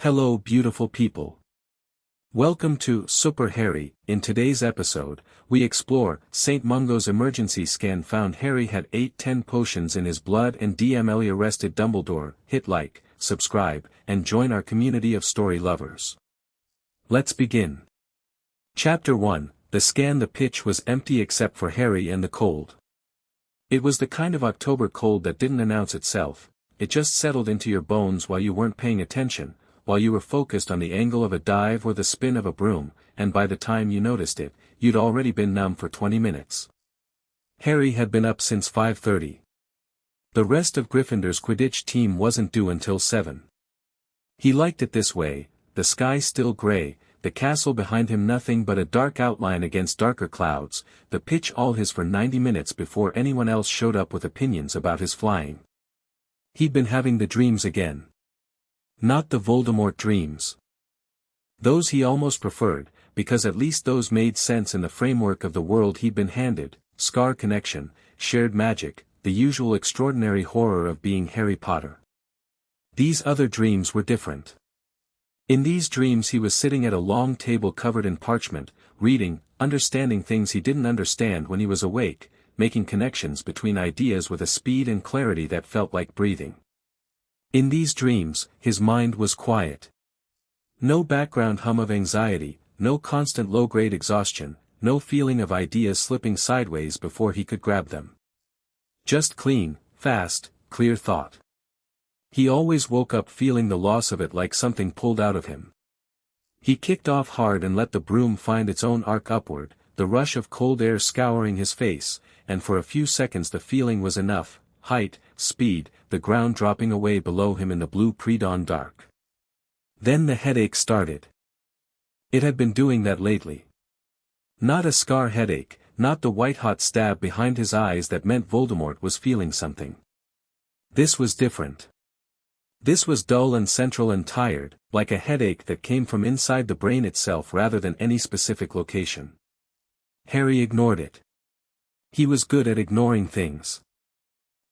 Hello beautiful people. Welcome to Super Harry. In today's episode, we explore St. Mungo's emergency scan found Harry had 8-10 potions in his blood and DMLE arrested Dumbledore. Hit like, subscribe, and join our community of story lovers. Let's begin. Chapter 1, The Scan. The pitch was empty except for Harry and the cold. It was the kind of October cold that didn't announce itself, it just settled into your bones while you weren't paying attention, while you were focused on the angle of a dive or the spin of a broom, and by the time you noticed it, you'd already been numb for 20 minutes. Harry had been up since 5:30. The rest of Gryffindor's Quidditch team wasn't due until 7. He liked it this way, the sky still grey, the castle behind him nothing but a dark outline against darker clouds, the pitch all his for 90 minutes before anyone else showed up with opinions about his flying. He'd been having the dreams again. Not the Voldemort dreams. Those he almost preferred, because at least those made sense in the framework of the world he'd been handed, scar connection, shared magic, the usual extraordinary horror of being Harry Potter. These other dreams were different. In these dreams he was sitting at a long table covered in parchment, reading, understanding things he didn't understand when he was awake, making connections between ideas with a speed and clarity that felt like breathing. In these dreams, his mind was quiet. No background hum of anxiety, no constant low-grade exhaustion, no feeling of ideas slipping sideways before he could grab them. Just clean, fast, clear thought. He always woke up feeling the loss of it like something pulled out of him. He kicked off hard and let the broom find its own arc upward, the rush of cold air scouring his face, and for a few seconds the feeling was enough, height, speed, the ground dropping away below him in the blue pre-dawn dark. Then the headache started. It had been doing that lately. Not a scar headache, not the white-hot stab behind his eyes that meant Voldemort was feeling something. This was different. This was dull and central and tired, like a headache that came from inside the brain itself rather than any specific location. Harry ignored it. He was good at ignoring things.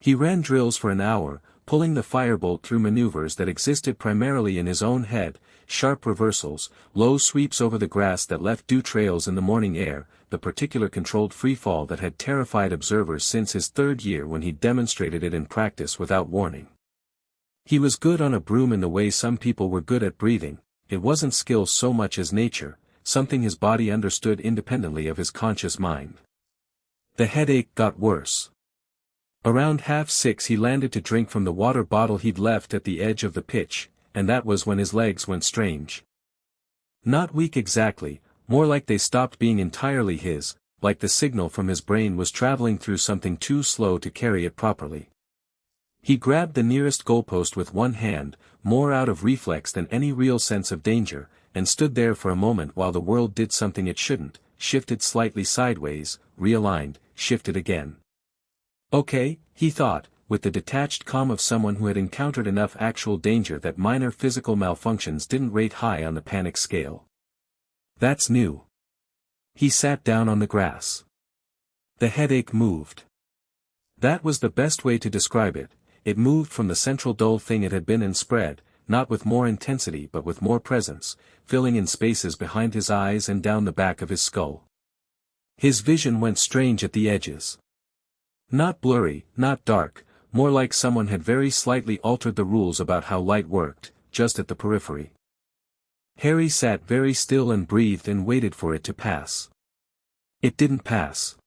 He ran drills for an hour, pulling the firebolt through maneuvers that existed primarily in his own head, sharp reversals, low sweeps over the grass that left dew trails in the morning air, the particular controlled freefall that had terrified observers since his 3rd year when he demonstrated it in practice without warning. He was good on a broom in the way some people were good at breathing, it wasn't skill so much as nature, something his body understood independently of his conscious mind. The headache got worse. Around 5:30 he landed to drink from the water bottle he'd left at the edge of the pitch, and that was when his legs went strange. Not weak exactly, more like they stopped being entirely his, like the signal from his brain was traveling through something too slow to carry it properly. He grabbed the nearest goalpost with one hand, more out of reflex than any real sense of danger, and stood there for a moment while the world did something it shouldn't, shifted slightly sideways, realigned, shifted again. Okay, he thought, with the detached calm of someone who had encountered enough actual danger that minor physical malfunctions didn't rate high on the panic scale. That's new. He sat down on the grass. The headache moved. That was the best way to describe it, it moved from the central dull thing it had been and spread, not with more intensity but with more presence, filling in spaces behind his eyes and down the back of his skull. His vision went strange at the edges. Not blurry, not dark, more like someone had very slightly altered the rules about how light worked, just at the periphery. Harry sat very still and breathed and waited for it to pass. It didn't pass.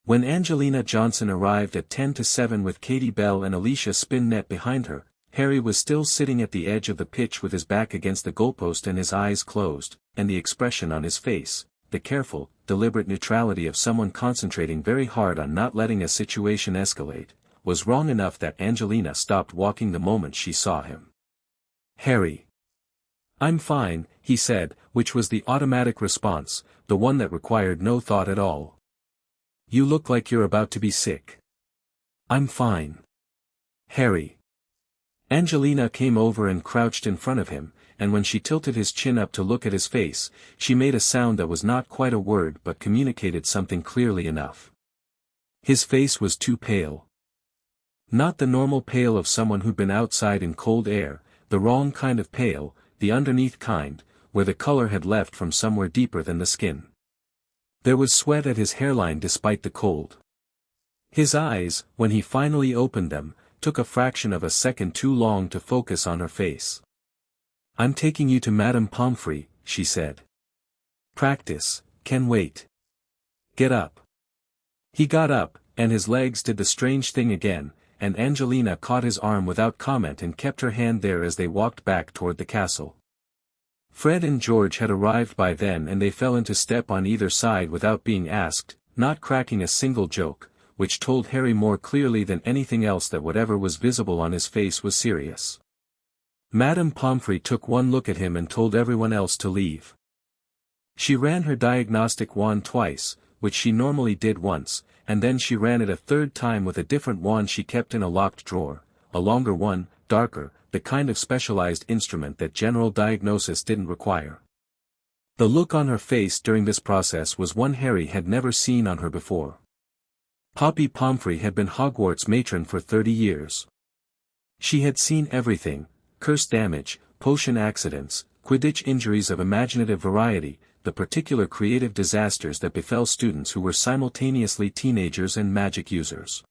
When Angelina Johnson arrived at 6:50 with Katie Bell and Alicia Spinnet behind her, Harry was still sitting at the edge of the pitch with his back against the goalpost and his eyes closed, and the expression on his face, the careful, deliberate neutrality of someone concentrating very hard on not letting a situation escalate, was wrong enough that Angelina stopped walking the moment she saw him. Harry. I'm fine, he said, which was the automatic response, the one that required no thought at all. You look like you're about to be sick. I'm fine. Harry. Angelina came over and crouched in front of him, and when she tilted his chin up to look at his face, she made a sound that was not quite a word but communicated something clearly enough. His face was too pale. Not the normal pale of someone who'd been outside in cold air, the wrong kind of pale, the underneath kind, where the color had left from somewhere deeper than the skin. There was sweat at his hairline despite the cold. His eyes, when he finally opened them, took a fraction of a second too long to focus on her face. "I'm taking you to Madame Pomfrey," she said. "Practice, can wait. Get up." He got up, and his legs did the strange thing again, and Angelina caught his arm without comment and kept her hand there as they walked back toward the castle. Fred and George had arrived by then and they fell into step on either side without being asked, not cracking a single joke, which told Harry more clearly than anything else that whatever was visible on his face was serious. Madame Pomfrey took one look at him and told everyone else to leave. She ran her diagnostic wand twice, which she normally did once, and then she ran it a third time with a different wand she kept in a locked drawer, a longer one, darker, the kind of specialized instrument that general diagnosis didn't require. The look on her face during this process was one Harry had never seen on her before. Poppy Pomfrey had been Hogwarts matron for 30 years. She had seen everything: curse damage, potion accidents, Quidditch injuries of imaginative variety, the particular creative disasters that befell students who were simultaneously teenagers and magic users.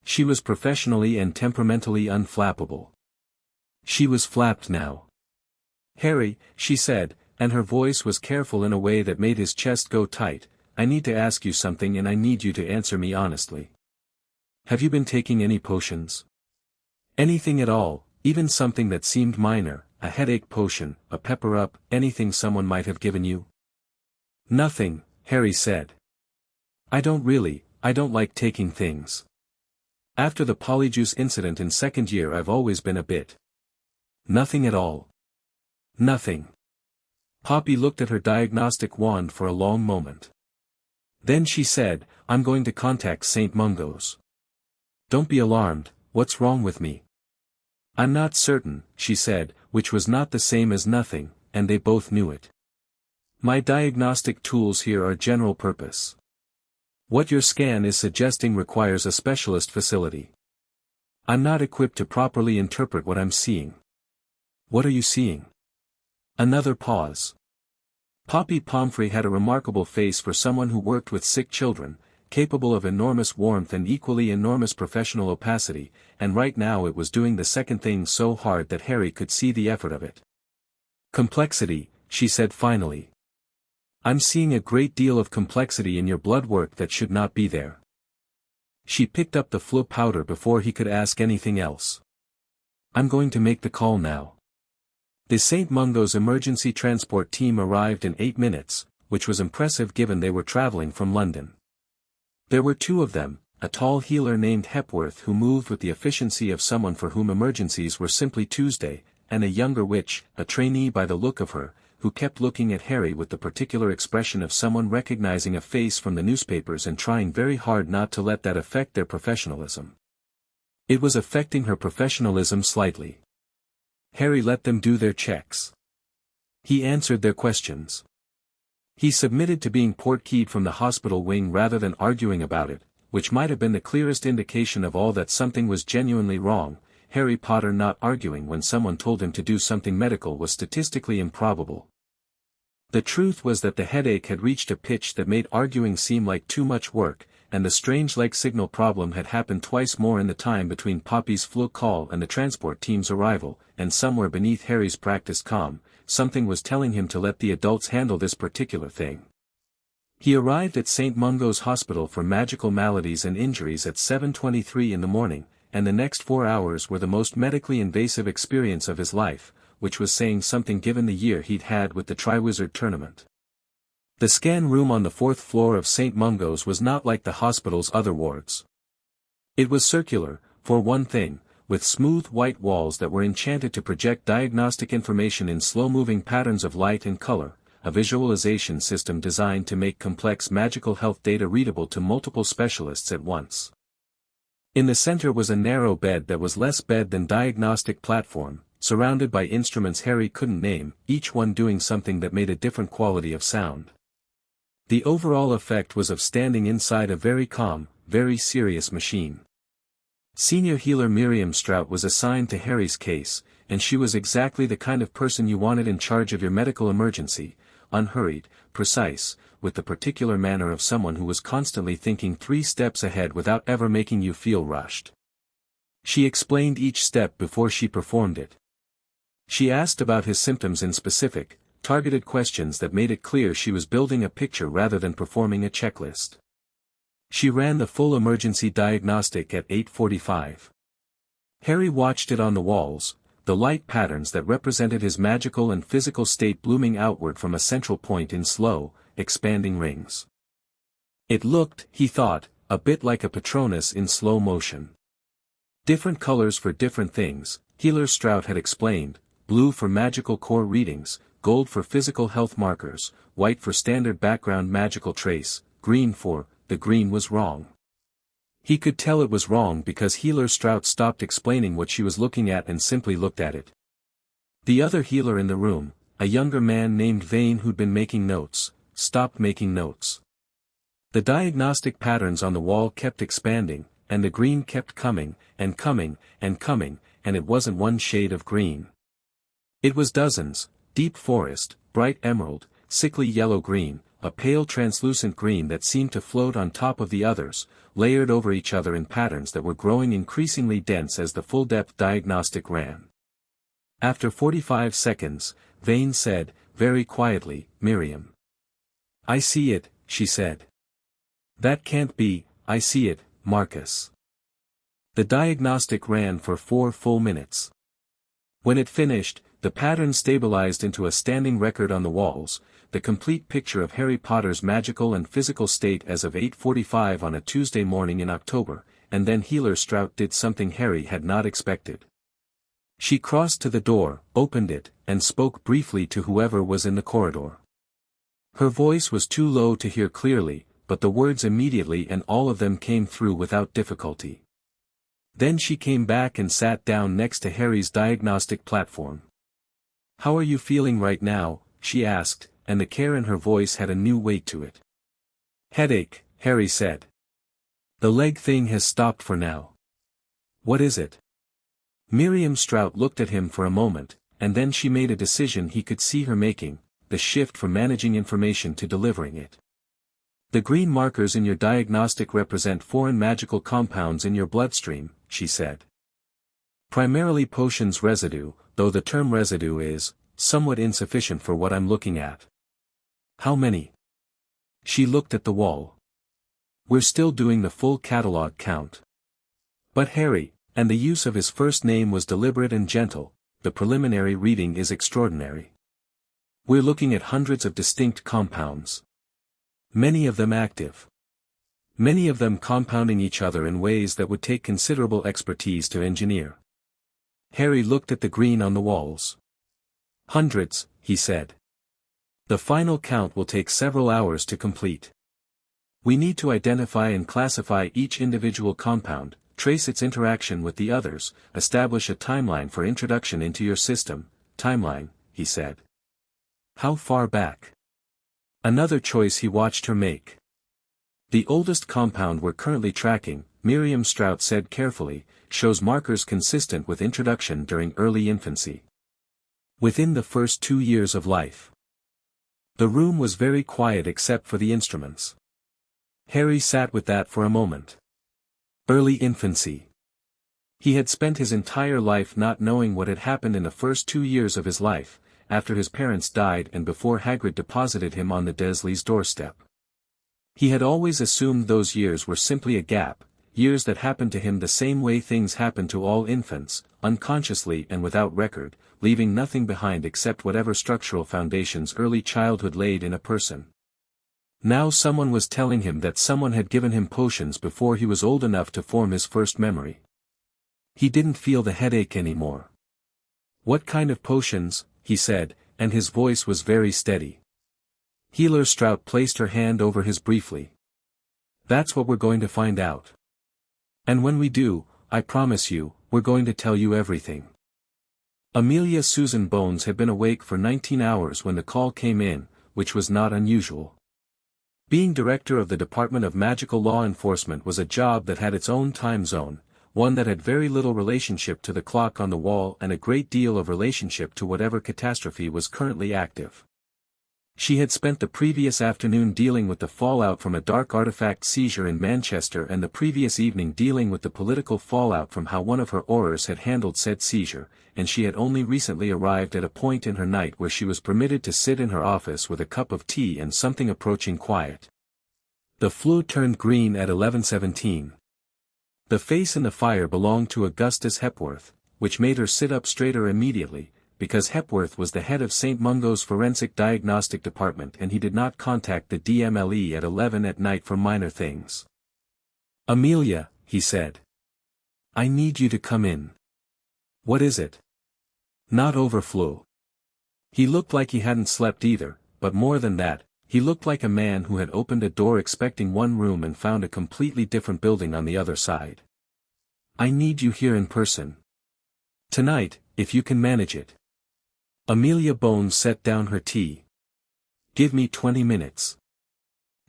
She was professionally and temperamentally unflappable. She was flapped now. "Harry," she said, and her voice was careful in a way that made his chest go tight, "I need to ask you something and I need you to answer me honestly. Have you been taking any potions? Anything at all, even something that seemed minor, a headache potion, a pepper-up, anything someone might have given you?" "Nothing," Harry said. I don't like taking things. After the polyjuice incident in second year I've always been a bit." "Nothing at all?" "Nothing." Poppy looked at her diagnostic wand for a long moment. Then she said, "I'm going to contact St. Mungo's." "Don't be alarmed, what's wrong with me?" "I'm not certain," she said, which was not the same as nothing, and they both knew it. "My diagnostic tools here are general purpose. What your scan is suggesting requires a specialist facility. I'm not equipped to properly interpret what I'm seeing." "What are you seeing?" Another pause. Poppy Pomfrey had a remarkable face for someone who worked with sick children, capable of enormous warmth and equally enormous professional opacity, and right now it was doing the second thing so hard that Harry could see the effort of it. "Complexity," she said finally. "I'm seeing a great deal of complexity in your blood work that should not be there." She picked up the flu powder before he could ask anything else. "I'm going to make the call now." The St. Mungo's emergency transport team arrived in 8 minutes, which was impressive given they were traveling from London. There were 2 of them, a tall healer named Hepworth who moved with the efficiency of someone for whom emergencies were simply Tuesday, and a younger witch, a trainee by the look of her, who kept looking at Harry with the particular expression of someone recognizing a face from the newspapers and trying very hard not to let that affect their professionalism. It was affecting her professionalism slightly. Harry let them do their checks. He answered their questions. He submitted to being portkeyed from the hospital wing rather than arguing about it, which might have been the clearest indication of all that something was genuinely wrong. Harry Potter not arguing when someone told him to do something medical was statistically improbable. The truth was that the headache had reached a pitch that made arguing seem like too much work, and the strange leg signal problem had happened twice more in the time between Poppy's flu call and the transport team's arrival, and somewhere beneath Harry's practiced calm, something was telling him to let the adults handle this particular thing. He arrived at St. Mungo's Hospital for Magical Maladies and Injuries at 7:23 in the morning, and the next 4 hours were the most medically invasive experience of his life, which was saying something given the year he'd had with the Triwizard Tournament. The scan room on the 4th floor of St. Mungo's was not like the hospital's other wards. It was circular, for one thing, with smooth white walls that were enchanted to project diagnostic information in slow-moving patterns of light and color, a visualization system designed to make complex magical health data readable to multiple specialists at once. In the center was a narrow bed that was less bed than diagnostic platform, surrounded by instruments Harry couldn't name, each one doing something that made a different quality of sound. The overall effect was of standing inside a very calm, very serious machine. Senior healer Miriam Strout was assigned to Harry's case, and she was exactly the kind of person you wanted in charge of your medical emergency, unhurried, precise, with the particular manner of someone who was constantly thinking 3 steps ahead without ever making you feel rushed. She explained each step before she performed it. She asked about his symptoms in specific, targeted questions that made it clear she was building a picture rather than performing a checklist. She ran the full emergency diagnostic at 8:45. Harry watched it on the walls, the light patterns that represented his magical and physical state blooming outward from a central point in slow, expanding rings. It looked, he thought, a bit like a Patronus in slow motion. Different colors for different things, Healer Strout had explained, blue for magical core readings, gold for physical health markers, white for standard background magical trace, green for, the green was wrong. He could tell it was wrong because Healer Strout stopped explaining what she was looking at and simply looked at it. The other healer in the room, a younger man named Vane who'd been making notes, stopped making notes. The diagnostic patterns on the wall kept expanding, and the green kept coming, and coming, and coming, and it wasn't one shade of green. It was dozens, deep forest, bright emerald, sickly yellow-green, a pale translucent green that seemed to float on top of the others, layered over each other in patterns that were growing increasingly dense as the full-depth diagnostic ran. After 45 seconds, Vane said, very quietly, "Miriam." "I see it," she said. "That can't be, I see it, Marcus." The diagnostic ran for 4 full minutes. When it finished, the pattern stabilized into a standing record on the walls, the complete picture of Harry Potter's magical and physical state as of 8:45 on a Tuesday morning in October, and then Healer Strout did something Harry had not expected. She crossed to the door, opened it, and spoke briefly to whoever was in the corridor. Her voice was too low to hear clearly, but the words immediately and all of them came through without difficulty. Then she came back and sat down next to Harry's diagnostic platform. "How are you feeling right now?" she asked, and the care in her voice had a new weight to it. "Headache," Harry said. "The leg thing has stopped for now." "What is it?" Miriam Strout looked at him for a moment, and then she made a decision he could see her making, the shift from managing information to delivering it. "The green markers in your diagnostic represent foreign magical compounds in your bloodstream," she said. "Primarily potions residue, though the term residue is somewhat insufficient for what I'm looking at." "How many?" She looked at the wall. "We're still doing the full catalog count." "But Harry," and the use of his first name was deliberate and gentle, "the preliminary reading is extraordinary. We're looking at hundreds of distinct compounds. Many of them active. Many of them compounding each other in ways that would take considerable expertise to engineer." Harry looked at the green on the walls. "Hundreds," he said. "The final count will take several hours to complete. We need to identify and classify each individual compound, trace its interaction with the others, establish a timeline for introduction into your system." "Timeline," he said. "How far back?" Another choice he watched her make. "The oldest compound we're currently tracking," Miriam Strout said carefully, "shows markers consistent with introduction during early infancy. Within the first 2 years of life." The room was very quiet except for the instruments. Harry sat with that for a moment. Early infancy. He had spent his entire life not knowing what had happened in the first 2 years of his life, after his parents died and before Hagrid deposited him on the Dursleys' doorstep. He had always assumed those years were simply a gap, years that happened to him the same way things happen to all infants, unconsciously and without record, leaving nothing behind except whatever structural foundations early childhood laid in a person. Now someone was telling him that someone had given him potions before he was old enough to form his first memory. He didn't feel the headache anymore. "What kind of potions?" he said, and his voice was very steady. Healer Strout placed her hand over his briefly. "That's what we're going to find out. And when we do, I promise you, we're going to tell you everything." Amelia Susan Bones had been awake for 19 hours when the call came in, which was not unusual. Being director of the Department of Magical Law Enforcement was a job that had its own time zone, one that had very little relationship to the clock on the wall and a great deal of relationship to whatever catastrophe was currently active. She had spent the previous afternoon dealing with the fallout from a dark artifact seizure in Manchester and the previous evening dealing with the political fallout from how one of her aurors had handled said seizure, and she had only recently arrived at a point in her night where she was permitted to sit in her office with a cup of tea and something approaching quiet. The flue turned green at 11:17. The face in the fire belonged to Augustus Hepworth, which made her sit up straighter immediately, because Hepworth was the head of St. Mungo's Forensic Diagnostic Department and he did not contact the DMLE at 11 at night for minor things. "Amelia," he said. "I need you to come in." "What is it?" "Not overflow." He looked like he hadn't slept either, but more than that, he looked like a man who had opened a door expecting one room and found a completely different building on the other side. "I need you here in person. Tonight, if you can manage it." Amelia Bones set down her tea. "Give me 20 minutes.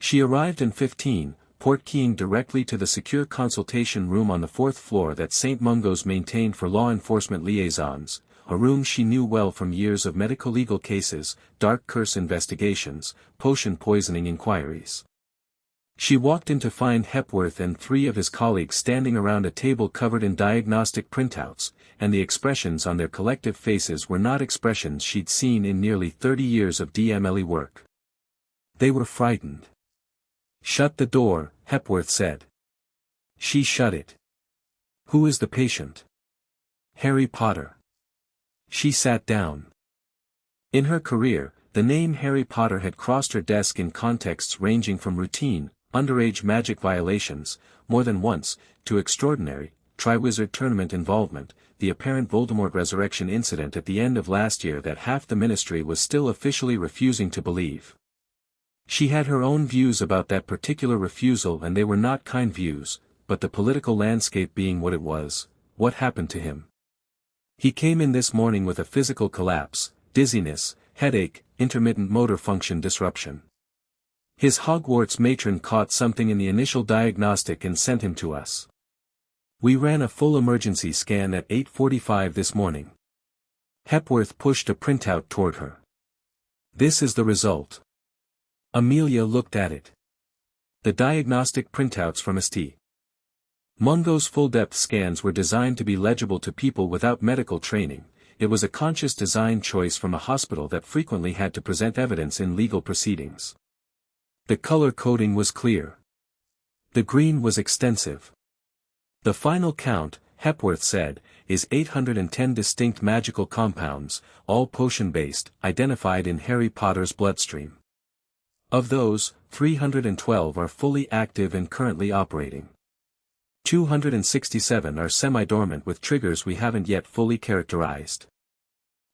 She arrived in 15, portkeying directly to the secure consultation room on the 4th floor that St. Mungo's maintained for law enforcement liaisons, a room she knew well from years of medico-legal cases, dark curse investigations, potion poisoning inquiries. She walked in to find Hepworth and 3 of his colleagues standing around a table covered in diagnostic printouts, and the expressions on their collective faces were not expressions she'd seen in nearly 30 years of DMLE work. They were frightened. "Shut the door," Hepworth said. She shut it. "Who is the patient?" "Harry Potter." She sat down. In her career, the name Harry Potter had crossed her desk in contexts ranging from routine, underage magic violations, more than once, to extraordinary, Triwizard Tournament involvement, the apparent Voldemort resurrection incident at the end of last year that half the ministry was still officially refusing to believe. She had her own views about that particular refusal and they were not kind views, but the political landscape being what it was, what happened to him? He came in this morning with a physical collapse, dizziness, headache, intermittent motor function disruption. His Hogwarts matron caught something in the initial diagnostic and sent him to us. We ran a full emergency scan at 8:45 this morning. Hepworth pushed a printout toward her. "This is the result." Amelia looked at it. The diagnostic printouts from St. Mungo's full-depth scans were designed to be legible to people without medical training. It was a conscious design choice from a hospital that frequently had to present evidence in legal proceedings. The color coding was clear. The green was extensive. "The final count," Hepworth said, "is 810 distinct magical compounds, all potion-based, identified in Harry Potter's bloodstream. Of those, 312 are fully active and currently operating. 267 are semi-dormant with triggers we haven't yet fully characterized.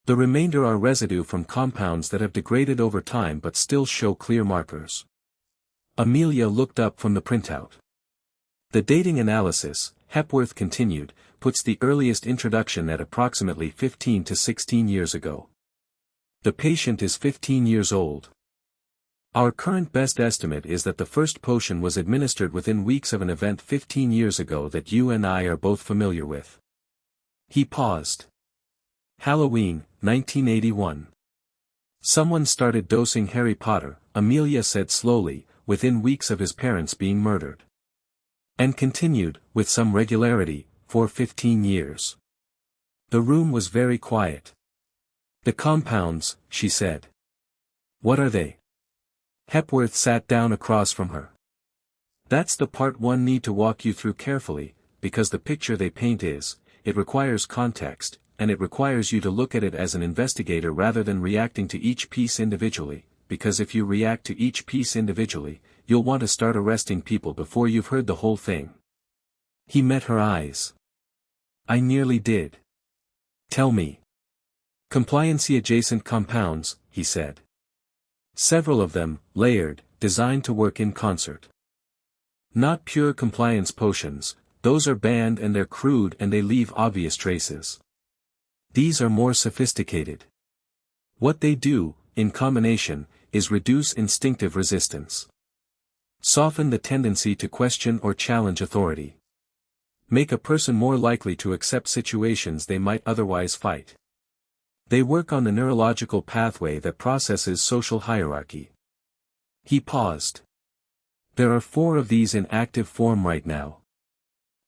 The remainder are residue from compounds that have degraded over time but still show clear markers." Amelia looked up from the printout. "The dating analysis," Hepworth continued, "puts the earliest introduction at approximately 15 to 16 years ago. The patient is 15 years old. Our current best estimate is that the first potion was administered within weeks of an event 15 years ago that you and I are both familiar with." He paused. "Halloween, 1981. Someone started dosing Harry Potter," Amelia said slowly, "within weeks of his parents being murdered. And continued, with some regularity, for 15 years. The room was very quiet. "The compounds," she said. "What are they?" Hepworth sat down across from her. "That's the part one need to walk you through carefully, because the picture they paint is, it requires context, and it requires you to look at it as an investigator rather than reacting to each piece individually, because if you react to each piece individually, you'll want to start arresting people before you've heard the whole thing." He met her eyes. "I nearly did." "Tell me." "Compliancy-adjacent compounds," he said. "Several of them, layered, designed to work in concert. Not pure compliance potions, those are banned and they're crude and they leave obvious traces. These are more sophisticated. What they do, in combination, is reduce instinctive resistance. Soften the tendency to question or challenge authority. Make a person more likely to accept situations they might otherwise fight. They work on the neurological pathway that processes social hierarchy. He paused. There are 4 of these in active form right now.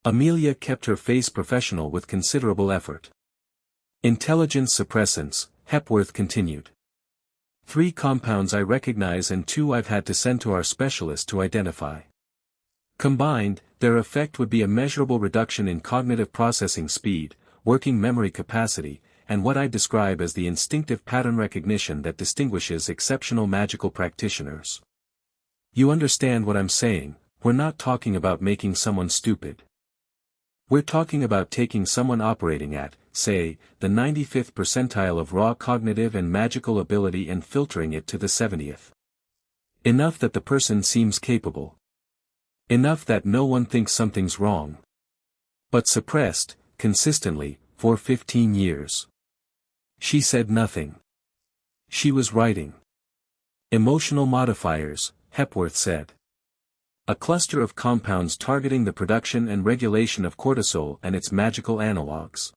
Amelia kept her face professional with considerable effort. Intelligence suppressants, Hepworth continued. 3 compounds I recognize and 2 I've had to send to our specialist to identify. Combined, their effect would be a measurable reduction in cognitive processing speed, working memory capacity, and what I describe as the instinctive pattern recognition that distinguishes exceptional magical practitioners. You understand what I'm saying? We're not talking about making someone stupid. We're talking about taking someone operating at, say, the 95th percentile of raw cognitive and magical ability and filtering it to the 70th. Enough that the person seems capable. Enough that no one thinks something's wrong. But suppressed, consistently, for 15 years. She said nothing. She was writing. Emotional modifiers, Hepworth said. A cluster of compounds targeting the production and regulation of cortisol and its magical analogues.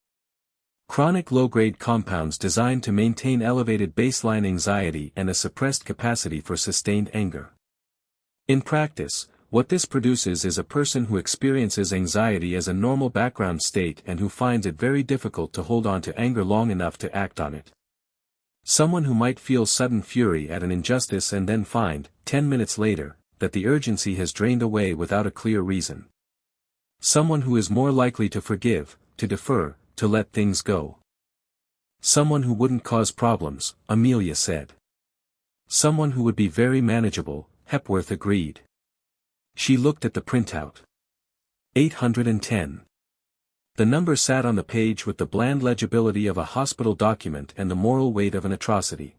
Chronic low-grade compounds designed to maintain elevated baseline anxiety and a suppressed capacity for sustained anger. In practice, what this produces is a person who experiences anxiety as a normal background state and who finds it very difficult to hold on to anger long enough to act on it. Someone who might feel sudden fury at an injustice and then find, 10 minutes later, that the urgency has drained away without a clear reason. Someone who is more likely to forgive, to defer, to let things go. Someone who wouldn't cause problems, Amelia said. Someone who would be very manageable, Hepworth agreed. She looked at the printout. 810. The number sat on the page with the bland legibility of a hospital document and the moral weight of an atrocity.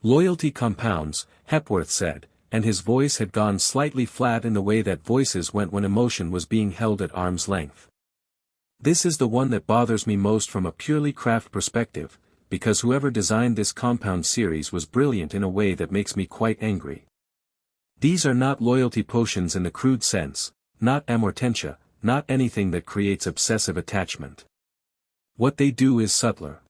Loyalty compounds, Hepworth said, and his voice had gone slightly flat in the way that voices went when emotion was being held at arm's length. This is the one that bothers me most from a purely craft perspective, because whoever designed this compound series was brilliant in a way that makes me quite angry. These are not loyalty potions in the crude sense, not amortentia, not anything that creates obsessive attachment. What they do is subtler.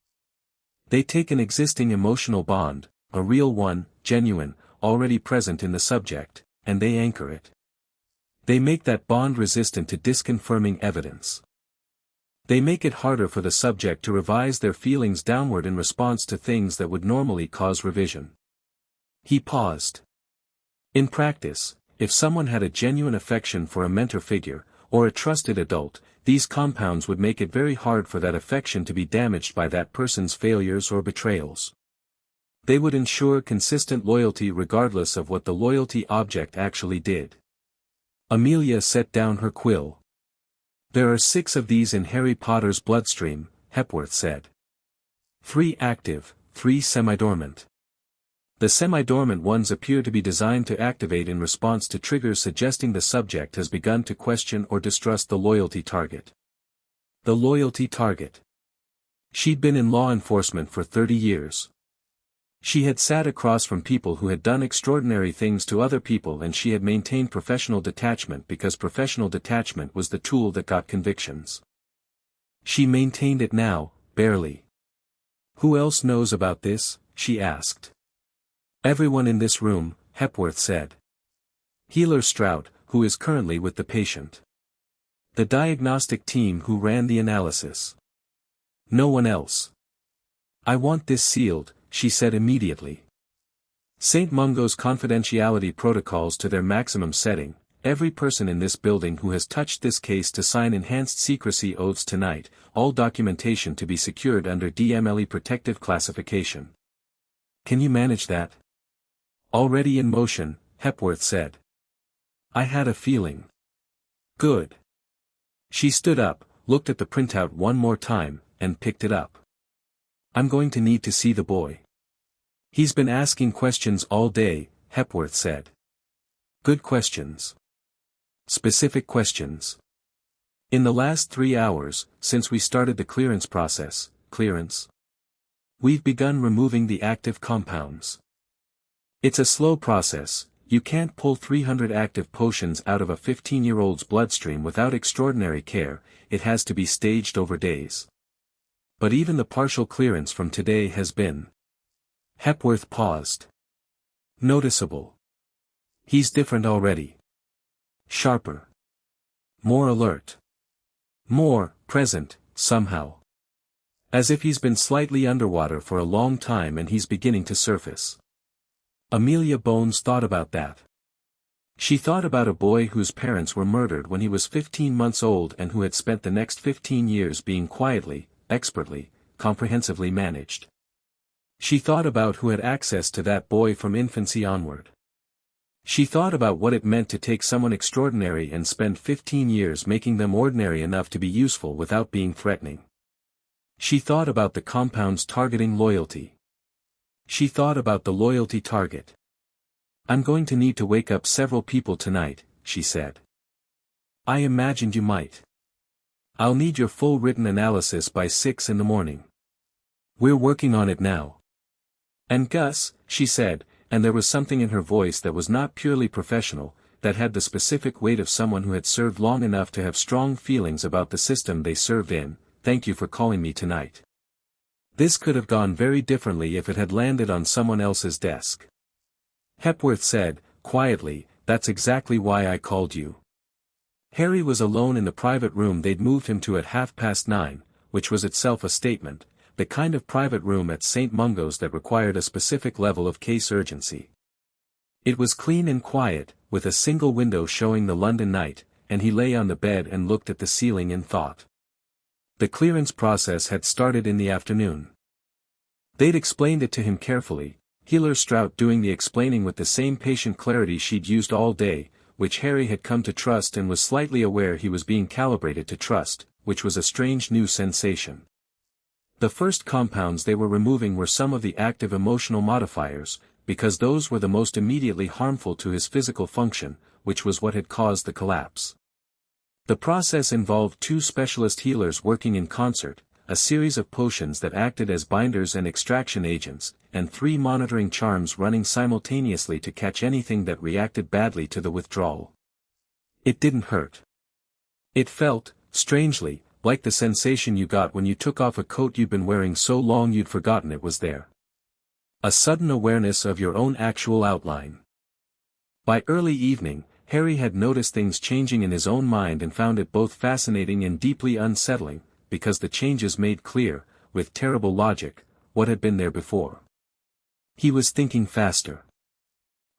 They take an existing emotional bond, a real one, genuine, already present in the subject, and they anchor it. They make that bond resistant to disconfirming evidence. They make it harder for the subject to revise their feelings downward in response to things that would normally cause revision. He paused. In practice, if someone had a genuine affection for a mentor figure, or a trusted adult, these compounds would make it very hard for that affection to be damaged by that person's failures or betrayals. They would ensure consistent loyalty regardless of what the loyalty object actually did. Amelia set down her quill. There are 6 of these in Harry Potter's bloodstream, Hepworth said. 3 active, 3 semi-dormant. The semi-dormant ones appear to be designed to activate in response to triggers suggesting the subject has begun to question or distrust the loyalty target. The loyalty target. She'd been in law enforcement for 30 years. She had sat across from people who had done extraordinary things to other people, and she had maintained professional detachment because professional detachment was the tool that got convictions. She maintained it now, barely. Who else knows about this? She asked. Everyone in this room, Hepworth said. Healer Strout, who is currently with the patient. The diagnostic team who ran the analysis. No one else. I want this sealed, she said immediately. St. Mungo's confidentiality protocols to their maximum setting, every person in this building who has touched this case to sign enhanced secrecy oaths tonight, all documentation to be secured under DMLE protective classification. Can you manage that? Already in motion, Hepworth said. I had a feeling. Good. She stood up, looked at the printout one more time, and picked it up. I'm going to need to see the boy. He's been asking questions all day, Hepworth said. Good questions. Specific questions. In the last 3 hours, since we started the clearance process, we've begun removing the active compounds. It's a slow process, You can't pull 300 active potions out of a 15-year-old's bloodstream without extraordinary care, it has to be staged over days. But even the partial clearance from today has been. Hepworth paused. Noticeable. He's different already. Sharper. More alert. More present, somehow. As if he's been slightly underwater for a long time and he's beginning to surface. Amelia Bones thought about that. She thought about a boy whose parents were murdered when he was 15 months old and who had spent the next 15 years being quietly, expertly, comprehensively managed. She thought about who had access to that boy from infancy onward. She thought about what it meant to take someone extraordinary and spend 15 years making them ordinary enough to be useful without being threatening. She thought about the compounds targeting loyalty. She thought about the loyalty target. I'm going to need to wake up several people tonight, she said. I imagined you might. I'll need your full written analysis by 6 in the morning. We're working on it now. And Gus, she said, and there was something in her voice that was not purely professional, that had the specific weight of someone who had served long enough to have strong feelings about the system they served in, thank you for calling me tonight. This could have gone very differently if it had landed on someone else's desk. Hepworth said, quietly, that's exactly why I called you. Harry was alone in the private room they'd moved him to at 9:30, which was itself a statement, the kind of private room at St. Mungo's that required a specific level of case urgency. It was clean and quiet, with a single window showing the London night, and he lay on the bed and looked at the ceiling in thought. The clearance process had started in the afternoon. They'd explained it to him carefully, Healer Strout doing the explaining with the same patient clarity she'd used all day, which Harry had come to trust and was slightly aware he was being calibrated to trust, which was a strange new sensation. The first compounds they were removing were some of the active emotional modifiers, because those were the most immediately harmful to his physical function, which was what had caused the collapse. The process involved 2 specialist healers working in concert, a series of potions that acted as binders and extraction agents, and 3 monitoring charms running simultaneously to catch anything that reacted badly to the withdrawal. It didn't hurt. It felt, strangely, like the sensation you got when you took off a coat you'd been wearing so long you'd forgotten it was there. A sudden awareness of your own actual outline. By early evening, Harry had noticed things changing in his own mind and found it both fascinating and deeply unsettling, because the changes made clear, with terrible logic, what had been there before. He was thinking faster.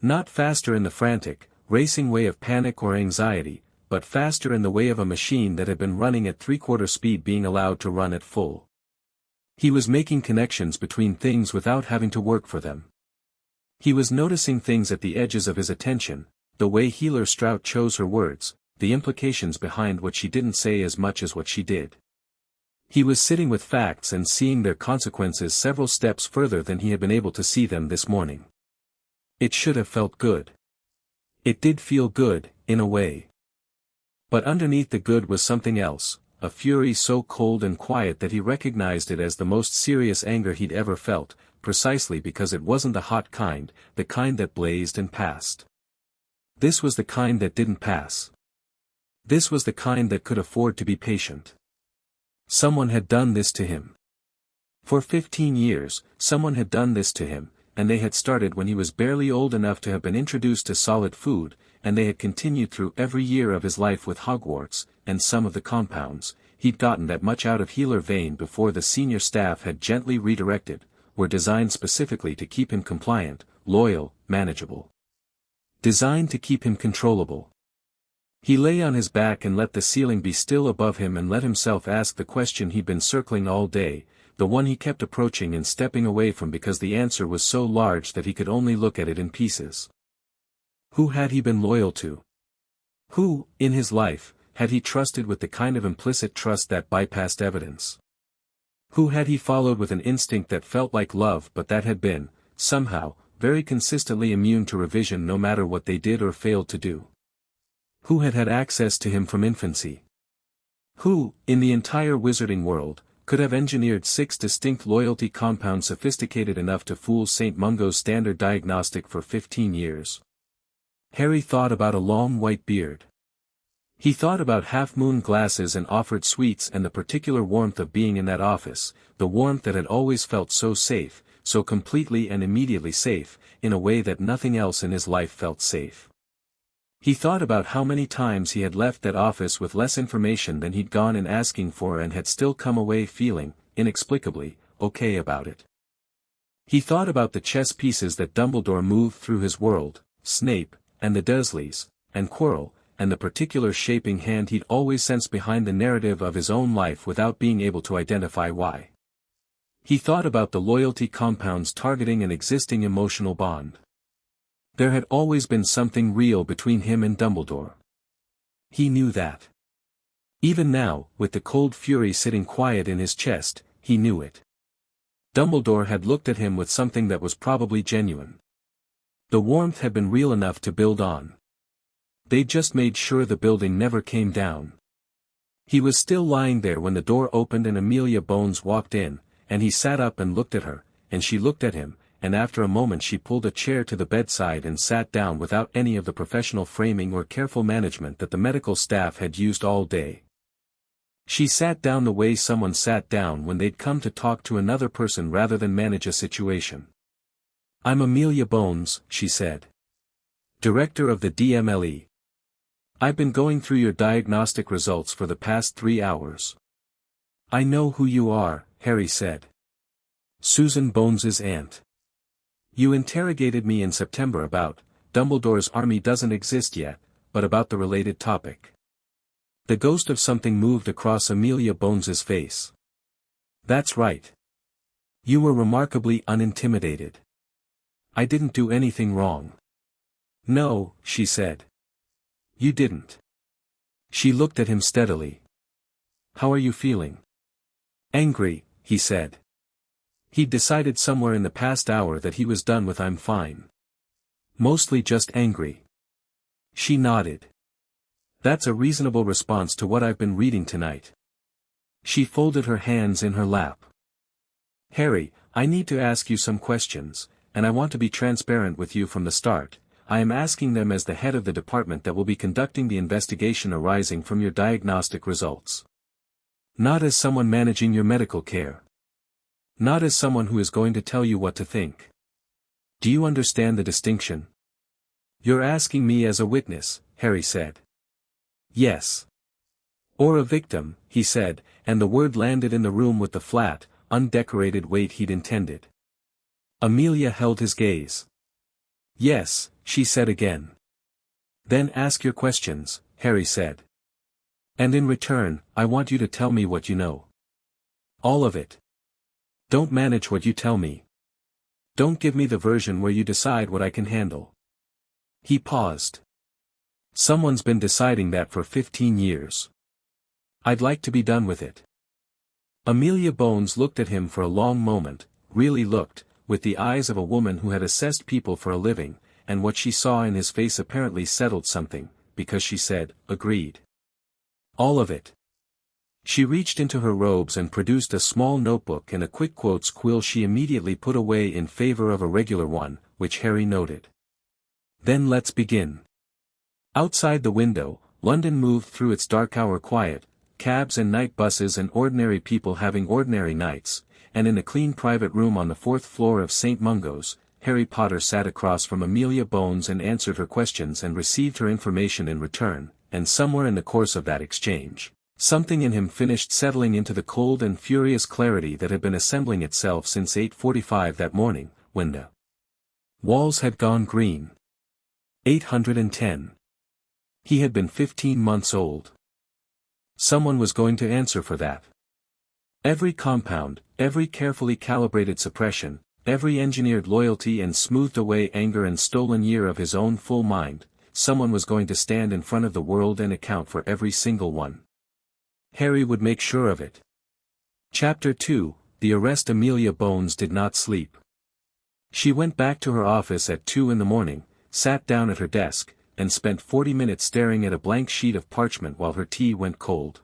Not faster in the frantic, racing way of panic or anxiety, but faster in the way of a machine that had been running at 3/4 speed being allowed to run at full. He was making connections between things without having to work for them. He was noticing things at the edges of his attention, the way Healer Strout chose her words, the implications behind what she didn't say as much as what she did. He was sitting with facts and seeing their consequences several steps further than he had been able to see them this morning. It should have felt good. It did feel good, in a way. But underneath the good was something else, a fury so cold and quiet that he recognized it as the most serious anger he'd ever felt, precisely because it wasn't the hot kind, the kind that blazed and passed. This was the kind that didn't pass. This was the kind that could afford to be patient. Someone had done this to him. For 15 years, someone had done this to him, and they had started when he was barely old enough to have been introduced to solid food, and they had continued through every year of his life with Hogwarts, and some of the compounds, he'd gotten that much out of Healer Vane before the senior staff had gently redirected, were designed specifically to keep him compliant, loyal, manageable. Designed to keep him controllable. He lay on his back and let the ceiling be still above him and let himself ask the question he'd been circling all day, the one he kept approaching and stepping away from because the answer was so large that he could only look at it in pieces. Who had he been loyal to? Who, in his life, had he trusted with the kind of implicit trust that bypassed evidence? Who had he followed with an instinct that felt like love but that had been, somehow, very consistently immune to revision no matter what they did or failed to do? Who had had access to him from infancy? Who, in the entire wizarding world, could have engineered 6 distinct loyalty compounds sophisticated enough to fool St. Mungo's standard diagnostic for 15 years? Harry thought about a long white beard. He thought about half-moon glasses and offered sweets and the particular warmth of being in that office, the warmth that had always felt so safe, so completely and immediately safe, in a way that nothing else in his life felt safe. He thought about how many times he had left that office with less information than he'd gone in asking for and had still come away feeling, inexplicably, okay about it. He thought about the chess pieces that Dumbledore moved through his world, Snape, and the Dursleys, and Quirrell, and the particular shaping hand he'd always sensed behind the narrative of his own life without being able to identify why. He thought about the loyalty compounds targeting an existing emotional bond. There had always been something real between him and Dumbledore. He knew that. Even now, with the cold fury sitting quiet in his chest, he knew it. Dumbledore had looked at him with something that was probably genuine. The warmth had been real enough to build on. They'd just made sure the building never came down. He was still lying there when the door opened and Amelia Bones walked in, and he sat up and looked at her, and she looked at him, and after a moment she pulled a chair to the bedside and sat down without any of the professional framing or careful management that the medical staff had used all day. She sat down the way someone sat down when they'd come to talk to another person rather than manage a situation. "I'm Amelia Bones," she said. "Director of the DMLE. I've been going through your diagnostic results for the past 3 hours." "I know who you are," Harry said. "Susan Bones's aunt. You interrogated me in September about, Dumbledore's army doesn't exist yet, but about the related topic." The ghost of something moved across Amelia Bones's face. "That's right. You were remarkably unintimidated. I didn't do anything wrong." "No," she said. "You didn't." She looked at him steadily. "How are you feeling?" "Angry," he said. He'd decided somewhere in the past hour that he was done with "I'm fine." "Mostly just angry." She nodded. "That's a reasonable response to what I've been reading tonight." She folded her hands in her lap. "Harry, I need to ask you some questions, and I want to be transparent with you from the start. I am asking them as the head of the department that will be conducting the investigation arising from your diagnostic results. Not as someone managing your medical care. Not as someone who is going to tell you what to think. Do you understand the distinction?" "You're asking me as a witness," Harry said. "Yes. Or a victim," he said, and the word landed in the room with the flat, undecorated weight he'd intended. Amelia held his gaze. "Yes," she said again. "Then ask your questions," Harry said. "And in return, I want you to tell me what you know. All of it. Don't manage what you tell me. Don't give me the version where you decide what I can handle." He paused. "Someone's been deciding that for 15 years. I'd like to be done with it." Amelia Bones looked at him for a long moment, really looked, with the eyes of a woman who had assessed people for a living, and what she saw in his face apparently settled something, because she said, "Agreed. All of it." She reached into her robes and produced a small notebook and a quick quotes quill she immediately put away in favor of a regular one, which Harry noted. "Then let's begin." Outside the window, London moved through its dark hour quiet, cabs and night buses and ordinary people having ordinary nights, and in a clean private room on the 4th floor of St. Mungo's, Harry Potter sat across from Amelia Bones and answered her questions and received her information in return, and somewhere in the course of that exchange, something in him finished settling into the cold and furious clarity that had been assembling itself since 8:45 that morning, when the walls had gone green. 810. He had been 15 months old. Someone was going to answer for that. Every compound, every carefully calibrated suppression, every engineered loyalty and smoothed away anger and stolen year of his own full mind, someone was going to stand in front of the world and account for every single one. Harry would make sure of it. Chapter 2, The Arrest. Amelia Bones did not sleep. She went back to her office at 2 in the morning, sat down at her desk, and spent 40 minutes staring at a blank sheet of parchment while her tea went cold.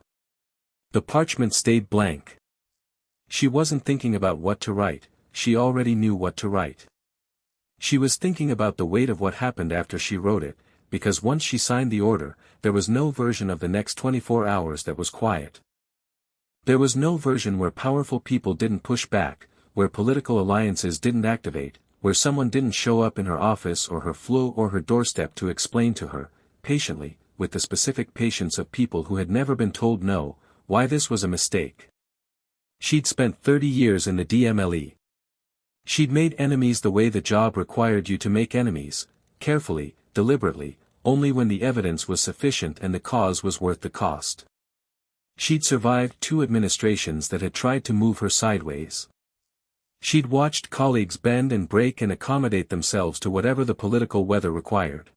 The parchment stayed blank. She wasn't thinking about what to write, she already knew what to write. She was thinking about the weight of what happened after she wrote it, because once she signed the order, there was no version of the next 24 hours that was quiet. There was no version where powerful people didn't push back, where political alliances didn't activate, where someone didn't show up in her office or her floor or her doorstep to explain to her, patiently, with the specific patience of people who had never been told no, why this was a mistake. She'd spent 30 years in the DMLE. She'd made enemies the way the job required you to make enemies, carefully, deliberately, only when the evidence was sufficient and the cause was worth the cost. She'd survived 2 administrations that had tried to move her sideways. She'd watched colleagues bend and break and accommodate themselves to whatever the political weather required.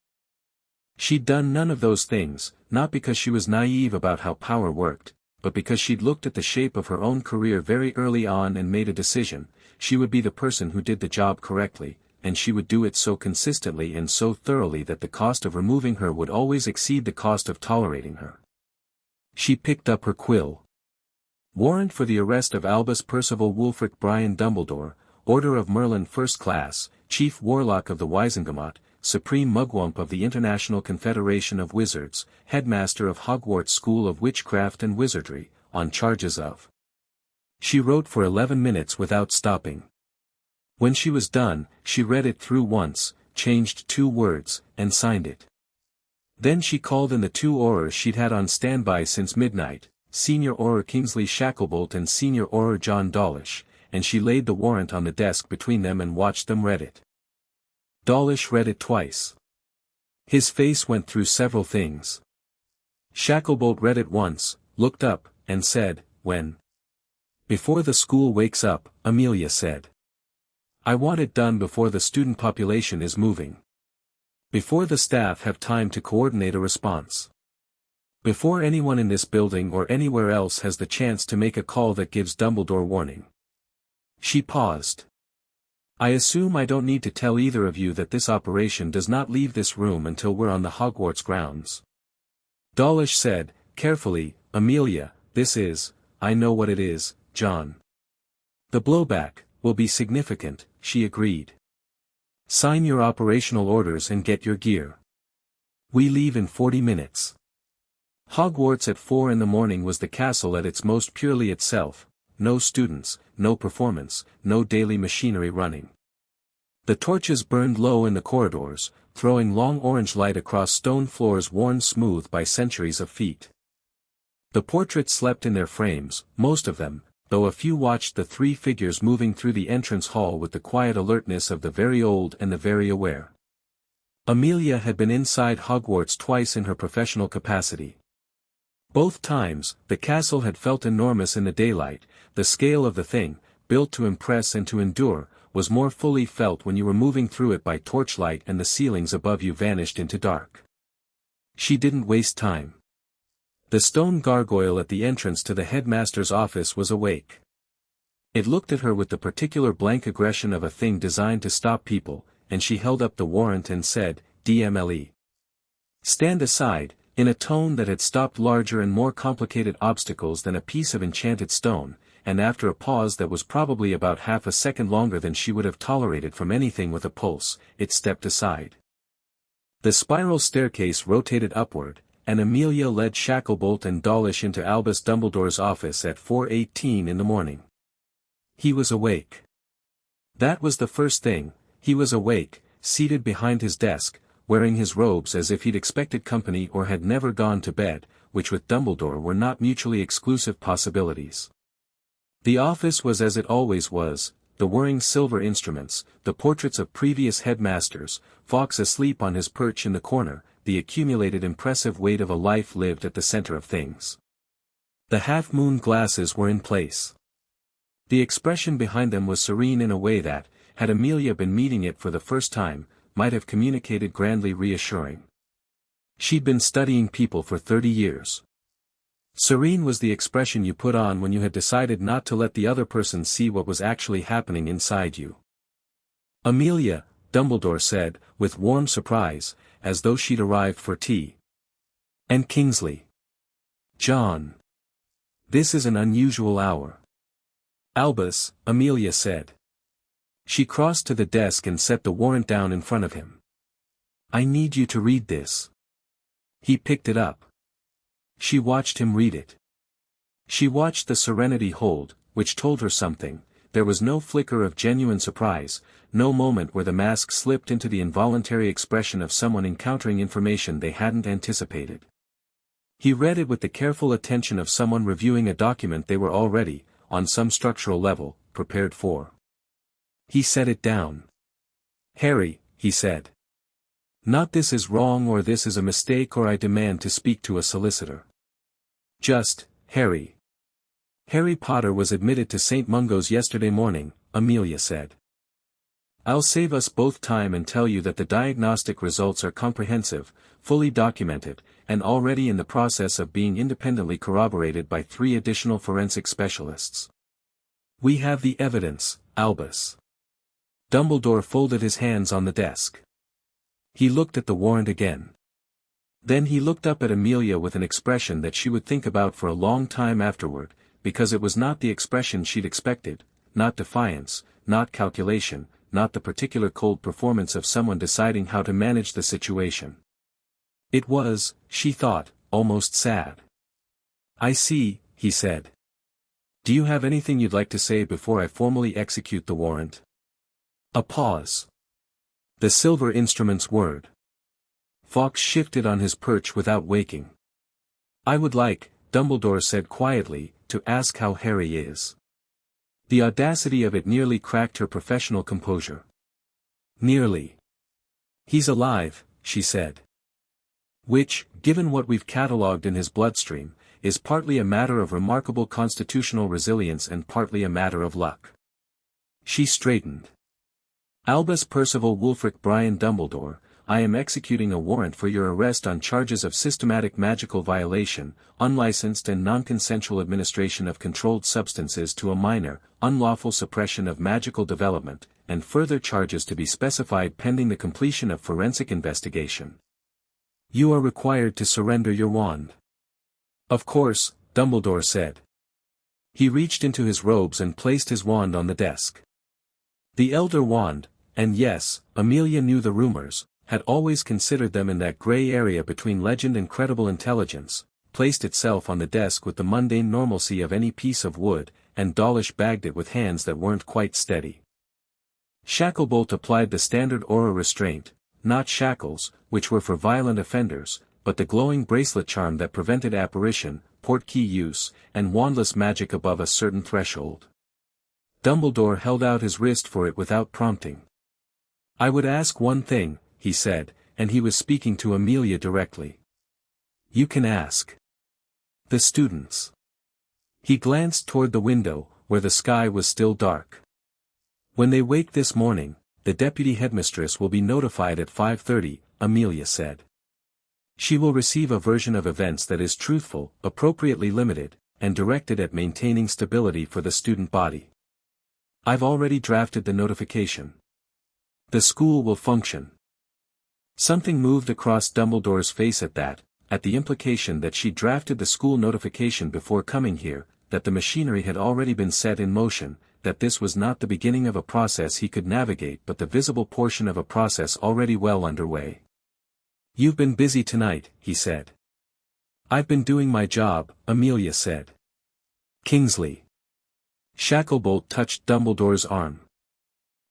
She'd done none of those things, not because she was naive about how power worked, but because she'd looked at the shape of her own career very early on and made a decision: she would be the person who did the job correctly, and she would do it so consistently and so thoroughly that the cost of removing her would always exceed the cost of tolerating her. She picked up her quill. Warrant for the arrest of Albus Percival Wulfric Brian Dumbledore, Order of Merlin First Class, Chief Warlock of the Wizengamot, Supreme Mugwump of the International Confederation of Wizards, Headmaster of Hogwarts School of Witchcraft and Wizardry, on charges of. She wrote for 11 minutes without stopping. When she was done, she read it through once, changed 2 words, and signed it. Then she called in the 2 Aurors she'd had on standby since midnight, Senior Auror Kingsley Shacklebolt and Senior Auror John Dawlish, and she laid the warrant on the desk between them and watched them read it. Dawlish read it twice. His face went through several things. Shacklebolt read it once, looked up, and said, "When?" "Before the school wakes up," Amelia said. "I want it done before the student population is moving. Before the staff have time to coordinate a response. Before anyone in this building or anywhere else has the chance to make a call that gives Dumbledore warning." She paused. "I assume I don't need to tell either of you that this operation does not leave this room until we're on the Hogwarts grounds." Dawlish said, carefully, "Amelia, this is, I know what it is, John." "The blowback will be significant," she agreed. "Sign your operational orders and get your gear. We leave in 40 minutes. Hogwarts at 4 in the morning was the castle at its most purely itself, no students, no performance, no daily machinery running. The torches burned low in the corridors, throwing long orange light across stone floors worn smooth by centuries of feet. The portraits slept in their frames, most of them, though a few watched the 3 figures moving through the entrance hall with the quiet alertness of the very old and the very aware. Amelia had been inside Hogwarts twice in her professional capacity. Both times, the castle had felt enormous in the daylight. The scale of the thing, built to impress and to endure, was more fully felt when you were moving through it by torchlight and the ceilings above you vanished into dark. She didn't waste time. The stone gargoyle at the entrance to the headmaster's office was awake. It looked at her with the particular blank aggression of a thing designed to stop people, and she held up the warrant and said, "DMLE. Stand aside," in a tone that had stopped larger and more complicated obstacles than a piece of enchanted stone, and after a pause that was probably about half a second longer than she would have tolerated from anything with a pulse, it stepped aside. The spiral staircase rotated upward, and Amelia led Shacklebolt and Dawlish into Albus Dumbledore's office at 4:18 in the morning. He was awake. That was the first thing. He was awake, seated behind his desk, wearing his robes as if he'd expected company or had never gone to bed, which with Dumbledore were not mutually exclusive possibilities. The office was as it always was, the whirring silver instruments, the portraits of previous headmasters, Fawkes asleep on his perch in the corner, the accumulated impressive weight of a life lived at the center of things. The half-moon glasses were in place. The expression behind them was serene in a way that, had Amelia been meeting it for the first time, might have communicated grandly reassuring. She'd been studying people for 30 years. Serene was the expression you put on when you had decided not to let the other person see what was actually happening inside you. "Amelia," Dumbledore said, with warm surprise, as though she'd arrived for tea. "And Kingsley. John. This is an unusual hour." "Albus," Amelia said. She crossed to the desk and set the warrant down in front of him. I need you to read this. He picked it up. She watched him read it. She watched the serenity hold, which told her something. There was no flicker of genuine surprise, no moment where the mask slipped into the involuntary expression of someone encountering information they hadn't anticipated. He read it with the careful attention of someone reviewing a document they were already, on some structural level, prepared for. He set it down. Harry, he said. Not this is wrong or this is a mistake or I demand to speak to a solicitor. Just, Harry. Harry Potter was admitted to St. Mungo's yesterday morning, Amelia said. I'll save us both time and tell you that the diagnostic results are comprehensive, fully documented, and already in the process of being independently corroborated by 3 additional forensic specialists. We have the evidence, Albus. Dumbledore folded his hands on the desk. He looked at the warrant again. Then he looked up at Amelia with an expression that she would think about for a long time afterward, because it was not the expression she'd expected, not defiance, not calculation, not the particular cold performance of someone deciding how to manage the situation. It was, she thought, almost sad. I see, he said. Do you have anything you'd like to say before I formally execute the warrant? A pause. The silver instrument's word. Fawkes shifted on his perch without waking. I would like, Dumbledore said quietly, to ask how Harry is. The audacity of it nearly cracked her professional composure. Nearly. He's alive, she said. Which, given what we've catalogued in his bloodstream, is partly a matter of remarkable constitutional resilience and partly a matter of luck. She straightened. Albus Percival Wulfric Brian Dumbledore, I am executing a warrant for your arrest on charges of systematic magical violation, unlicensed and non-consensual administration of controlled substances to a minor, unlawful suppression of magical development, and further charges to be specified pending the completion of forensic investigation. You are required to surrender your wand. Of course, Dumbledore said. He reached into his robes and placed his wand on the desk. The Elder Wand, and yes, Amelia knew the rumors, had always considered them in that gray area between legend and credible intelligence, placed itself on the desk with the mundane normalcy of any piece of wood, and Dawlish bagged it with hands that weren't quite steady. Shacklebolt applied the standard aura restraint, not shackles, which were for violent offenders, but the glowing bracelet charm that prevented apparition, portkey use, and wandless magic above a certain threshold. Dumbledore held out his wrist for it without prompting. I would ask one thing, he said, and he was speaking to Amelia directly. You can ask. The students. He glanced toward the window, where the sky was still dark. When they wake this morning, the deputy headmistress will be notified at 5:30, Amelia said. She will receive a version of events that is truthful, appropriately limited, and directed at maintaining stability for the student body. I've already drafted the notification. The school will function. Something moved across Dumbledore's face at the implication that she drafted the school notification before coming here, that the machinery had already been set in motion, that this was not the beginning of a process he could navigate but the visible portion of a process already well underway. You've been busy tonight, he said. I've been doing my job, Amelia said. Kingsley. Shacklebolt touched Dumbledore's arm.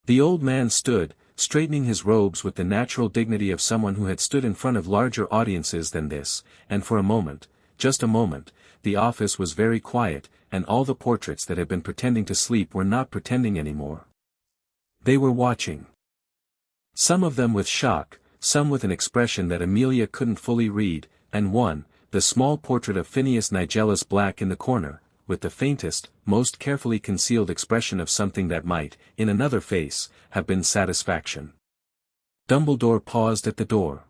The old man stood, straightening his robes with the natural dignity of someone who had stood in front of larger audiences than this, and for a moment, just a moment, the office was very quiet, and all the portraits that had been pretending to sleep were not pretending anymore. They were watching. Some of them with shock, some with an expression that Amelia couldn't fully read, and one, the small portrait of Phineas Nigellus Black in the corner, with the faintest, most carefully concealed expression of something that might, in another face, have been satisfaction. Dumbledore paused at the door.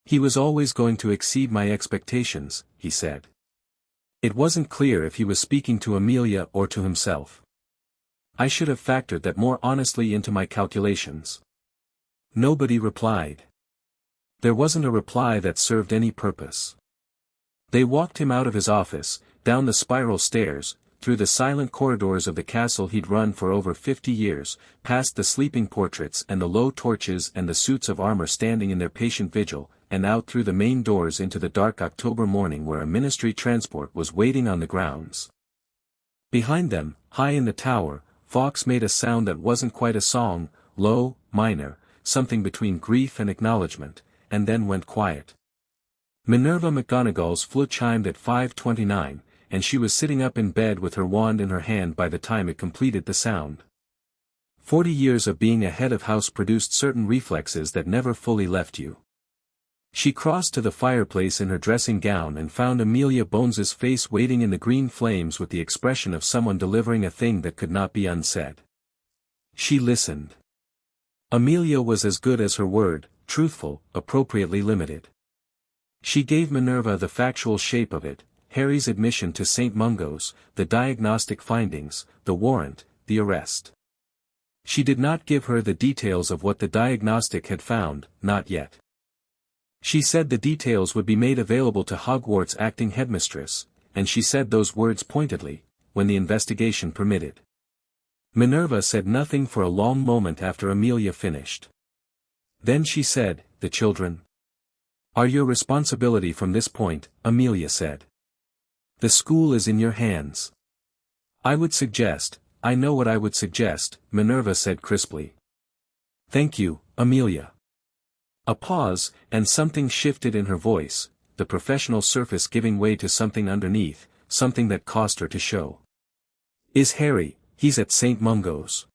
He was always going to exceed my expectations, he said. It wasn't clear if he was speaking to Amelia or to himself. I should have factored that more honestly into my calculations. Nobody replied. There wasn't a reply that served any purpose. They walked him out of his office, down the spiral stairs, through the silent corridors of the castle he'd run for over 50 years, past the sleeping portraits and the low torches and the suits of armor standing in their patient vigil, and out through the main doors into the dark October morning where a ministry transport was waiting on the grounds. Behind them, high in the tower, Fawkes made a sound that wasn't quite a song, low, minor, something between grief and acknowledgement, and then went quiet. Minerva McGonagall's flute chimed at 5:29, and she was sitting up in bed with her wand in her hand by the time it completed the sound. 40 years of being a head of house produced certain reflexes that never fully left you. She crossed to the fireplace in her dressing gown and found Amelia Bones's face waiting in the green flames with the expression of someone delivering a thing that could not be unsaid. She listened. Amelia was as good as her word, truthful, appropriately limited. She gave Minerva the factual shape of it, Harry's admission to St. Mungo's, the diagnostic findings, the warrant, the arrest. She did not give her the details of what the diagnostic had found, not yet. She said the details would be made available to Hogwarts' acting headmistress, and she said those words pointedly, when the investigation permitted. Minerva said nothing for a long moment after Amelia finished. Then she said, "The children are your responsibility from this point," Amelia said. "The school is in your hands." "I know what I would suggest," Minerva said crisply. "Thank you, Amelia." A pause, and something shifted in her voice, the professional surface giving way to something underneath, something that caused her to show. "Is Harry, he's at St. Mungo's.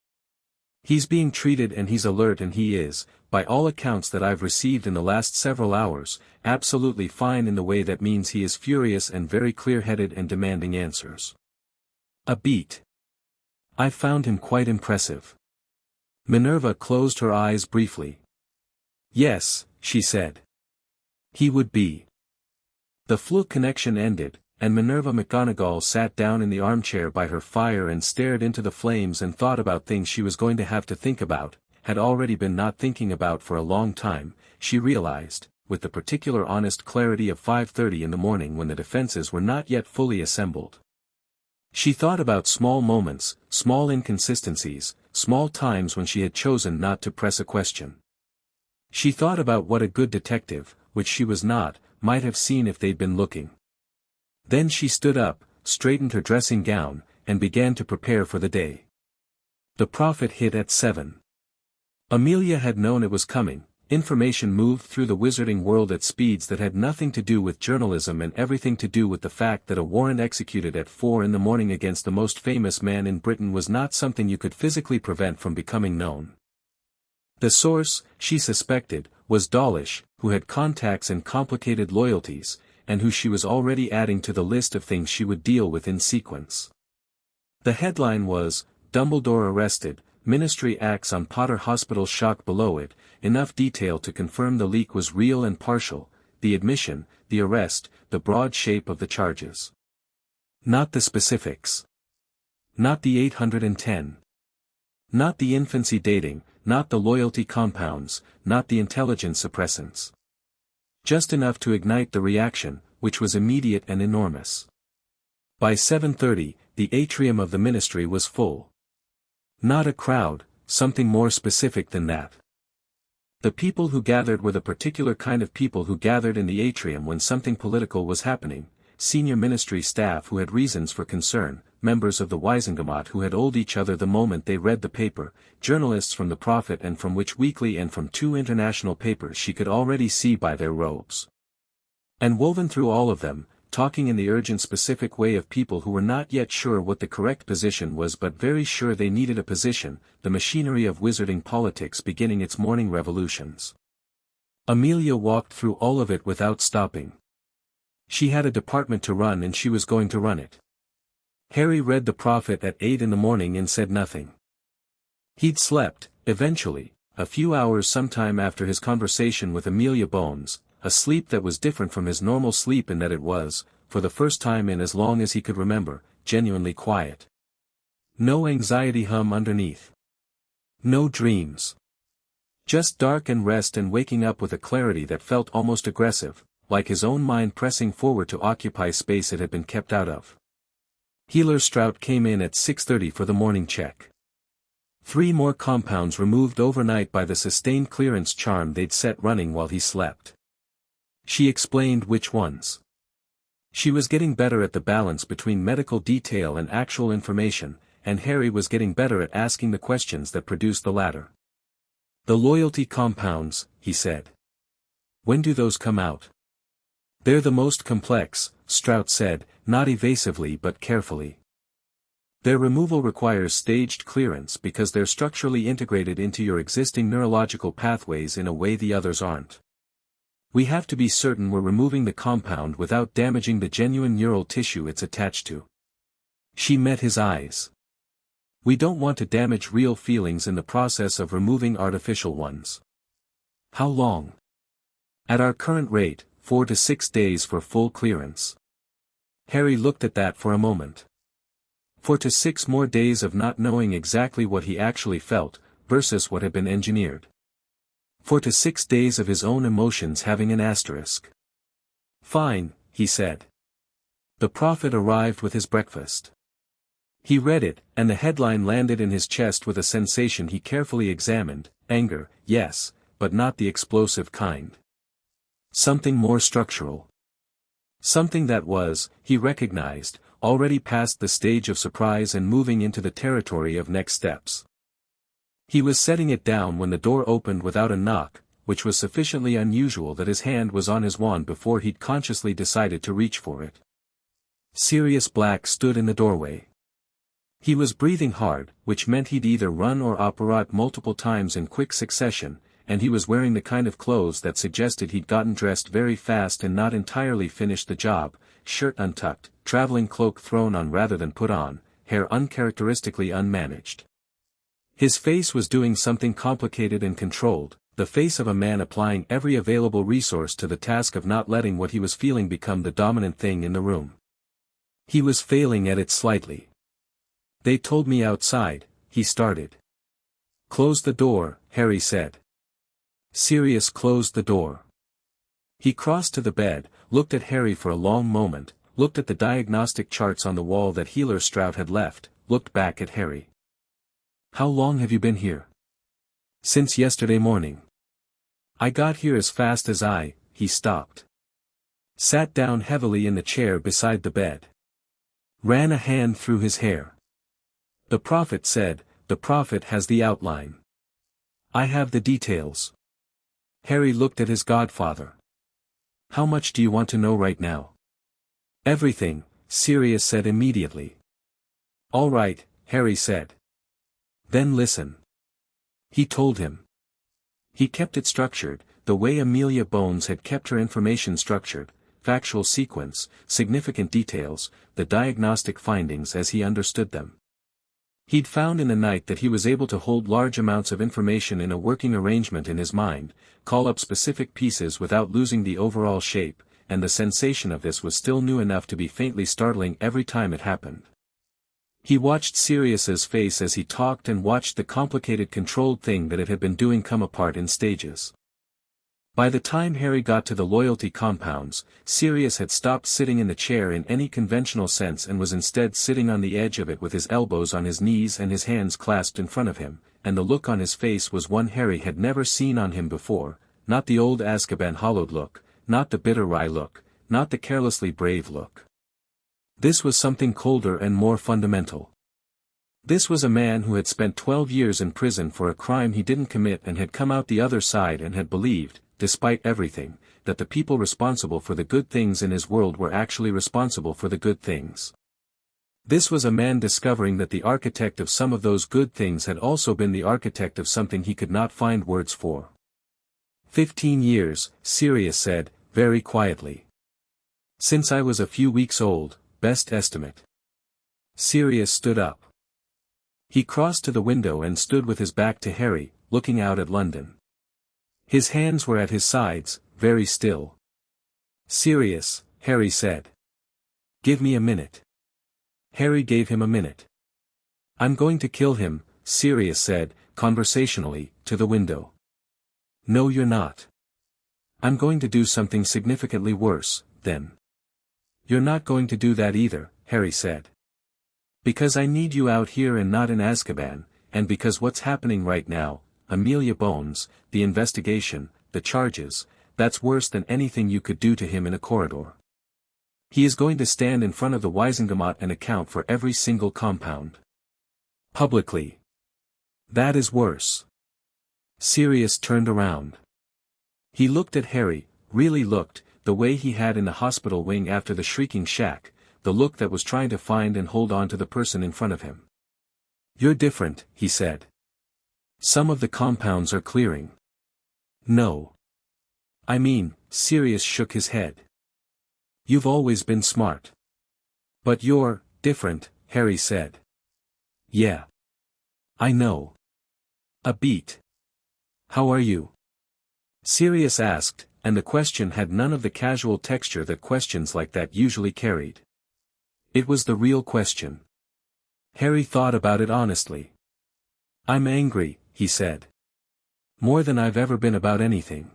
He's being treated and he's alert and he is, by all accounts that I've received in the last several hours, absolutely fine in the way that means he is furious and very clear-headed and demanding answers. A beat. I've found him quite impressive." Minerva closed her eyes briefly. "Yes," she said. "He would be." The fluke connection ended, and Minerva McGonagall sat down in the armchair by her fire and stared into the flames and thought about things she was going to have to think about, had already been not thinking about for a long time, she realized, with the particular honest clarity of 5:30 in the morning when the defenses were not yet fully assembled. She thought about small moments, small inconsistencies, small times when she had chosen not to press a question. She thought about what a good detective, which she was not, might have seen if they'd been looking. Then she stood up, straightened her dressing gown, and began to prepare for the day. The prophet hit at 7. Amelia had known it was coming. Information moved through the wizarding world at speeds that had nothing to do with journalism and everything to do with the fact that a warrant executed at 4 in the morning against the most famous man in Britain was not something you could physically prevent from becoming known. The source, she suspected, was Dawlish, who had contacts and complicated loyalties, and who she was already adding to the list of things she would deal with in sequence. The headline was, "Dumbledore Arrested, Ministry Acts on Potter Hospital Shock." Below it, enough detail to confirm the leak was real and partial, the admission, the arrest, the broad shape of the charges. Not the specifics. Not the 810. Not the infancy dating, not the loyalty compounds, not the intelligence suppressants. Just enough to ignite the reaction, which was immediate and enormous. By 7:30, the atrium of the ministry was full. Not a crowd, something more specific than that. The people who gathered were the particular kind of people who gathered in the atrium when something political was happening, senior ministry staff who had reasons for concern, members of the Wisengamot who had owed each other the moment they read the paper, journalists from the Prophet and from Which Weekly and from 2 international papers she could already see by their robes. And woven through all of them, talking in the urgent specific way of people who were not yet sure what the correct position was but very sure they needed a position, the machinery of wizarding politics beginning its morning revolutions. Amelia walked through all of it without stopping. She had a department to run and she was going to run it. Harry read the Prophet at 8 in the morning and said nothing. He'd slept, eventually, a few hours sometime after his conversation with Amelia Bones, a sleep that was different from his normal sleep in that it was, for the first time in as long as he could remember, genuinely quiet. No anxiety hum underneath. No dreams. Just dark and rest and waking up with a clarity that felt almost aggressive, like his own mind pressing forward to occupy space it had been kept out of. Healer Strout came in at 6:30 for the morning check. 3 more compounds removed overnight by the sustained clearance charm they'd set running while he slept. She explained which ones. She was getting better at the balance between medical detail and actual information, and Harry was getting better at asking the questions that produced the latter. The loyalty compounds, he said. When do those come out? They're the most complex, Strout said, not evasively but carefully. Their removal requires staged clearance because they're structurally integrated into your existing neurological pathways in a way the others aren't. We have to be certain we're removing the compound without damaging the genuine neural tissue it's attached to. She met his eyes. We don't want to damage real feelings in the process of removing artificial ones. How long? At our current rate, 4 to 6 days for full clearance. Harry looked at that for a moment. 4 to 6 more days of not knowing exactly what he actually felt, versus what had been engineered. 4 to 6 days of his own emotions having an asterisk. Fine, he said. The prophet arrived with his breakfast. He read it, and the headline landed in his chest with a sensation he carefully examined: anger, yes, but not the explosive kind. Something more structural. Something that was, he recognized, already past the stage of surprise and moving into the territory of next steps. He was setting it down when the door opened without a knock, which was sufficiently unusual that his hand was on his wand before he'd consciously decided to reach for it. Sirius Black stood in the doorway. He was breathing hard, which meant he'd either run or operate multiple times in quick succession, and he was wearing the kind of clothes that suggested he'd gotten dressed very fast and not entirely finished the job: shirt untucked, traveling cloak thrown on rather than put on, hair uncharacteristically unmanaged. His face was doing something complicated and controlled, the face of a man applying every available resource to the task of not letting what he was feeling become the dominant thing in the room. He was failing at it slightly. They told me outside, he started. Close the door, Harry said. Sirius closed the door. He crossed to the bed, looked at Harry for a long moment, looked at the diagnostic charts on the wall that Healer Strout had left, looked back at Harry. How long have you been here? Since yesterday morning. I got here as fast as he stopped. Sat down heavily in the chair beside the bed. Ran a hand through his hair. The prophet said, the prophet has the outline. I have the details. Harry looked at his godfather. How much do you want to know right now? Everything, Sirius said immediately. All right, Harry said. Then listen. He told him. He kept it structured, the way Amelia Bones had kept her information structured: factual sequence, significant details, the diagnostic findings as he understood them. He'd found in the night that he was able to hold large amounts of information in a working arrangement in his mind, call up specific pieces without losing the overall shape, and the sensation of this was still new enough to be faintly startling every time it happened. He watched Sirius's face as he talked and watched the complicated controlled thing that it had been doing come apart in stages. By the time Harry got to the loyalty compounds, Sirius had stopped sitting in the chair in any conventional sense and was instead sitting on the edge of it with his elbows on his knees and his hands clasped in front of him, and the look on his face was one Harry had never seen on him before, not the old Azkaban hollowed look, not the bitter wry look, not the carelessly brave look. This was something colder and more fundamental. This was a man who had spent 12 years in prison for a crime he didn't commit and had come out the other side and had believed, despite everything, that the people responsible for the good things in his world were actually responsible for the good things. This was a man discovering that the architect of some of those good things had also been the architect of something he could not find words for. 15 years, Sirius said, very quietly. Since I was a few weeks old, best estimate. Sirius stood up. He crossed to the window and stood with his back to Harry, looking out at London. His hands were at his sides, very still. Sirius, Harry said. Give me a minute. Harry gave him a minute. I'm going to kill him, Sirius said, conversationally, to the window. No, you're not. I'm going to do something significantly worse, then. You're not going to do that either, Harry said. Because I need you out here and not in Azkaban, and because what's happening right now, Amelia Bones, the investigation, the charges, that's worse than anything you could do to him in a corridor. He is going to stand in front of the Wisengamot and account for every single compound. Publicly. That is worse. Sirius turned around. He looked at Harry, really looked, the way he had in the hospital wing after the shrieking shack, the look that was trying to find and hold on to the person in front of him. You're different, he said. Some of the compounds are clearing. No. I mean, Sirius shook his head. You've always been smart. But you're different, Harry said. Yeah. I know. A beat. How are you? Sirius asked, and the question had none of the casual texture that questions like that usually carried. It was the real question. Harry thought about it honestly. I'm angry, he said. More than I've ever been about anything.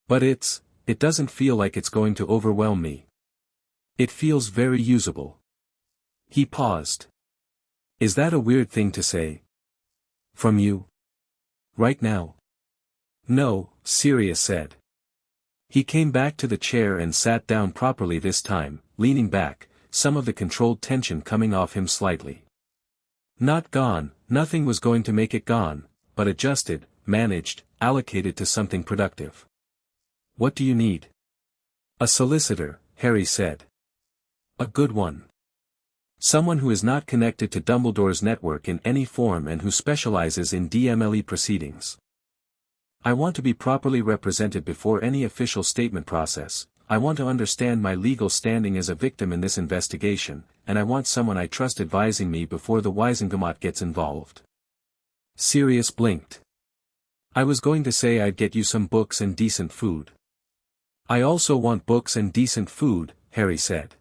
But it doesn't feel like it's going to overwhelm me. It feels very usable. He paused. Is that a weird thing to say? From you? Right now? No, Sirius said. He came back to the chair and sat down properly this time, leaning back, some of the controlled tension coming off him slightly. Not gone, nothing was going to make it gone, but adjusted, managed, allocated to something productive. What do you need? A solicitor, Harry said. A good one. Someone who is not connected to Dumbledore's network in any form and who specializes in DMLE proceedings. I want to be properly represented before any official statement process. I want to understand my legal standing as a victim in this investigation, and I want someone I trust advising me before the Wisengamot gets involved. Sirius blinked. I was going to say I'd get you some books and decent food. I also want books and decent food, Harry said.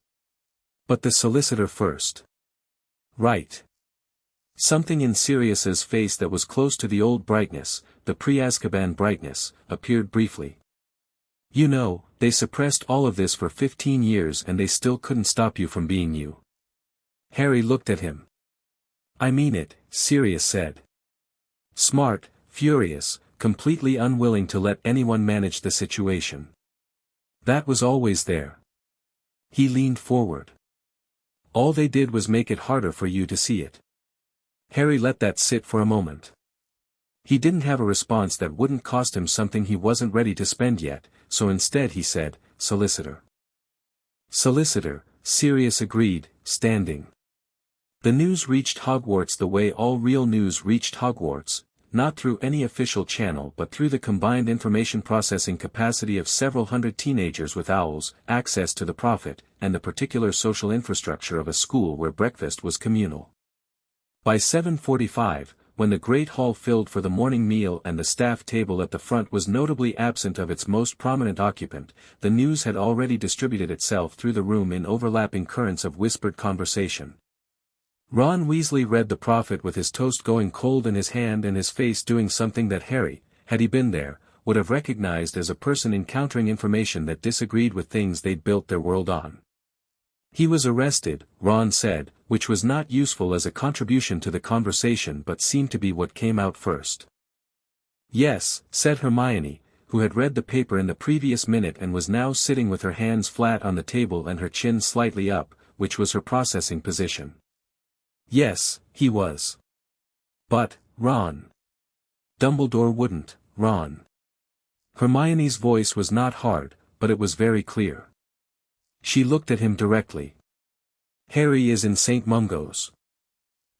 But the solicitor first. Right. Something in Sirius's face that was close to the old brightness, the pre-Azkaban brightness, appeared briefly. You know, they suppressed all of this for 15 years and they still couldn't stop you from being you. Harry looked at him. I mean it, Sirius said. Smart, furious, completely unwilling to let anyone manage the situation. That was always there. He leaned forward. All they did was make it harder for you to see it. Harry let that sit for a moment. He didn't have a response that wouldn't cost him something he wasn't ready to spend yet, so instead he said, Solicitor. Solicitor, Sirius agreed, standing. The news reached Hogwarts the way all real news reached Hogwarts, not through any official channel but through the combined information processing capacity of several hundred teenagers with owls, access to the Prophet, and the particular social infrastructure of a school where breakfast was communal. By 7:45, when the great hall filled for the morning meal and the staff table at the front was notably absent of its most prominent occupant, the news had already distributed itself through the room in overlapping currents of whispered conversation. Ron Weasley read the Prophet with his toast going cold in his hand and his face doing something that Harry, had he been there, would have recognized as a person encountering information that disagreed with things they'd built their world on. He was arrested, Ron said, which was not useful as a contribution to the conversation but seemed to be what came out first. Yes, said Hermione, who had read the paper in the previous minute and was now sitting with her hands flat on the table and her chin slightly up, which was her processing position. Yes, he was. But, Ron. Dumbledore wouldn't, Ron. Hermione's voice was not hard, but it was very clear. She looked at him directly. Harry is in St. Mungo's.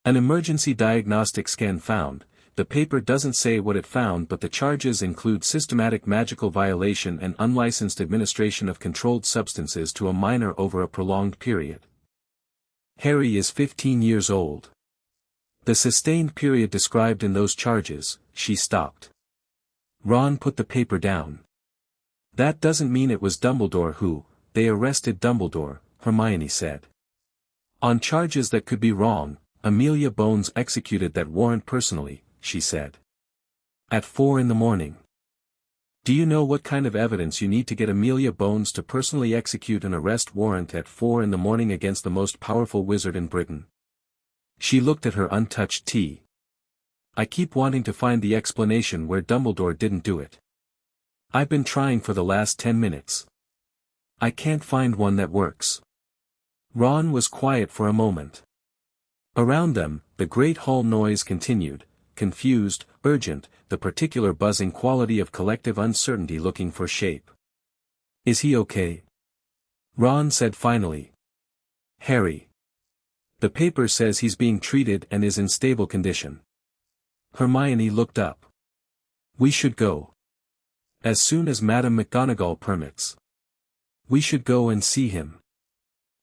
An emergency diagnostic scan found. The paper doesn't say what it found but the charges include systematic magical violation and unlicensed administration of controlled substances to a minor over a prolonged period. Harry is 15 years old. The sustained period described in those charges, she stopped. Ron put the paper down. That doesn't mean it was Dumbledore who, they arrested Dumbledore, Hermione said. On charges that could be wrong, Amelia Bones executed that warrant personally, she said. At 4 a.m. Do you know what kind of evidence you need to get Amelia Bones to personally execute an arrest warrant at 4 a.m. against the most powerful wizard in Britain? She looked at her untouched tea. I keep wanting to find the explanation where Dumbledore didn't do it. I've been trying for the last 10 minutes. I can't find one that works. Ron was quiet for a moment. Around them, the great hall noise continued, confused, urgent, the particular buzzing quality of collective uncertainty looking for shape. Is he okay? Ron said finally. Harry. The paper says he's being treated and is in stable condition. Hermione looked up. We should go. As soon as Madame McGonagall permits. We should go and see him.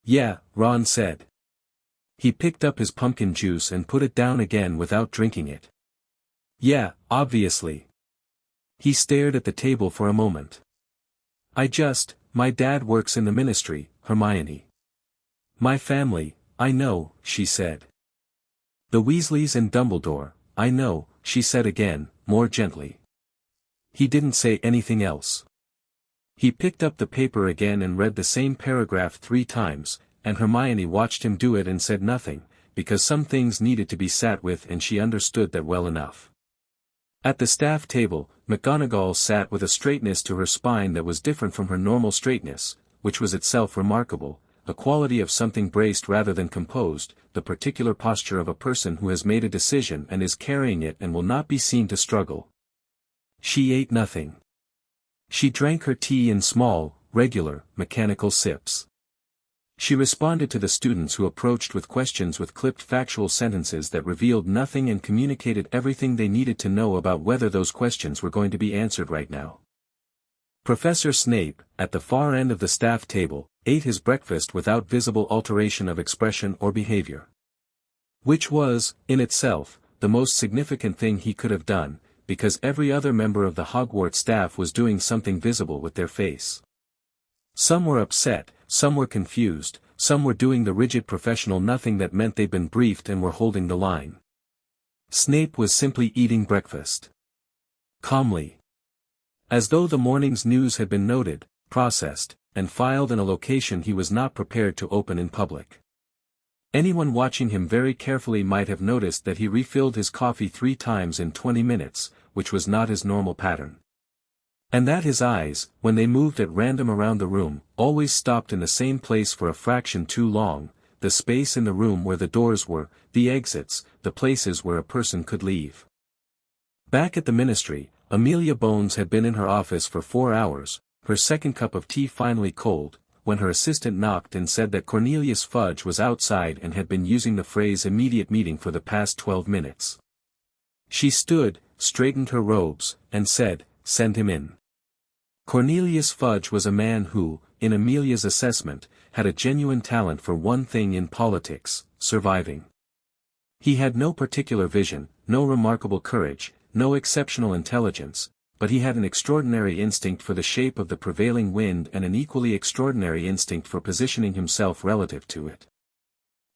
Yeah, Ron said. He picked up his pumpkin juice and put it down again without drinking it. Yeah, obviously. He stared at the table for a moment. My dad works in the ministry, Hermione. My family, I know, she said. The Weasleys and Dumbledore, I know, she said again, more gently. He didn't say anything else. He picked up the paper again and read the same paragraph 3 times, and Hermione watched him do it and said nothing, because some things needed to be sat with and she understood that well enough. At the staff table, McGonagall sat with a straightness to her spine that was different from her normal straightness, which was itself remarkable, a quality of something braced rather than composed, the particular posture of a person who has made a decision and is carrying it and will not be seen to struggle. She ate nothing. She drank her tea in small, regular, mechanical sips. She responded to the students who approached with questions with clipped factual sentences that revealed nothing and communicated everything they needed to know about whether those questions were going to be answered right now. Professor Snape, at the far end of the staff table, ate his breakfast without visible alteration of expression or behavior. Which was, in itself, the most significant thing he could have done, because every other member of the Hogwarts staff was doing something visible with their face. Some were upset, some were confused, some were doing the rigid professional nothing that meant they'd been briefed and were holding the line. Snape was simply eating breakfast. Calmly. As though the morning's news had been noted, processed, and filed in a location he was not prepared to open in public. Anyone watching him very carefully might have noticed that he refilled his coffee 3 times in 20 minutes, which was not his normal pattern. And that his eyes, when they moved at random around the room, always stopped in the same place for a fraction too long, the space in the room where the doors were, the exits, the places where a person could leave. Back at the ministry, Amelia Bones had been in her office for 4 hours, her second cup of tea finally cold, when her assistant knocked and said that Cornelius Fudge was outside and had been using the phrase immediate meeting for the past 12 minutes. She stood, straightened her robes, and said, "Send him in." Cornelius Fudge was a man who, in Amelia's assessment, had a genuine talent for one thing in politics, surviving. He had no particular vision, no remarkable courage, no exceptional intelligence, but he had an extraordinary instinct for the shape of the prevailing wind and an equally extraordinary instinct for positioning himself relative to it.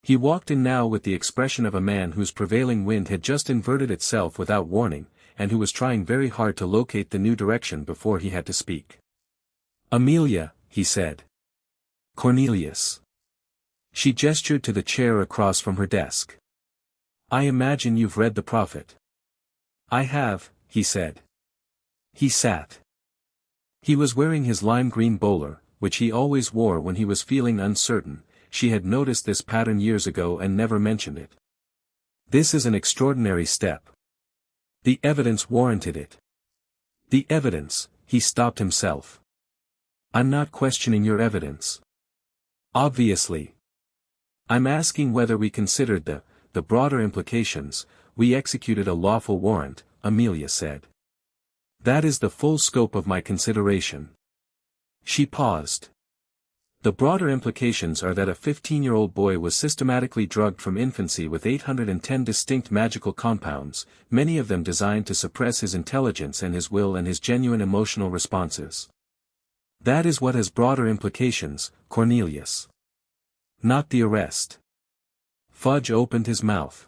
He walked in now with the expression of a man whose prevailing wind had just inverted itself without warning, and who was trying very hard to locate the new direction before he had to speak. "Amelia," he said. "Cornelius." She gestured to the chair across from her desk. "I imagine you've read The Prophet." "I have," he said. He sat. He was wearing his lime green bowler, which he always wore when he was feeling uncertain. She had noticed this pattern years ago and never mentioned it. "This is an extraordinary step. The evidence warranted it." "The evidence," he stopped himself. "I'm not questioning your evidence. Obviously. I'm asking whether we considered the broader implications. We executed a lawful warrant," Amelia said. "That is the full scope of my consideration." She paused. "The broader implications are that a 15-year-old boy was systematically drugged from infancy with 810 distinct magical compounds, many of them designed to suppress his intelligence and his will and his genuine emotional responses. That is what has broader implications, Cornelius. Not the arrest." Fudge opened his mouth.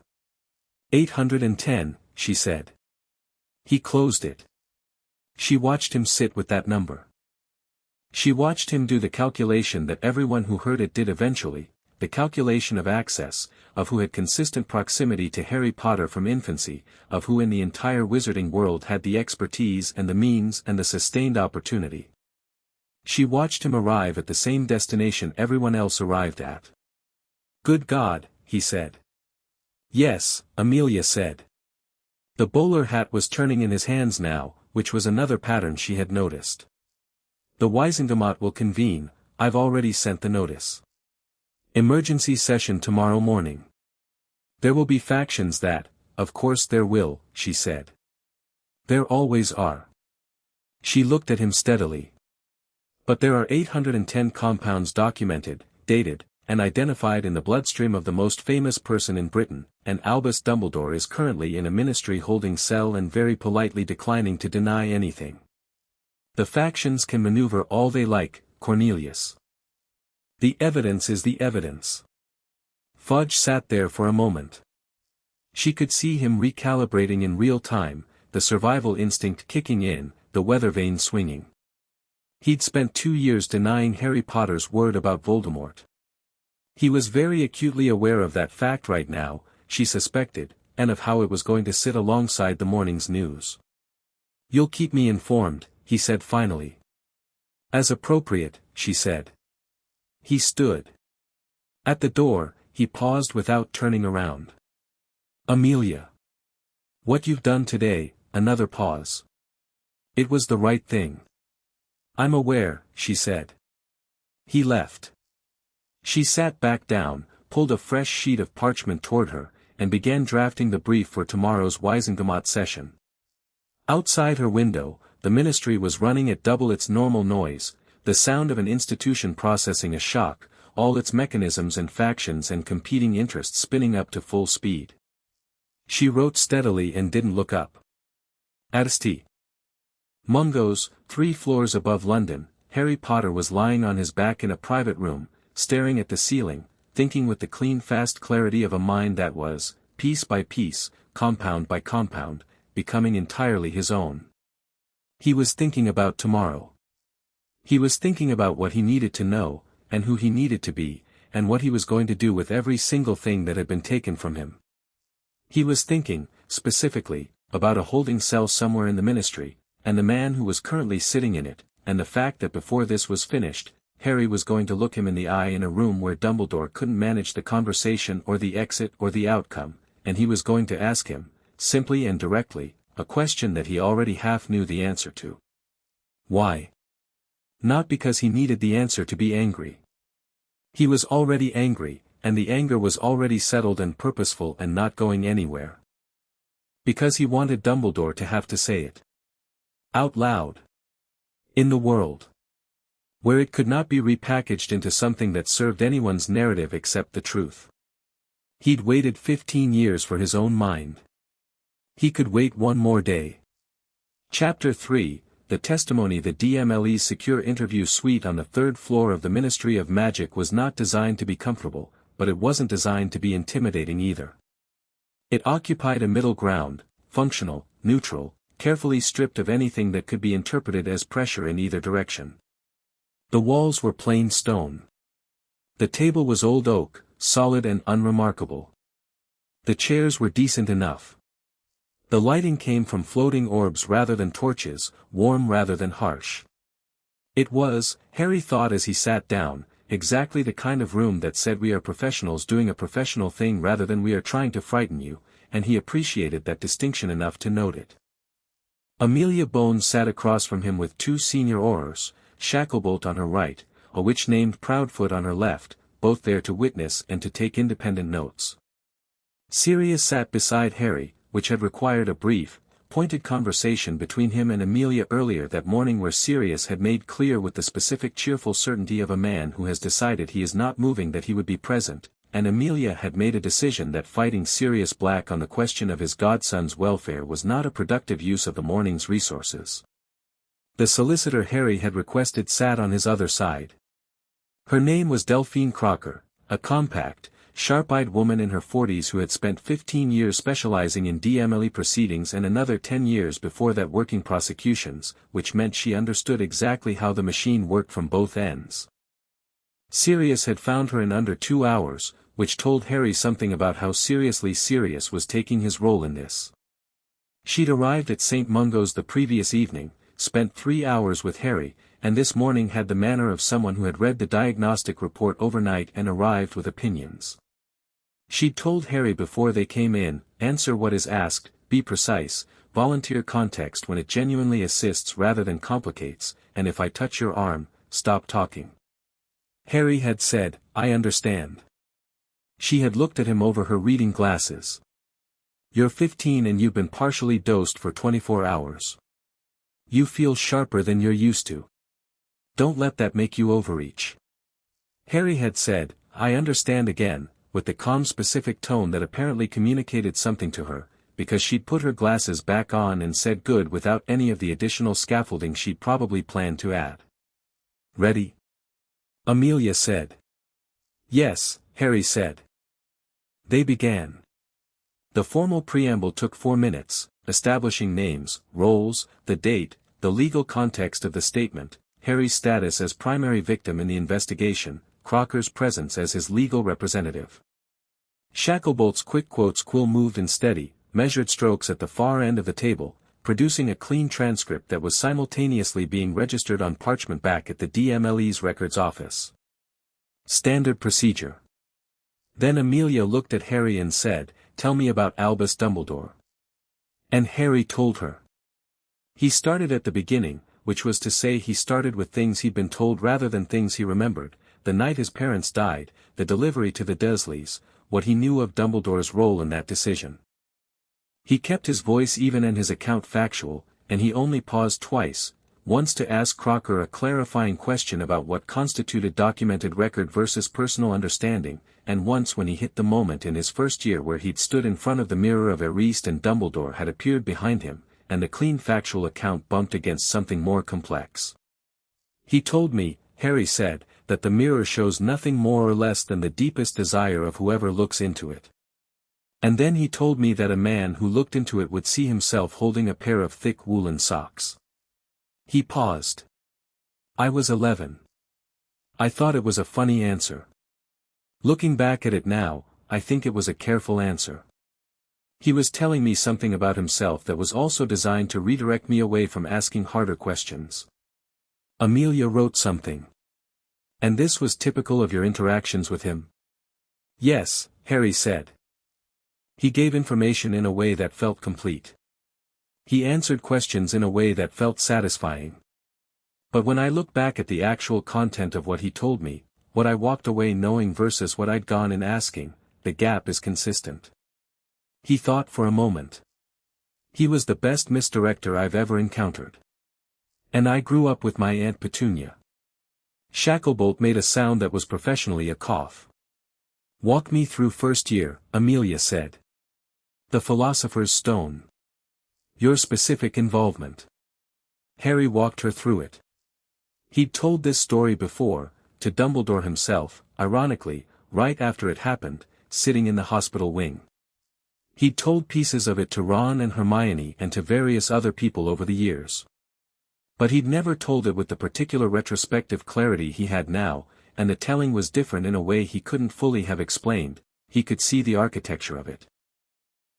810, she said. He closed it. She watched him sit with that number. She watched him do the calculation that everyone who heard it did eventually, the calculation of access, of who had consistent proximity to Harry Potter from infancy, of who in the entire wizarding world had the expertise and the means and the sustained opportunity. She watched him arrive at the same destination everyone else arrived at. "Good God," he said. "Yes," Amelia said. The bowler hat was turning in his hands now, which was another pattern she had noticed. "The Wisengamot will convene, I've already sent the notice. Emergency session tomorrow morning. There will be factions that, of course there will," she said. "There always are." She looked at him steadily. "But there are 810 compounds documented, dated, and identified in the bloodstream of the most famous person in Britain, and Albus Dumbledore is currently in a ministry holding cell and very politely declining to deny anything. The factions can maneuver all they like, Cornelius. The evidence is the evidence." Fudge sat there for a moment. She could see him recalibrating in real time, the survival instinct kicking in, the weather vane swinging. He'd spent 2 years denying Harry Potter's word about Voldemort. He was very acutely aware of that fact right now, she suspected, and of how it was going to sit alongside the morning's news. "You'll keep me informed," he said finally. "As appropriate," she said. He stood. At the door, he paused without turning around. "Amelia. What you've done today," another pause. "It was the right thing." "I'm aware," she said. He left. She sat back down, pulled a fresh sheet of parchment toward her, and began drafting the brief for tomorrow's Wisengamot session. Outside her window, the ministry was running at double its normal noise, the sound of an institution processing a shock, all its mechanisms and factions and competing interests spinning up to full speed. She wrote steadily and didn't look up. St. Mungo's, 3 floors above London, Harry Potter was lying on his back in a private room, staring at the ceiling, thinking with the clean fast clarity of a mind that was, piece by piece, compound by compound, becoming entirely his own. He was thinking about tomorrow. He was thinking about what he needed to know, and who he needed to be, and what he was going to do with every single thing that had been taken from him. He was thinking, specifically, about a holding cell somewhere in the ministry, and the man who was currently sitting in it, and the fact that before this was finished, Harry was going to look him in the eye in a room where Dumbledore couldn't manage the conversation or the exit or the outcome, and he was going to ask him, simply and directly, a question that he already half knew the answer to. Why? Not because he needed the answer to be angry. He was already angry, and the anger was already settled and purposeful and not going anywhere. Because he wanted Dumbledore to have to say it. Out loud. In the world. Where it could not be repackaged into something that served anyone's narrative except the truth. He'd waited 15 years for his own mind. He could wait one more day. Chapter 3, The Testimony. The DMLE's secure interview suite on the 3rd floor of the Ministry of Magic was not designed to be comfortable, but it wasn't designed to be intimidating either. It occupied a middle ground, functional, neutral, carefully stripped of anything that could be interpreted as pressure in either direction. The walls were plain stone. The table was old oak, solid and unremarkable. The chairs were decent enough. The lighting came from floating orbs rather than torches, warm rather than harsh. It was, Harry thought as he sat down, exactly the kind of room that said we are professionals doing a professional thing rather than we are trying to frighten you, and he appreciated that distinction enough to note it. Amelia Bones sat across from him with 2 senior aurors, Shacklebolt on her right, a witch named Proudfoot on her left, both there to witness and to take independent notes. Sirius sat beside Harry, which had required a brief, pointed conversation between him and Amelia earlier that morning, where Sirius had made clear with the specific cheerful certainty of a man who has decided he is not moving that he would be present, and Amelia had made a decision that fighting Sirius Black on the question of his godson's welfare was not a productive use of the morning's resources. The solicitor Harry had requested sat on his other side. Her name was Delphine Crocker, a compact, sharp-eyed woman in her 40s who had spent 15 years specializing in DMLE proceedings and another 10 years before that working prosecutions, which meant she understood exactly how the machine worked from both ends. Sirius had found her in under 2 hours, which told Harry something about how seriously Sirius was taking his role in this. She'd arrived at St. Mungo's the previous evening, spent 3 hours with Harry, and this morning had the manner of someone who had read the diagnostic report overnight and arrived with opinions. She'd told Harry before they came in, answer what is asked, be precise, volunteer context when it genuinely assists rather than complicates, and if I touch your arm, stop talking. Harry had said, I understand. She had looked at him over her reading glasses. You're 15 and you've been partially dosed for 24 hours. You feel sharper than you're used to. Don't let that make you overreach. Harry had said, I understand again, with the calm specific tone that apparently communicated something to her, because she'd put her glasses back on and said good without any of the additional scaffolding she'd probably planned to add. Ready? Amelia said. Yes, Harry said. They began. The formal preamble took 4 minutes, establishing names, roles, the date, the legal context of the statement, Harry's status as primary victim in the investigation, Crocker's presence as his legal representative. Shacklebolt's quick quotes quill moved in steady, measured strokes at the far end of the table, producing a clean transcript that was simultaneously being registered on parchment back at the DMLE's records office. Standard procedure. Then Amelia looked at Harry and said, Tell me about Albus Dumbledore. And Harry told her. He started at the beginning, which was to say he started with things he'd been told rather than things he remembered, the night his parents died, the delivery to the Dursleys, what he knew of Dumbledore's role in that decision. He kept his voice even and his account factual, and he only paused twice, once to ask Crocker a clarifying question about what constituted documented record versus personal understanding, and once when he hit the moment in his first year where he'd stood in front of the mirror of Erist and Dumbledore had appeared behind him, and the clean factual account bumped against something more complex. He told me, Harry said, that the mirror shows nothing more or less than the deepest desire of whoever looks into it. And then he told me that a man who looked into it would see himself holding a pair of thick woolen socks. He paused. I was 11. I thought it was a funny answer. Looking back at it now, I think it was a careful answer. He was telling me something about himself that was also designed to redirect me away from asking harder questions. Amelia wrote something. And this was typical of your interactions with him? Yes, Harry said. He gave information in a way that felt complete. He answered questions in a way that felt satisfying. But when I look back at the actual content of what he told me, what I walked away knowing versus what I'd gone in asking, the gap is consistent. He thought for a moment. He was the best misdirector I've ever encountered. And I grew up with my Aunt Petunia. Shacklebolt made a sound that was professionally a cough. Walk me through first year, Amelia said. The Philosopher's Stone. Your specific involvement. Harry walked her through it. He'd told this story before, to Dumbledore himself, ironically, right after it happened, sitting in the hospital wing. He'd told pieces of it to Ron and Hermione and to various other people over the years. But he'd never told it with the particular retrospective clarity he had now, and the telling was different in a way he couldn't fully have explained. He could see the architecture of it.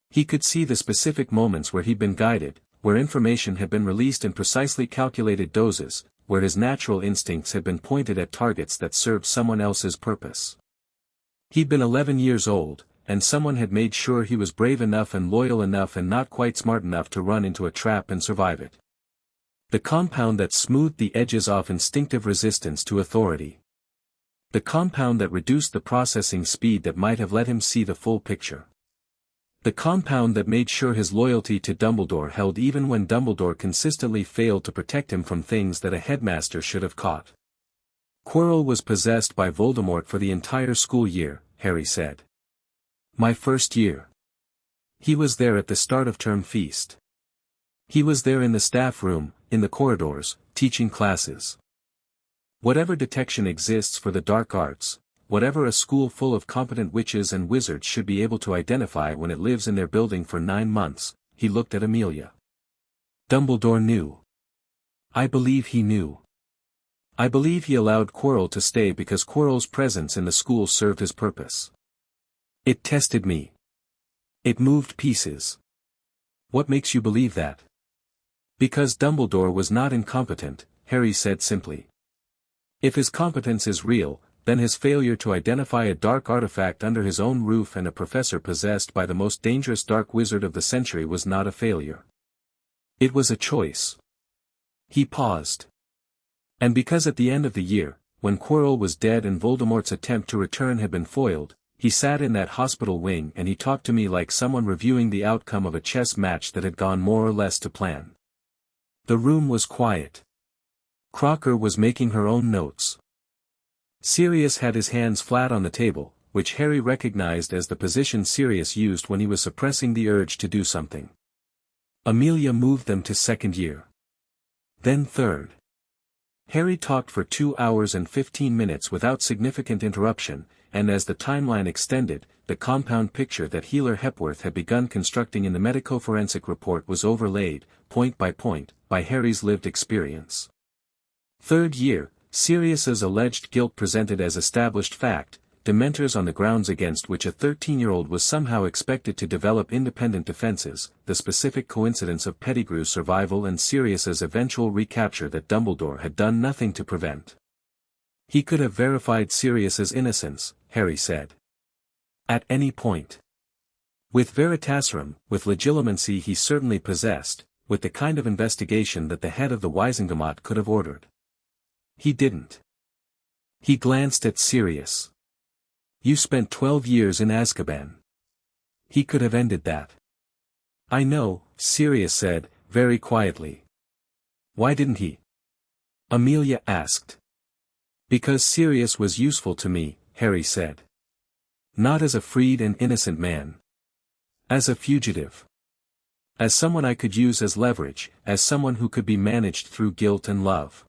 He could see the specific moments where he'd been guided, where information had been released in precisely calculated doses, where his natural instincts had been pointed at targets that served someone else's purpose. He'd been 11 years old, and someone had made sure he was brave enough and loyal enough and not quite smart enough to run into a trap and survive it. The compound that smoothed the edges off instinctive resistance to authority. The compound that reduced the processing speed that might have let him see the full picture. The compound that made sure his loyalty to Dumbledore held even when Dumbledore consistently failed to protect him from things that a headmaster should have caught. Quirrell was possessed by Voldemort for the entire school year, Harry said. My first year. He was there at the start of term feast. He was there in the staff room, in the corridors, teaching classes. Whatever detection exists for the dark arts, whatever a school full of competent witches and wizards should be able to identify when it lives in their building for 9 months, he looked at Amelia. Dumbledore knew. I believe he knew. I believe he allowed Quirrell to stay because Quirrell's presence in the school served his purpose. It tested me. It moved pieces. What makes you believe that? Because Dumbledore was not incompetent, Harry said simply. If his competence is real, then his failure to identify a dark artifact under his own roof and a professor possessed by the most dangerous dark wizard of the century was not a failure. It was a choice. He paused. And because at the end of the year, when Quirrell was dead and Voldemort's attempt to return had been foiled, he sat in that hospital wing and he talked to me like someone reviewing the outcome of a chess match that had gone more or less to plan. The room was quiet. Crocker was making her own notes. Sirius had his hands flat on the table, which Harry recognized as the position Sirius used when he was suppressing the urge to do something. Amelia moved them to second year. Then third. Harry talked for 2 hours and 15 minutes without significant interruption, and as the timeline extended, the compound picture that Healer Hepworth had begun constructing in the medico-forensic report was overlaid, point, by Harry's lived experience. Third year, Sirius's alleged guilt presented as established fact, Dementors on the grounds against which a 13-year-old was somehow expected to develop independent defenses, the specific coincidence of Pettigrew's survival and Sirius's eventual recapture that Dumbledore had done nothing to prevent. He could have verified Sirius's innocence, Harry said. At any point. With Veritaserum, with legilimency he certainly possessed, with the kind of investigation that the head of the Wisengamot could have ordered. He didn't. He glanced at Sirius. You spent 12 years in Azkaban. He could have ended that. I know, Sirius said, very quietly. Why didn't he? Amelia asked. Because Sirius was useful to me, Harry said. Not as a freed and innocent man. As a fugitive. As someone I could use as leverage, as someone who could be managed through guilt and love.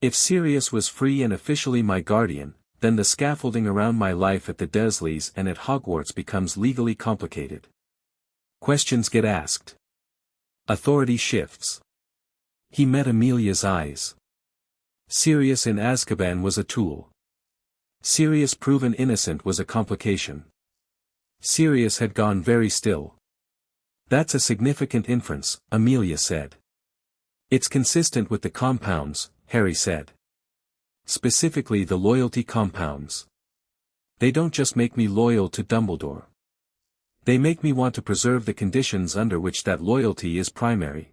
If Sirius was free and officially my guardian, then the scaffolding around my life at the Dursleys and at Hogwarts becomes legally complicated. Questions get asked. Authority shifts. He met Amelia's eyes. Sirius in Azkaban was a tool. Sirius proven innocent was a complication. Sirius had gone very still. That's a significant inference, Amelia said. It's consistent with the compounds, Harry said. Specifically the loyalty compounds. They don't just make me loyal to Dumbledore. They make me want to preserve the conditions under which that loyalty is primary.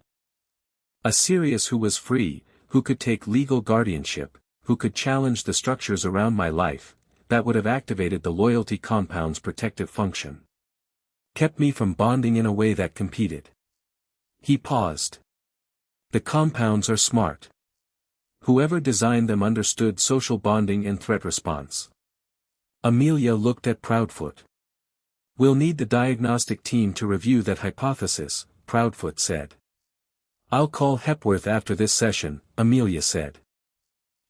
A Sirius who was free, who could take legal guardianship, who could challenge the structures around my life, that would have activated the loyalty compound's protective function. Kept me from bonding in a way that competed. He paused. The compounds are smart. Whoever designed them understood social bonding and threat response. Amelia looked at Proudfoot. We'll need the diagnostic team to review that hypothesis, Proudfoot said. I'll call Hepworth after this session, Amelia said.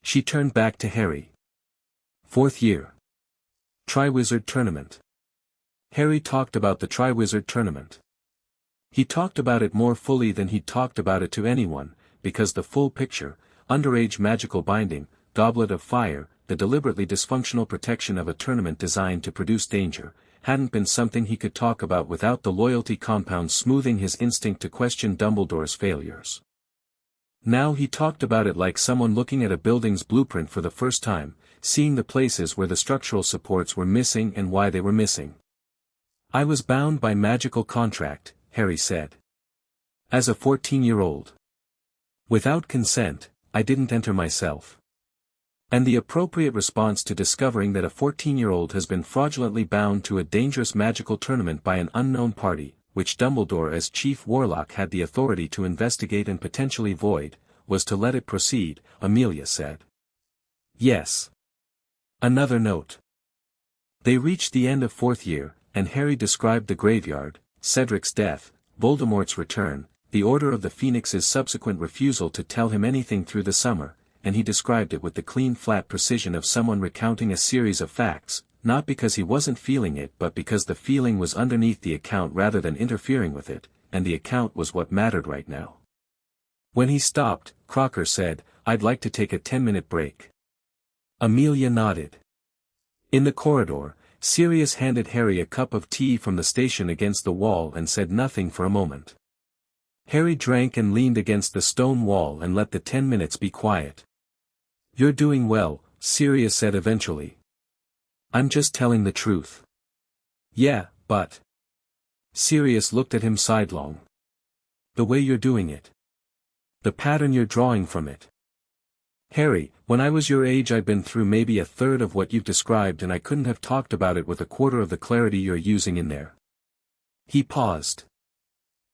She turned back to Harry. Fourth year. Triwizard Tournament. Harry talked about the Triwizard Tournament. He talked about it more fully than he'd talked about it to anyone, because the full picture, underage magical binding, goblet of fire, the deliberately dysfunctional protection of a tournament designed to produce danger, hadn't been something he could talk about without the loyalty compound smoothing his instinct to question Dumbledore's failures. Now he talked about it like someone looking at a building's blueprint for the first time, seeing the places where the structural supports were missing and why they were missing. I was bound by magical contract, Harry said. As a 14-year-old. Without consent, I didn't enter myself. And the appropriate response to discovering that a 14-year-old has been fraudulently bound to a dangerous magical tournament by an unknown party, which Dumbledore as Chief Warlock had the authority to investigate and potentially void, was to let it proceed, Amelia said. Yes. Another note. They reached the end of fourth year, and Harry described the graveyard, Cedric's death, Voldemort's return, the Order of the Phoenix's subsequent refusal to tell him anything through the summer, and he described it with the clean flat precision of someone recounting a series of facts, not because he wasn't feeling it but because the feeling was underneath the account rather than interfering with it, and the account was what mattered right now. When he stopped, Crocker said, I'd like to take a 10-minute break. Amelia nodded. In the corridor, Sirius handed Harry a cup of tea from the station against the wall and said nothing for a moment. Harry drank and leaned against the stone wall and let the 10 minutes be quiet. "You're doing well," Sirius said eventually. "I'm just telling the truth." "Yeah, but..." Sirius looked at him sidelong. "The way you're doing it. The pattern you're drawing from it. Harry, when I was your age I'd been through maybe a third of what you've described and I couldn't have talked about it with a quarter of the clarity you're using in there." He paused.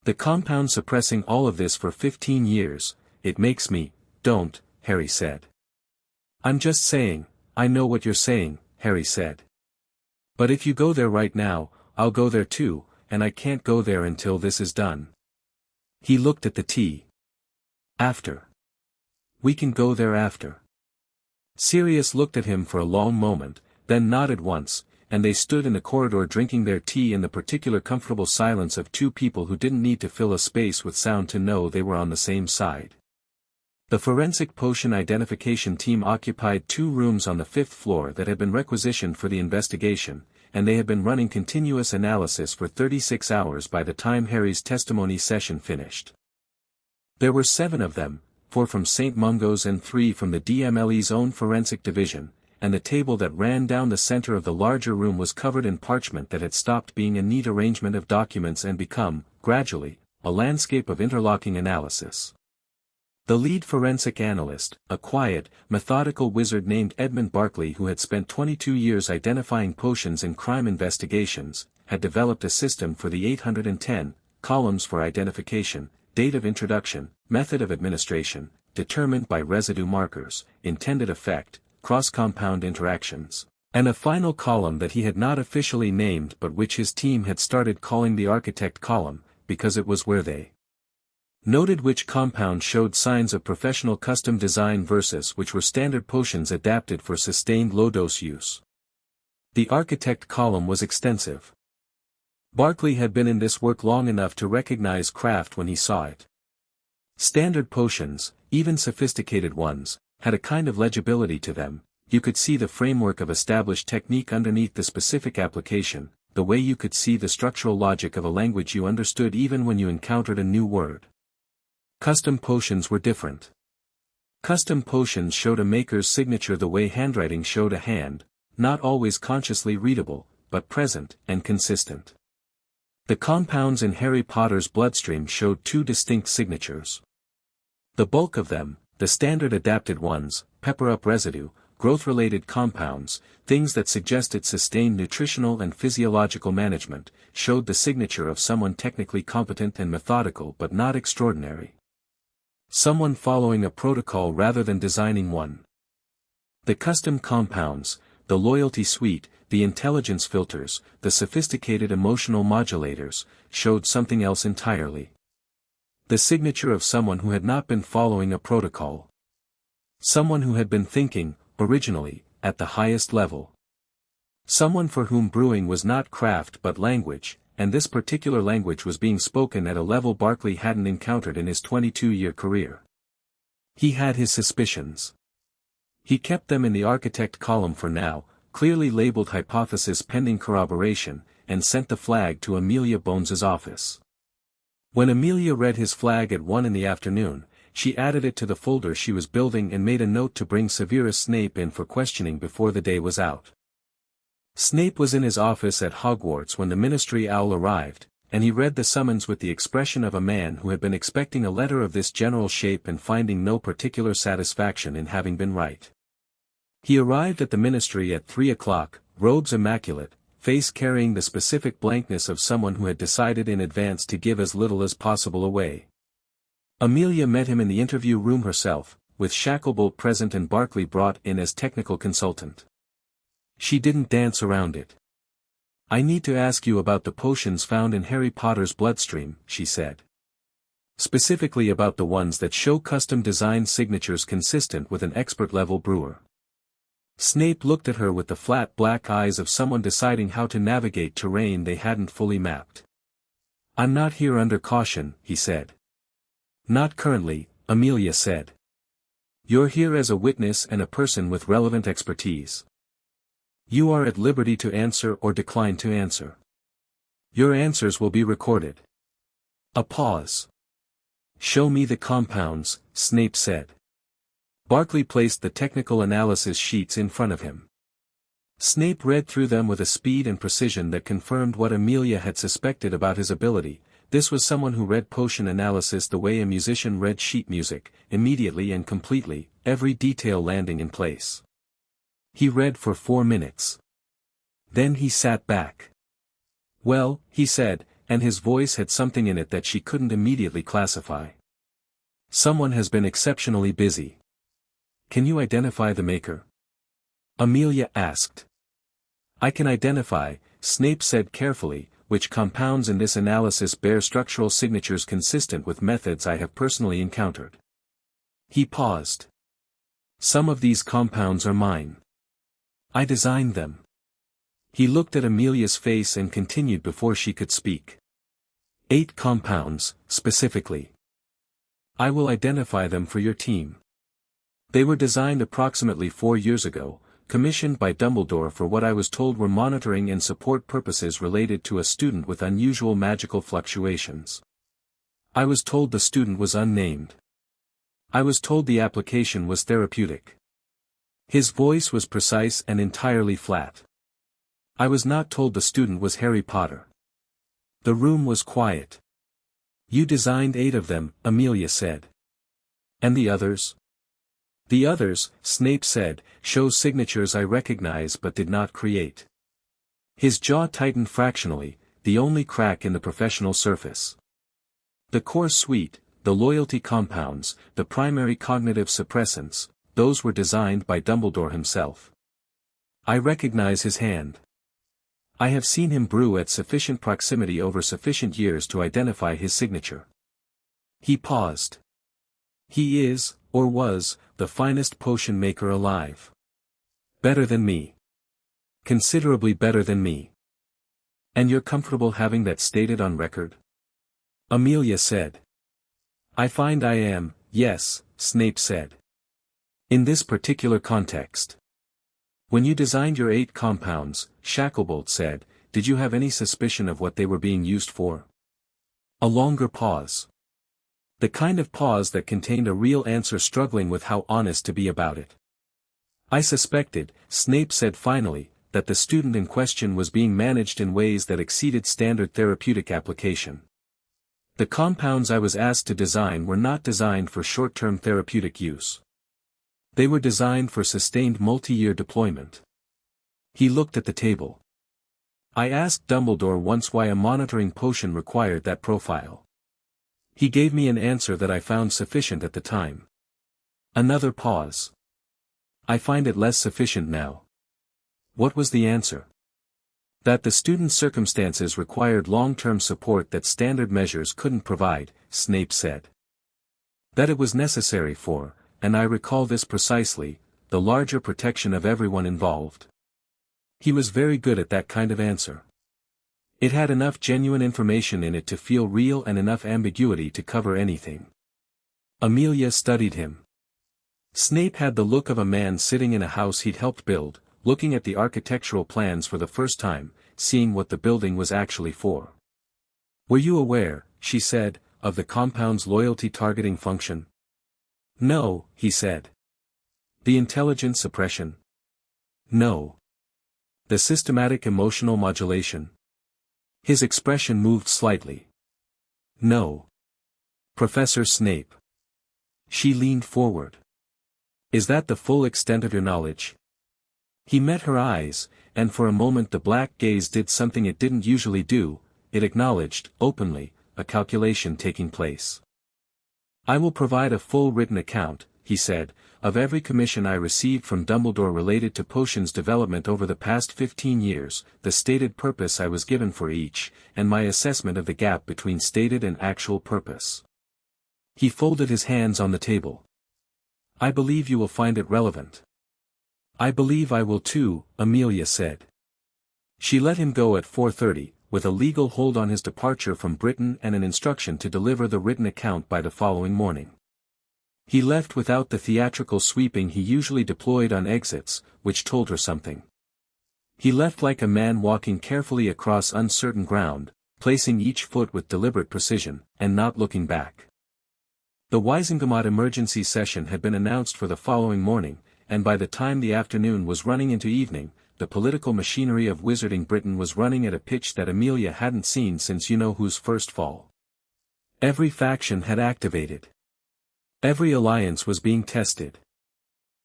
"The compound suppressing all of this for 15 years, it makes me..." "Don't," Harry said. "I'm just saying, I know what you're saying," Harry said. "But if you go there right now, I'll go there too, and I can't go there until this is done." He looked at the tea. "After. We can go there after." Sirius looked at him for a long moment, then nodded once, and they stood in the corridor drinking their tea in the particular comfortable silence of two people who didn't need to fill a space with sound to know they were on the same side. The forensic potion identification team occupied 2 rooms on the 5th floor that had been requisitioned for the investigation, and they had been running continuous analysis for 36 hours by the time Harry's testimony session finished. There were 7 of them, 4 from St. Mungo's and 3 from the DMLE's own forensic division, and the table that ran down the center of the larger room was covered in parchment that had stopped being a neat arrangement of documents and become, gradually, a landscape of interlocking analysis. The lead forensic analyst, a quiet, methodical wizard named Edmund Barkley who had spent 22 years identifying potions in crime investigations, had developed a system for the 810 columns for identification, date of introduction, method of administration, determined by residue markers, intended effect, cross-compound interactions, and a final column that he had not officially named but which his team had started calling the architect column, because it was where they noted which compound showed signs of professional custom design versus which were standard potions adapted for sustained low-dose use. The architect column was extensive. Barkley had been in this work long enough to recognize craft when he saw it. Standard potions, even sophisticated ones, had a kind of legibility to them. You could see the framework of established technique underneath the specific application, the way you could see the structural logic of a language you understood even when you encountered a new word. Custom potions were different. Custom potions showed a maker's signature the way handwriting showed a hand, not always consciously readable, but present and consistent. The compounds in Harry Potter's bloodstream showed 2 distinct signatures. The bulk of them, the standard adapted ones, pepper-up residue, growth-related compounds, things that suggested sustained nutritional and physiological management, showed the signature of someone technically competent and methodical but not extraordinary. Someone following a protocol rather than designing one. The custom compounds, the loyalty suite, the intelligence filters, the sophisticated emotional modulators, showed something else entirely. The signature of someone who had not been following a protocol. Someone who had been thinking, originally, at the highest level. Someone for whom brewing was not craft but language, and this particular language was being spoken at a level Barkley hadn't encountered in his 22-year career. He had his suspicions. He kept them in the architect column for now, clearly labeled hypothesis pending corroboration, and sent the flag to Amelia Bones's office. When Amelia read his flag at 1 in the afternoon, she added it to the folder she was building and made a note to bring Severus Snape in for questioning before the day was out. Snape was in his office at Hogwarts when the Ministry Owl arrived, and he read the summons with the expression of a man who had been expecting a letter of this general shape and finding no particular satisfaction in having been right. He arrived at the Ministry at 3 o'clock, robes immaculate, face carrying the specific blankness of someone who had decided in advance to give as little as possible away. Amelia met him in the interview room herself, with Shacklebolt present and Barkley brought in as technical consultant. She didn't dance around it. "I need to ask you about the potions found in Harry Potter's bloodstream," she said. "Specifically about the ones that show custom design signatures consistent with an expert-level brewer." Snape looked at her with the flat black eyes of someone deciding how to navigate terrain they hadn't fully mapped. "I'm not here under caution," he said. "Not currently," Amelia said. You're here as a witness and a person with relevant expertise. You are at liberty to answer or decline to answer. Your answers will be recorded. A pause. Show me the compounds, Snape said. Barkley placed the technical analysis sheets in front of him. Snape read through them with a speed and precision that confirmed what Amelia had suspected about his ability. This was someone who read potion analysis the way a musician read sheet music, immediately and completely, every detail landing in place. He read for 4 minutes. Then he sat back. Well, he said, and his voice had something in it that she couldn't immediately classify. Someone has been exceptionally busy. Can you identify the maker? Amelia asked. I can identify, Snape said carefully, which compounds in this analysis bear structural signatures consistent with methods I have personally encountered. He paused. Some of these compounds are mine. I designed them. He looked at Amelia's face and continued before she could speak. 8 compounds, specifically. I will identify them for your team. They were designed approximately 4 years ago, commissioned by Dumbledore for what I was told were monitoring and support purposes related to a student with unusual magical fluctuations. I was told the student was unnamed. I was told the application was therapeutic. His voice was precise and entirely flat. I was not told the student was Harry Potter. The room was quiet. You designed 8 of them, Amelia said. And the others? The others, Snape said, show signatures I recognize but did not create. His jaw tightened fractionally, the only crack in the professional surface. The core suite, the loyalty compounds, the primary cognitive suppressants, those were designed by Dumbledore himself. I recognize his hand. I have seen him brew at sufficient proximity over sufficient years to identify his signature. He paused. He is, or was, the finest potion maker alive. Better than me. Considerably better than me. And you're comfortable having that stated on record? Amelia said. I find I am, yes, Snape said. In this particular context. When you designed your 8 compounds, Shacklebolt said, did you have any suspicion of what they were being used for? A longer pause. The kind of pause that contained a real answer struggling with how honest to be about it. I suspected, Snape said finally, that the student in question was being managed in ways that exceeded standard therapeutic application. The compounds I was asked to design were not designed for short-term therapeutic use. They were designed for sustained multi-year deployment. He looked at the table. I asked Dumbledore once why a monitoring potion required that profile. He gave me an answer that I found sufficient at the time. Another pause. I find it less sufficient now. What was the answer? That the student's circumstances required long-term support that standard measures couldn't provide, Snape said. That it was necessary for, and I recall this precisely, the larger protection of everyone involved. He was very good at that kind of answer. It had enough genuine information in it to feel real and enough ambiguity to cover anything. Amelia studied him. Snape had the look of a man sitting in a house he'd helped build, looking at the architectural plans for the first time, seeing what the building was actually for. Were you aware, she said, of the compound's loyalty targeting function? No, he said. The intelligence suppression? No. The systematic emotional modulation? His expression moved slightly. No. Professor Snape. She leaned forward. Is that the full extent of your knowledge? He met her eyes, and for a moment the black gaze did something it didn't usually do, it acknowledged, openly, a calculation taking place. I will provide a full written account, he said, of every commission I received from Dumbledore related to potions development over the past 15 years, the stated purpose I was given for each, and my assessment of the gap between stated and actual purpose. He folded his hands on the table. I believe you will find it relevant. I believe I will too, Amelia said. She let him go at 4:30, with a legal hold on his departure from Britain and an instruction to deliver the written account by the following morning. He left without the theatrical sweeping he usually deployed on exits, which told her something. He left like a man walking carefully across uncertain ground, placing each foot with deliberate precision, and not looking back. The Wisingamot emergency session had been announced for the following morning, and by the time the afternoon was running into evening, the political machinery of Wizarding Britain was running at a pitch that Amelia hadn't seen since you-know-who's first fall. Every faction had activated. Every alliance was being tested.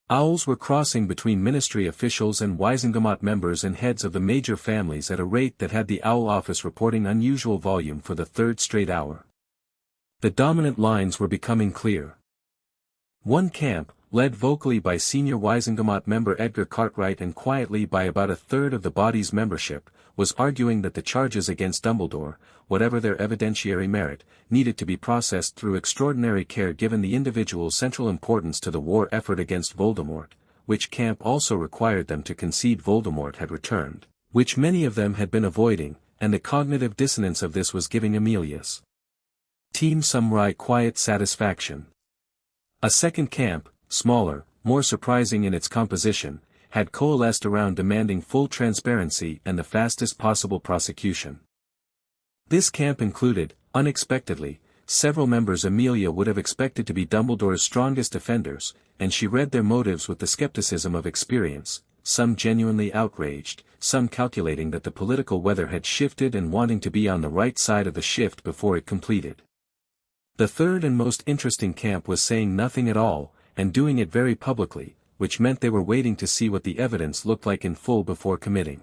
Owls were crossing between ministry officials and Wisingamot members and heads of the major families at a rate that had the Owl office reporting unusual volume for the third straight hour. The dominant lines were becoming clear. One camp, led vocally by senior Wisingamot member Edgar Cartwright and quietly by about a third of the body's membership, was arguing that the charges against Dumbledore, whatever their evidentiary merit, needed to be processed through extraordinary care given the individual's central importance to the war effort against Voldemort, which camp also required them to concede Voldemort had returned, which many of them had been avoiding, and the cognitive dissonance of this was giving Amelia's team some wry quiet satisfaction. A second camp, smaller, more surprising in its composition, had coalesced around demanding full transparency and the fastest possible prosecution. This camp included, unexpectedly, several members Amelia would have expected to be Dumbledore's strongest defenders, and she read their motives with the skepticism of experience, some genuinely outraged, some calculating that the political weather had shifted and wanting to be on the right side of the shift before it completed. The third and most interesting camp was saying nothing at all, and doing it very publicly, which meant they were waiting to see what the evidence looked like in full before committing.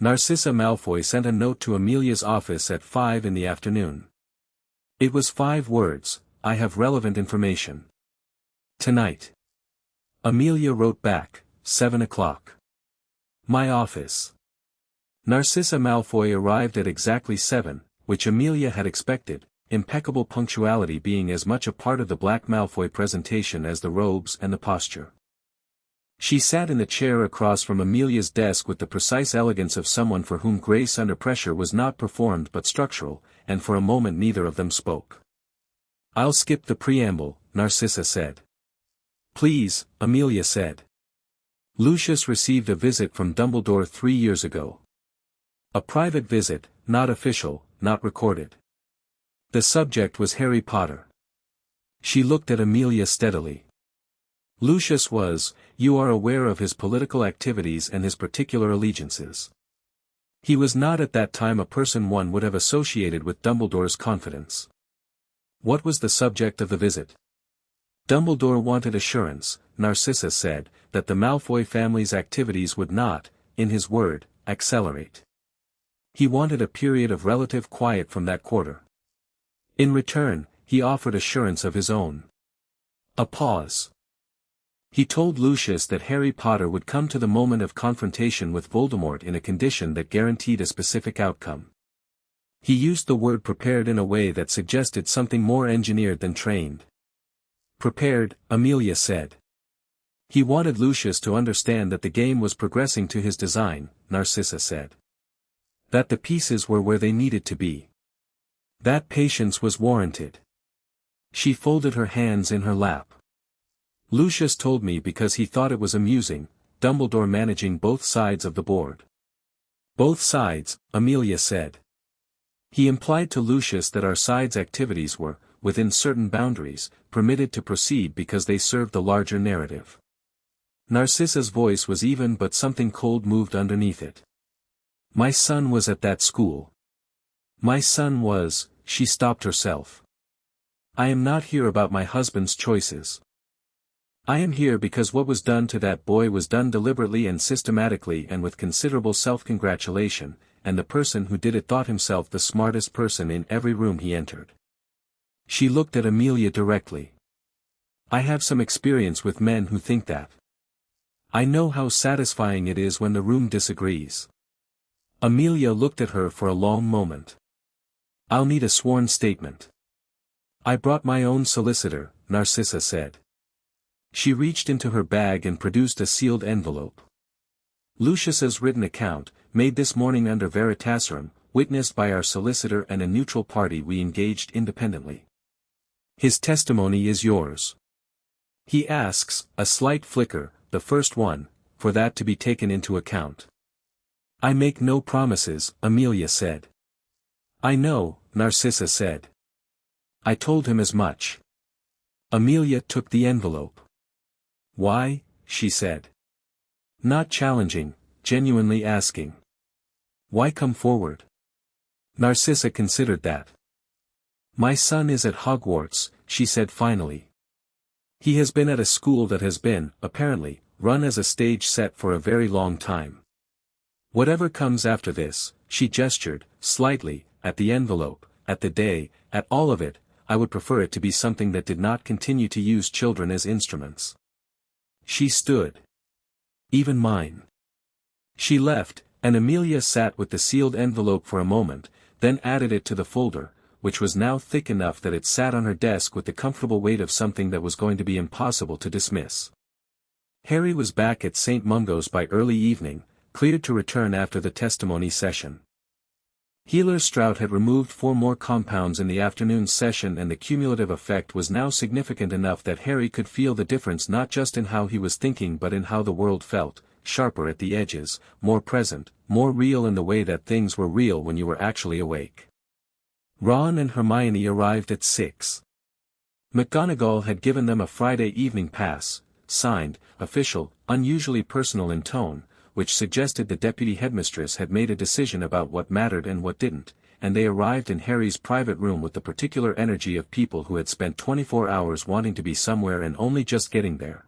Narcissa Malfoy sent a note to Amelia's office at 5 in the afternoon. It was 5 words, "I have relevant information. Tonight." Amelia wrote back, 7 o'clock. My office. Narcissa Malfoy arrived at exactly 7, which Amelia had expected, impeccable punctuality being as much a part of the Black Malfoy presentation as the robes and the posture. She sat in the chair across from Amelia's desk with the precise elegance of someone for whom grace under pressure was not performed but structural, and for a moment neither of them spoke. "I'll skip the preamble," Narcissa said. "Please," Amelia said. "Lucius received a visit from Dumbledore 3 years ago. A private visit, not official, not recorded. The subject was Harry Potter." She looked at Amelia steadily. "Lucius was, you are aware of his political activities and his particular allegiances. He was not at that time a person one would have associated with Dumbledore's confidence." "What was the subject of the visit?" "Dumbledore wanted assurance," Narcissa said, "that the Malfoy family's activities would not, in his word, accelerate. He wanted a period of relative quiet from that quarter. In return, he offered assurance of his own." A pause. "He told Lucius that Harry Potter would come to the moment of confrontation with Voldemort in a condition that guaranteed a specific outcome. He used the word prepared in a way that suggested something more engineered than trained." "Prepared," Amelia said. "He wanted Lucius to understand that the game was progressing to his design," Narcissa said. "That the pieces were where they needed to be. That patience was warranted." She folded her hands in her lap. "Lucius told me because he thought it was amusing, Dumbledore managing both sides of the board." "Both sides," Amelia said. "He implied to Lucius that our side's activities were, within certain boundaries, permitted to proceed because they served the larger narrative." Narcissa's voice was even but something cold moved underneath it. "My son was at that school. My son was," she stopped herself. "I am not here about my husband's choices. I am here because what was done to that boy was done deliberately and systematically and with considerable self-congratulation, and the person who did it thought himself the smartest person in every room he entered." She looked at Amelia directly. "I have some experience with men who think that. I know how satisfying it is when the room disagrees." Amelia looked at her for a long moment. "I'll need a sworn statement." "I brought my own solicitor," Narcissa said. She reached into her bag and produced a sealed envelope. "Lucius's written account, made this morning under Veritaserum, witnessed by our solicitor and a neutral party we engaged independently. His testimony is yours. He asks, a slight flicker, the first one, for that to be taken into account. I make no promises, Amelia said. I know, Narcissa said. I told him as much. Amelia took the envelope. Why? She said. Not challenging, genuinely asking. Why come forward? Narcissa considered that. My son is at Hogwarts, she said finally. He has been at a school that has been, apparently, run as a stage set for a very long time. Whatever comes after this, she gestured, slightly, at the envelope, at the day, at all of it, I would prefer it to be something that did not continue to use children as instruments. She stood. Even mine. She left, and Amelia sat with the sealed envelope for a moment, then added it to the folder, which was now thick enough that it sat on her desk with the comfortable weight of something that was going to be impossible to dismiss. Harry was back at St. Mungo's by early evening, cleared to return after the testimony session. Healer Strout had removed 4 more compounds in the afternoon session, and the cumulative effect was now significant enough that Harry could feel the difference not just in how he was thinking but in how the world felt, sharper at the edges, more present, more real in the way that things were real when you were actually awake. Ron and Hermione arrived at 6. McGonagall had given them a Friday evening pass, signed, official, unusually personal in tone, which suggested the deputy headmistress had made a decision about what mattered and what didn't, and they arrived in Harry's private room with the particular energy of people who had spent 24 hours wanting to be somewhere and only just getting there.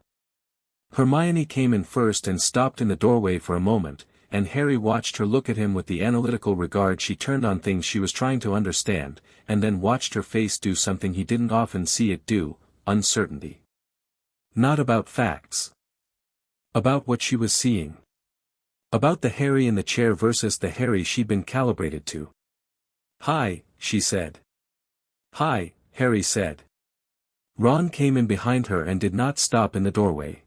Hermione came in first and stopped in the doorway for a moment, and Harry watched her look at him with the analytical regard she turned on things she was trying to understand, and then watched her face do something he didn't often see it do, uncertainty. Not about facts. About what she was seeing. About the Harry in the chair versus the Harry she'd been calibrated to. Hi, she said. Hi, Harry said. Ron came in behind her and did not stop in the doorway.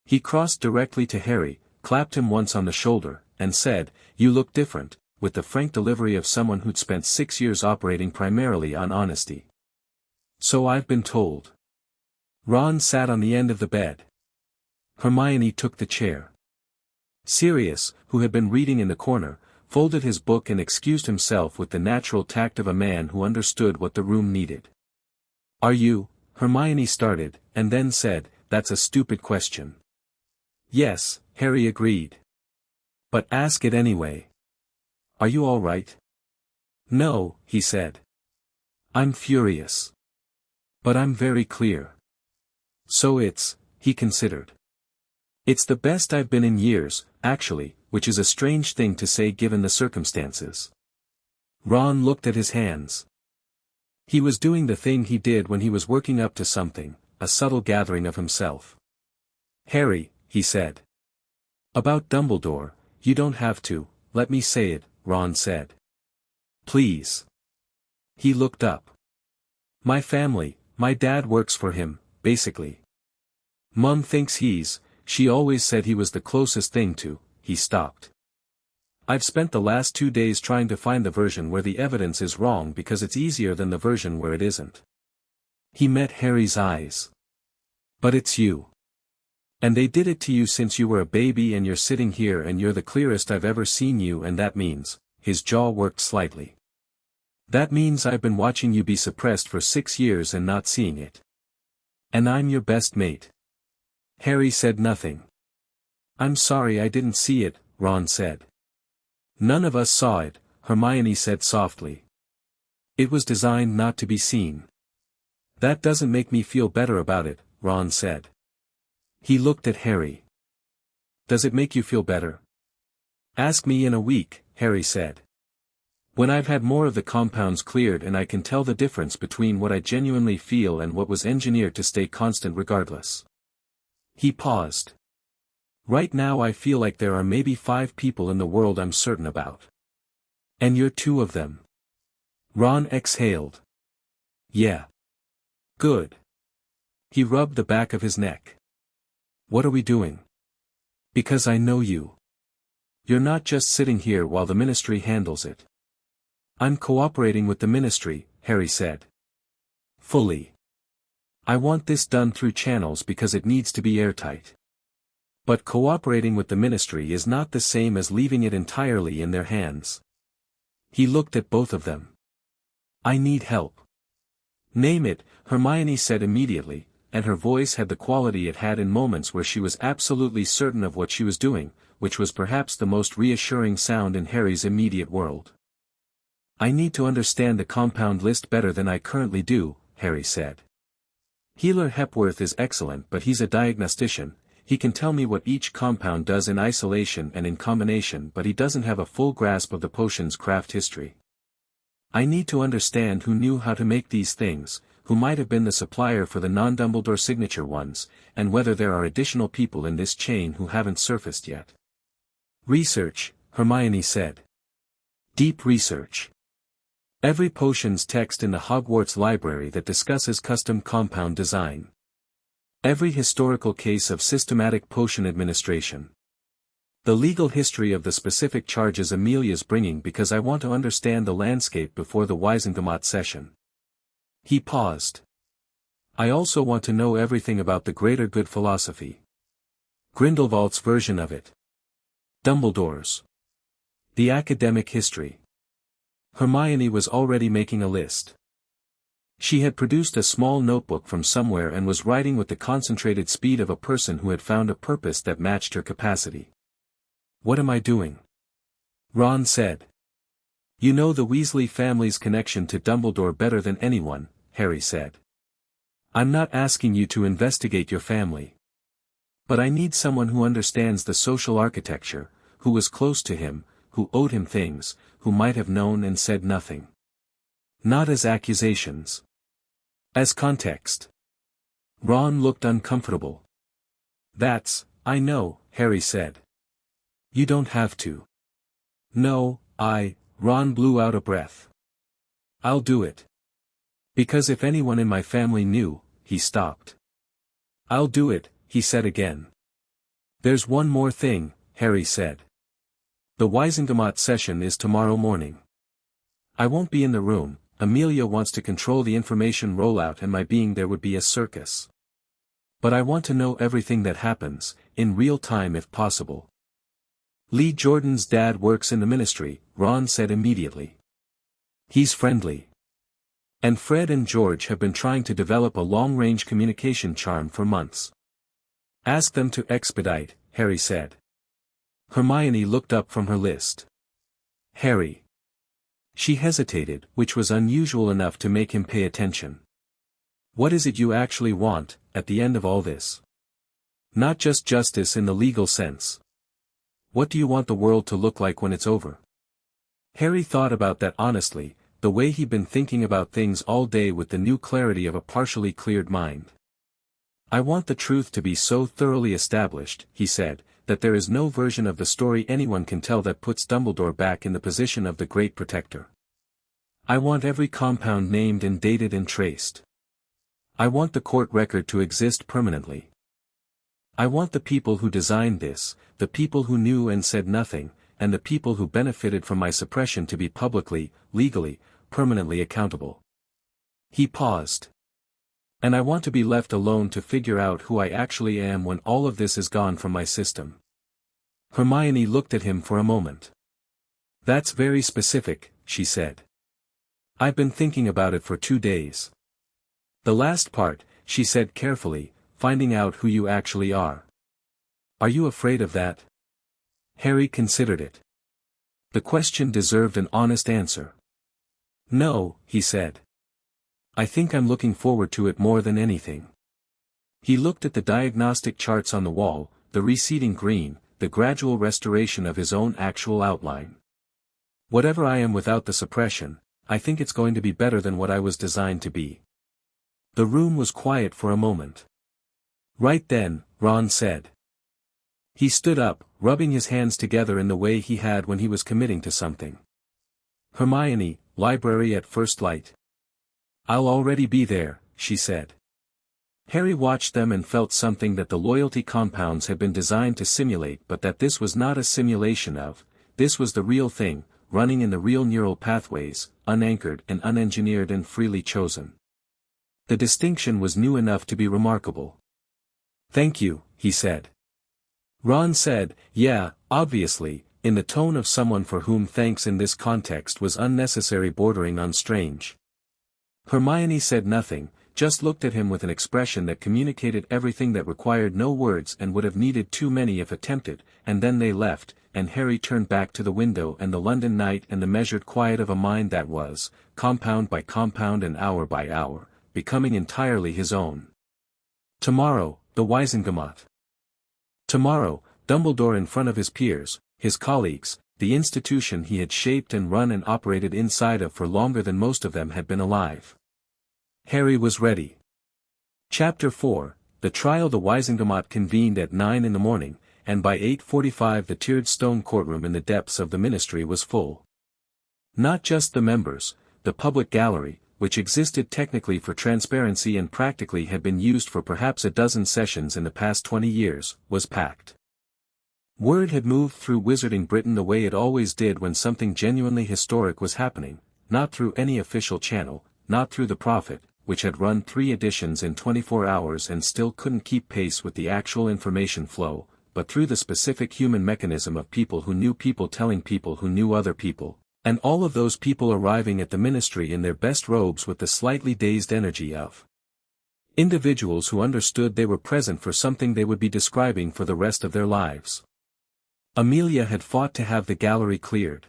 He crossed directly to Harry, clapped him once on the shoulder, and said, "You look different," with the frank delivery of someone who'd spent 6 years operating primarily on honesty. So I've been told. Ron sat on the end of the bed. Hermione took the chair. Sirius, who had been reading in the corner, folded his book and excused himself with the natural tact of a man who understood what the room needed. Are you? Hermione started, and then said, "That's a stupid question." Yes, Harry agreed. But ask it anyway. Are you all right? No, he said. I'm furious. But I'm very clear. So he considered. It's the best I've been in years, actually, which is a strange thing to say given the circumstances. Ron looked at his hands. He was doing the thing he did when he was working up to something, a subtle gathering of himself. Harry, he said. About Dumbledore, you don't have to, let me say it, Ron said. Please. He looked up. My family, my dad works for him, basically. Mum thinks she always said he was the closest thing to, he stopped. I've spent the last 2 days trying to find the version where the evidence is wrong because it's easier than the version where it isn't. He met Harry's eyes. But it's you. And they did it to you since you were a baby, and you're sitting here and you're the clearest I've ever seen you, and that means, his jaw worked slightly. That means I've been watching you be suppressed for 6 years and not seeing it. And I'm your best mate. Harry said nothing. I'm sorry I didn't see it, Ron said. None of us saw it, Hermione said softly. It was designed not to be seen. That doesn't make me feel better about it, Ron said. He looked at Harry. Does it make you feel better? Ask me in a week, Harry said. When I've had more of the compounds cleared and I can tell the difference between what I genuinely feel and what was engineered to stay constant regardless. He paused. Right now I feel like there are maybe 5 people in the world I'm certain about. And you're 2 of them. Ron exhaled. Yeah. Good. He rubbed the back of his neck. What are we doing? Because I know you. You're not just sitting here while the ministry handles it. I'm cooperating with the ministry, Harry said. Fully. I want this done through channels because it needs to be airtight. But cooperating with the ministry is not the same as leaving it entirely in their hands. He looked at both of them. I need help. Name it, Hermione said immediately, and her voice had the quality it had in moments where she was absolutely certain of what she was doing, which was perhaps the most reassuring sound in Harry's immediate world. I need to understand the compound list better than I currently do, Harry said. Healer Hepworth is excellent, but he's a diagnostician. He can tell me what each compound does in isolation and in combination, but he doesn't have a full grasp of the potion's craft history. I need to understand who knew how to make these things, who might have been the supplier for the non-Dumbledore signature ones, and whether there are additional people in this chain who haven't surfaced yet. Research, Hermione said. Deep research. Every potion's text in the Hogwarts library that discusses custom compound design. Every historical case of systematic potion administration. The legal history of the specific charges Amelia's bringing, because I want to understand the landscape before the Wisengamot session. He paused. I also want to know everything about the greater good philosophy. Grindelwald's version of it. Dumbledore's. The academic history. Hermione was already making a list. She had produced a small notebook from somewhere and was writing with the concentrated speed of a person who had found a purpose that matched her capacity. What am I doing? Ron said. You know the Weasley family's connection to Dumbledore better than anyone, Harry said. I'm not asking you to investigate your family. But I need someone who understands the social architecture, who was close to him, who owed him things, who might have known and said nothing. Not as accusations. As context. Ron looked uncomfortable. I know, Harry said. You don't have to. No, Ron blew out a breath. I'll do it. Because if anyone in my family knew, he stopped. I'll do it, he said again. There's one more thing, Harry said. The Wisengamot session is tomorrow morning. I won't be in the room. Amelia wants to control the information rollout and my being there would be a circus. But I want to know everything that happens, in real time if possible. Lee Jordan's dad works in the ministry, Ron said immediately. He's friendly. And Fred and George have been trying to develop a long-range communication charm for months. Ask them to expedite, Harry said. Hermione looked up from her list. Harry. She hesitated, which was unusual enough to make him pay attention. What is it you actually want, at the end of all this? Not just justice in the legal sense. What do you want the world to look like when it's over? Harry thought about that honestly, the way he'd been thinking about things all day with the new clarity of a partially cleared mind. I want the truth to be so thoroughly established, he said, that there is no version of the story anyone can tell that puts Dumbledore back in the position of the Great Protector. I want every compound named and dated and traced. I want the court record to exist permanently. I want the people who designed this, the people who knew and said nothing, and the people who benefited from my suppression to be publicly, legally, permanently accountable. He paused. And I want to be left alone to figure out who I actually am when all of this is gone from my system. Hermione looked at him for a moment. That's very specific, she said. I've been thinking about it for 2 days. The last part, she said carefully, finding out who you actually are. Are you afraid of that? Harry considered it. The question deserved an honest answer. No, he said. I think I'm looking forward to it more than anything. He looked at the diagnostic charts on the wall, the receding green, the gradual restoration of his own actual outline. Whatever I am without the suppression, I think it's going to be better than what I was designed to be. The room was quiet for a moment. Right then, Ron said. He stood up, rubbing his hands together in the way he had when he was committing to something. Hermione, library at first light. I'll already be there, she said. Harry watched them and felt something that the loyalty compounds had been designed to simulate, but that this was not a simulation of, this was the real thing, running in the real neural pathways, unanchored and unengineered and freely chosen. The distinction was new enough to be remarkable. "Thank you," he said. Ron said, "Yeah, obviously," in the tone of someone for whom thanks in this context was unnecessary, bordering on strange. Hermione said nothing, just looked at him with an expression that communicated everything that required no words and would have needed too many if attempted, and then they left, and Harry turned back to the window and the London night and the measured quiet of a mind that was, compound by compound and hour by hour, becoming entirely his own. Tomorrow, the Wizengamot. Tomorrow, Dumbledore in front of his peers, his colleagues, the institution he had shaped and run and operated inside of for longer than most of them had been alive. Harry was ready. Chapter 4, The Trial. The Wizengamot convened at 9 in the morning, and by 8:45 the tiered stone courtroom in the depths of the Ministry was full. Not just the members, the public gallery, which existed technically for transparency and practically had been used for perhaps a dozen sessions in the past 20 years, was packed. Word had moved through Wizarding Britain the way it always did when something genuinely historic was happening, not through any official channel, not through the Prophet, which had run 3 editions in 24 hours and still couldn't keep pace with the actual information flow, but through the specific human mechanism of people who knew people telling people who knew other people, and all of those people arriving at the Ministry in their best robes with the slightly dazed energy of individuals who understood they were present for something they would be describing for the rest of their lives. Amelia had fought to have the gallery cleared.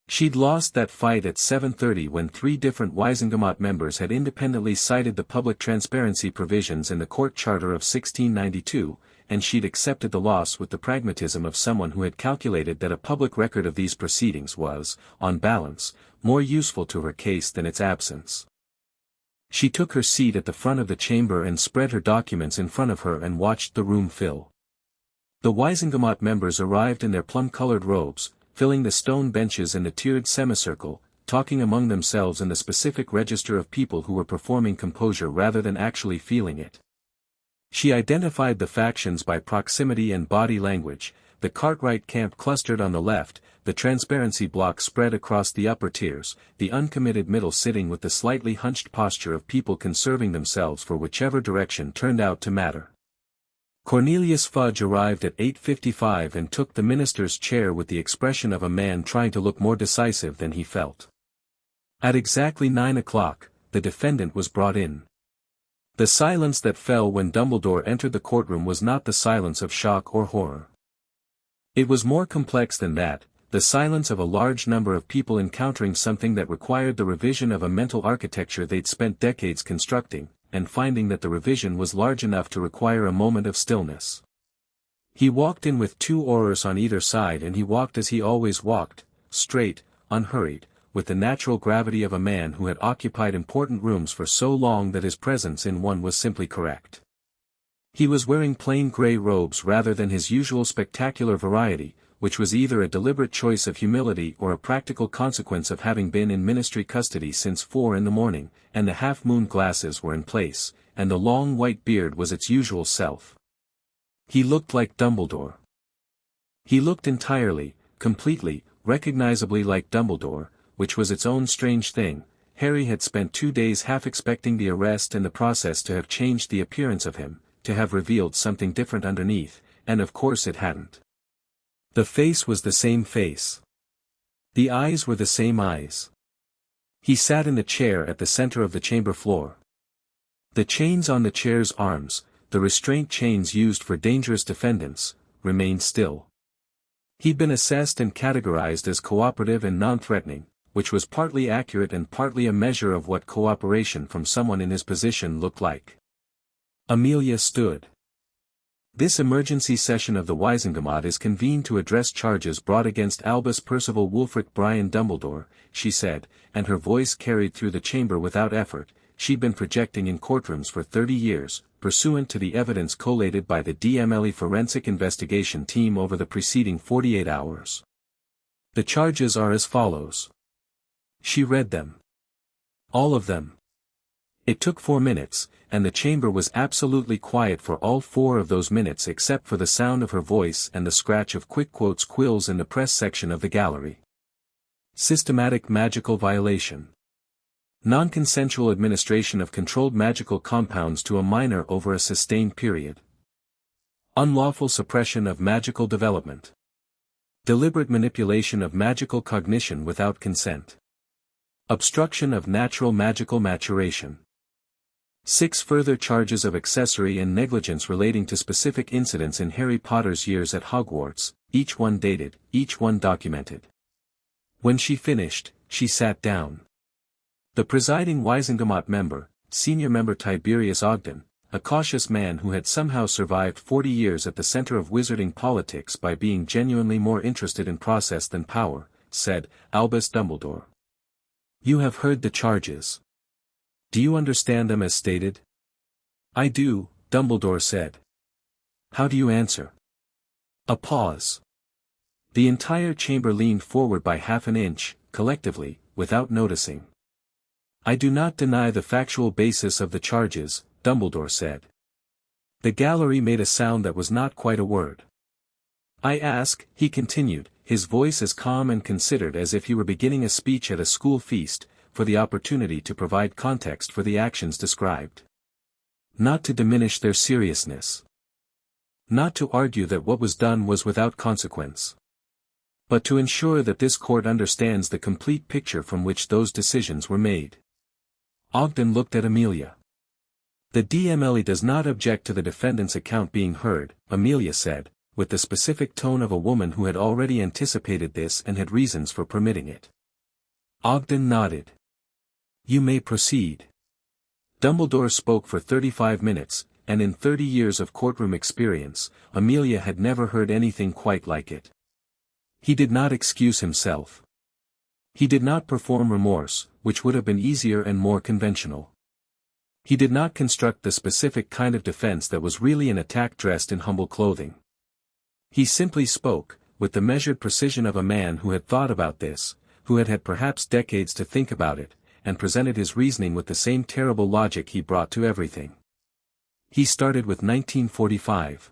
She'd lost that fight at 7:30 when 3 different Wizengamot members had independently cited the public transparency provisions in the Court Charter of 1692, and she'd accepted the loss with the pragmatism of someone who had calculated that a public record of these proceedings was, on balance, more useful to her case than its absence. She took her seat at the front of the chamber and spread her documents in front of her and watched the room fill. The Wizengamot members arrived in their plum-colored robes, filling the stone benches in the tiered semicircle, talking among themselves in the specific register of people who were performing composure rather than actually feeling it. She identified the factions by proximity and body language. The Cartwright camp clustered on the left, the transparency block spread across the upper tiers, the uncommitted middle sitting with the slightly hunched posture of people conserving themselves for whichever direction turned out to matter. Cornelius Fudge arrived at 8:55 and took the minister's chair with the expression of a man trying to look more decisive than he felt. At exactly 9 o'clock, the defendant was brought in. The silence that fell when Dumbledore entered the courtroom was not the silence of shock or horror. It was more complex than that, the silence of a large number of people encountering something that required the revision of a mental architecture they'd spent decades constructing, and finding that the revision was large enough to require a moment of stillness. He walked in with 2 Aurors on either side, and he walked as he always walked, straight, unhurried, with the natural gravity of a man who had occupied important rooms for so long that his presence in one was simply correct. He was wearing plain grey robes rather than his usual spectacular variety, which was either a deliberate choice of humility or a practical consequence of having been in ministry custody since 4 in the morning, and the half-moon glasses were in place, and the long white beard was its usual self. He looked like Dumbledore. He looked entirely, completely, recognizably like Dumbledore, which was its own strange thing. Harry had spent 2 days half expecting the arrest and the process to have changed the appearance of him, to have revealed something different underneath, and of course it hadn't. The face was the same face. The eyes were the same eyes. He sat in the chair at the center of the chamber floor. The chains on the chair's arms, the restraint chains used for dangerous defendants, remained still. He'd been assessed and categorized as cooperative and non-threatening, which was partly accurate and partly a measure of what cooperation from someone in his position looked like. Amelia stood. This emergency session of the Wizengamot is convened to address charges brought against Albus Percival Wulfric Brian Dumbledore, she said, and her voice carried through the chamber without effort. She'd been projecting in courtrooms for 30 years, pursuant to the evidence collated by the DMLE Forensic Investigation Team over the preceding 48 hours. The charges are as follows. She read them. All of them. It took 4 minutes, and the chamber was absolutely quiet for all 4 of those minutes except for the sound of her voice and the scratch of quick quotes quills in the press section of the gallery. Systematic magical violation. Non-consensual administration of controlled magical compounds to a minor over a sustained period. Unlawful suppression of magical development. Deliberate manipulation of magical cognition without consent. Obstruction of natural magical maturation. 6 further charges of accessory and negligence relating to specific incidents in Harry Potter's years at Hogwarts, each one dated, each one documented. When she finished, she sat down. The presiding Wisengamot member, senior member Tiberius Ogden, a cautious man who had somehow survived 40 years at the center of wizarding politics by being genuinely more interested in process than power, said, "Albus Dumbledore. You have heard the charges. Do you understand them as stated?" "I do," Dumbledore said. "How do you answer?" A pause. The entire chamber leaned forward by half an inch, collectively, without noticing. "I do not deny the factual basis of the charges," Dumbledore said. The gallery made a sound that was not quite a word. "I ask," he continued, his voice as calm and considered as if he were beginning a speech at a school feast, for the opportunity to provide context for the actions described. Not to diminish their seriousness. Not to argue that what was done was without consequence. But to ensure that this court understands the complete picture from which those decisions were made. Ogden looked at Amelia. "The DMLE does not object to the defendant's account being heard," Amelia said, with the specific tone of a woman who had already anticipated this and had reasons for permitting it. Ogden nodded. "You may proceed." Dumbledore spoke for 35 minutes, and in 30 years of courtroom experience, Amelia had never heard anything quite like it. He did not excuse himself. He did not perform remorse, which would have been easier and more conventional. He did not construct the specific kind of defense that was really an attack dressed in humble clothing. He simply spoke, with the measured precision of a man who had thought about this, who had had perhaps decades to think about it, and presented his reasoning with the same terrible logic he brought to everything. He started with 1945.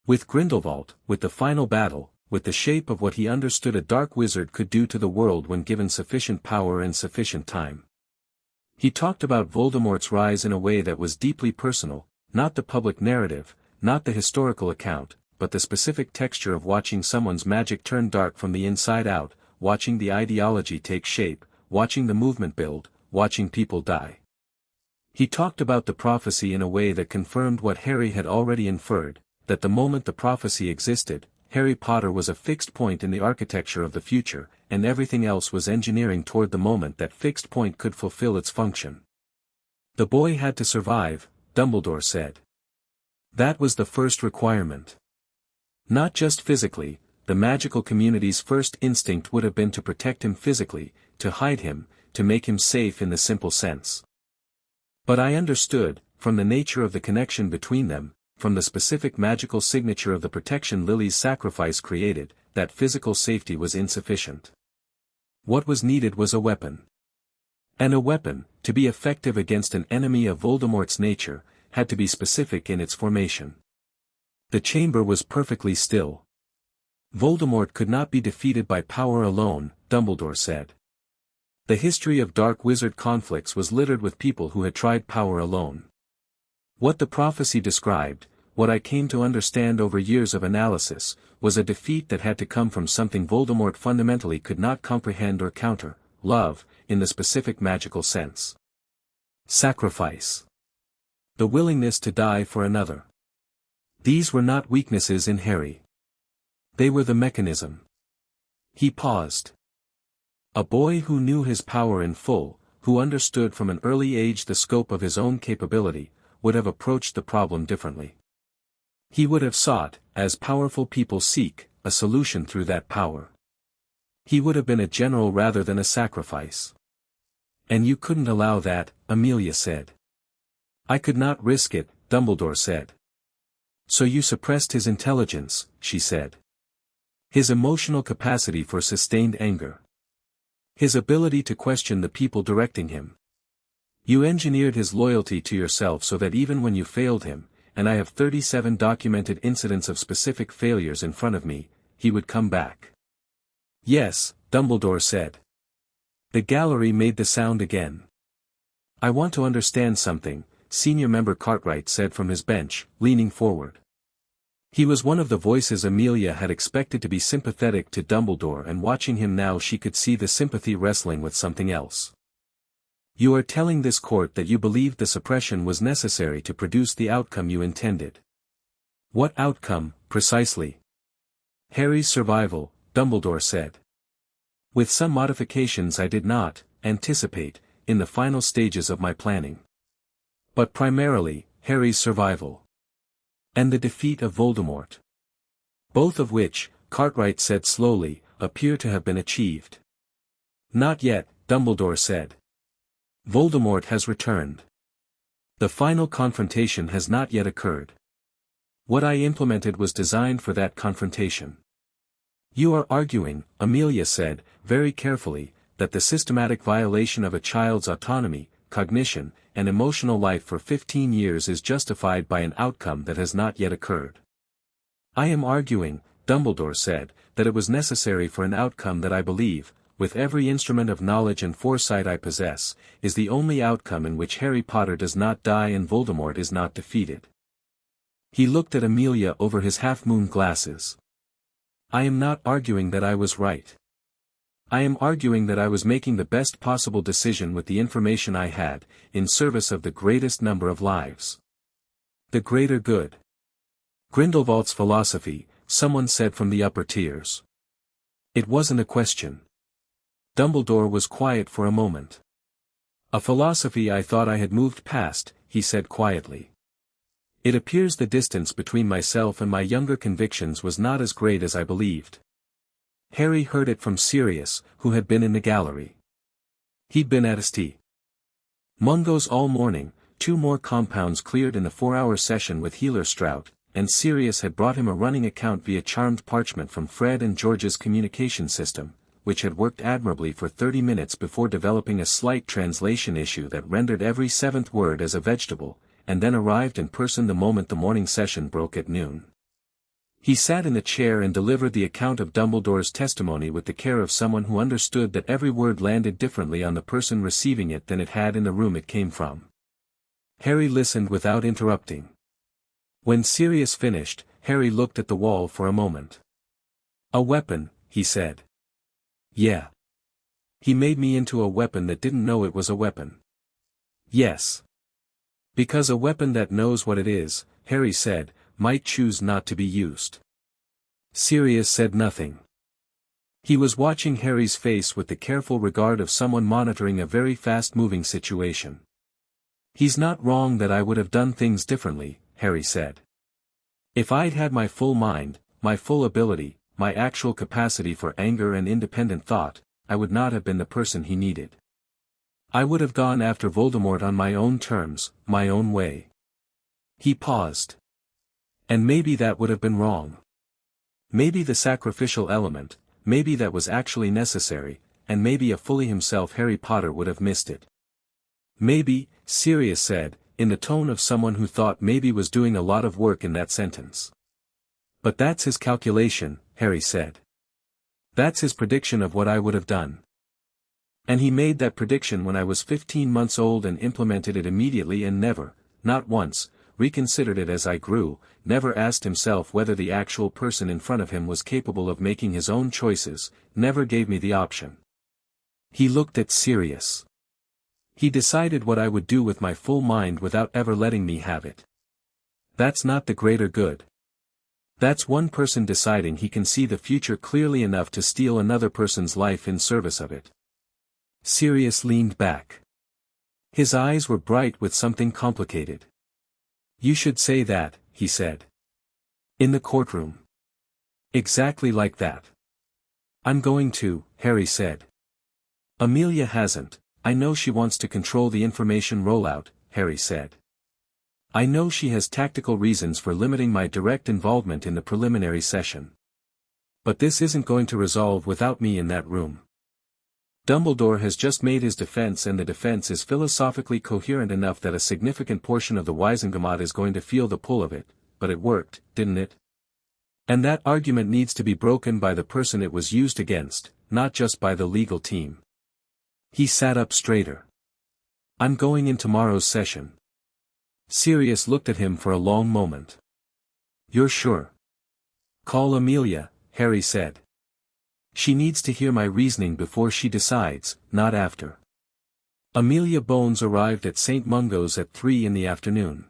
With Grindelwald, with the final battle, with the shape of what he understood a dark wizard could do to the world when given sufficient power and sufficient time. He talked about Voldemort's rise in a way that was deeply personal, not the public narrative, not the historical account, but the specific texture of watching someone's magic turn dark from the inside out, watching the ideology take shape, watching the movement build, watching people die. He talked about the prophecy in a way that confirmed what Harry had already inferred, that the moment the prophecy existed, Harry Potter was a fixed point in the architecture of the future, and everything else was engineering toward the moment that fixed point could fulfill its function. The boy had to survive, Dumbledore said. That was the first requirement. Not just physically, the magical community's first instinct would have been to protect him physically, to hide him, to make him safe in the simple sense. But I understood, from the nature of the connection between them, from the specific magical signature of the protection Lily's sacrifice created, that physical safety was insufficient. What was needed was a weapon. And a weapon, to be effective against an enemy of Voldemort's nature, had to be specific in its formation. The chamber was perfectly still. Voldemort could not be defeated by power alone, Dumbledore said. The history of dark wizard conflicts was littered with people who had tried power alone. What the prophecy described, what I came to understand over years of analysis, was a defeat that had to come from something Voldemort fundamentally could not comprehend or counter, love, in the specific magical sense. Sacrifice. The willingness to die for another. These were not weaknesses in Harry. They were the mechanism. He paused. A boy who knew his power in full, who understood from an early age the scope of his own capability, would have approached the problem differently. He would have sought, as powerful people seek, a solution through that power. He would have been a general rather than a sacrifice. And you couldn't allow that, Amelia said. I could not risk it, Dumbledore said. So you suppressed his intelligence, she said. His emotional capacity for sustained anger. His ability to question the people directing him. You engineered his loyalty to yourself so that even when you failed him, and I have 37 documented incidents of specific failures in front of me, he would come back. Yes, Dumbledore said. The gallery made the sound again. I want to understand something, Senior Member Cartwright said from his bench, leaning forward. He was one of the voices Amelia had expected to be sympathetic to Dumbledore, and watching him now she could see the sympathy wrestling with something else. You are telling this court that you believed the suppression was necessary to produce the outcome you intended. What outcome, precisely? Harry's survival, Dumbledore said. With some modifications I did not anticipate, in the final stages of my planning. But primarily, Harry's survival. And the defeat of Voldemort. Both of which, Cartwright said slowly, appear to have been achieved. Not yet, Dumbledore said. Voldemort has returned. The final confrontation has not yet occurred. What I implemented was designed for that confrontation. You are arguing, Amelia said, very carefully, that the systematic violation of a child's autonomy, cognition, and emotional life for 15 years is justified by an outcome that has not yet occurred. I am arguing, Dumbledore said, that it was necessary for an outcome that I believe, with every instrument of knowledge and foresight I possess, is the only outcome in which Harry Potter does not die and Voldemort is not defeated. He looked at Amelia over his half-moon glasses. I am not arguing that I was right. I am arguing that I was making the best possible decision with the information I had, in service of the greatest number of lives. The greater good. Grindelwald's philosophy, someone said from the upper tiers. It wasn't a question. Dumbledore was quiet for a moment. A philosophy I thought I had moved past, he said quietly. It appears the distance between myself and my younger convictions was not as great as I believed. Harry heard it from Sirius, who had been in the gallery. He'd been at St. Mungo's all morning, 2 more compounds cleared in the 4-hour session with Healer Strout, and Sirius had brought him a running account via charmed parchment from Fred and George's communication system, which had worked admirably for 30 minutes before developing a slight translation issue that rendered every 7th word as a vegetable, and then arrived in person the moment the morning session broke at noon. He sat in a chair and delivered the account of Dumbledore's testimony with the care of someone who understood that every word landed differently on the person receiving it than it had in the room it came from. Harry listened without interrupting. When Sirius finished, Harry looked at the wall for a moment. A weapon, he said. Yeah. He made me into a weapon that didn't know it was a weapon. Yes. Because a weapon that knows what it is, Harry said, might choose not to be used. Sirius said nothing. He was watching Harry's face with the careful regard of someone monitoring a very fast-moving situation. He's not wrong that I would have done things differently, Harry said. If I'd had my full mind, my full ability, my actual capacity for anger and independent thought, I would not have been the person he needed. I would have gone after Voldemort on my own terms, my own way. He paused. And maybe that would have been wrong. Maybe the sacrificial element, maybe that was actually necessary, and maybe a fully himself Harry Potter would have missed it. Maybe, Sirius said, in the tone of someone who thought maybe was doing a lot of work in that sentence. But that's his calculation, Harry said. That's his prediction of what I would have done. And he made that prediction when I was 15 months old and implemented it immediately and never, not once, reconsidered it as I grew, never asked himself whether the actual person in front of him was capable of making his own choices, never gave me the option. He looked at Sirius. He decided what I would do with my full mind without ever letting me have it. That's not the greater good. That's one person deciding he can see the future clearly enough to steal another person's life in service of it. Sirius leaned back. His eyes were bright with something complicated. You should say that, he said. In the courtroom. Exactly like that. I'm going to, Harry said. Amelia hasn't. I know she wants to control the information rollout, Harry said. I know she has tactical reasons for limiting my direct involvement in the preliminary session. But this isn't going to resolve without me in that room. Dumbledore has just made his defense, and the defense is philosophically coherent enough that a significant portion of the Wisengamot is going to feel the pull of it, but it worked, didn't it? And that argument needs to be broken by the person it was used against, not just by the legal team. He sat up straighter. I'm going in tomorrow's session. Sirius looked at him for a long moment. You're sure? Call Amelia, Harry said. She needs to hear my reasoning before she decides, not after. Amelia Bones arrived at St. Mungo's at 3 in the afternoon.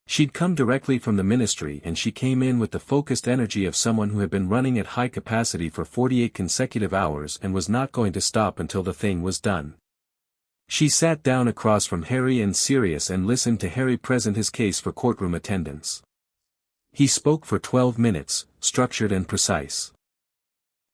She'd come directly from the ministry and she came in with the focused energy of someone who had been running at high capacity for 48 consecutive hours and was not going to stop until the thing was done. She sat down across from Harry and Sirius and listened to Harry present his case for courtroom attendance. He spoke for 12 minutes, structured and precise.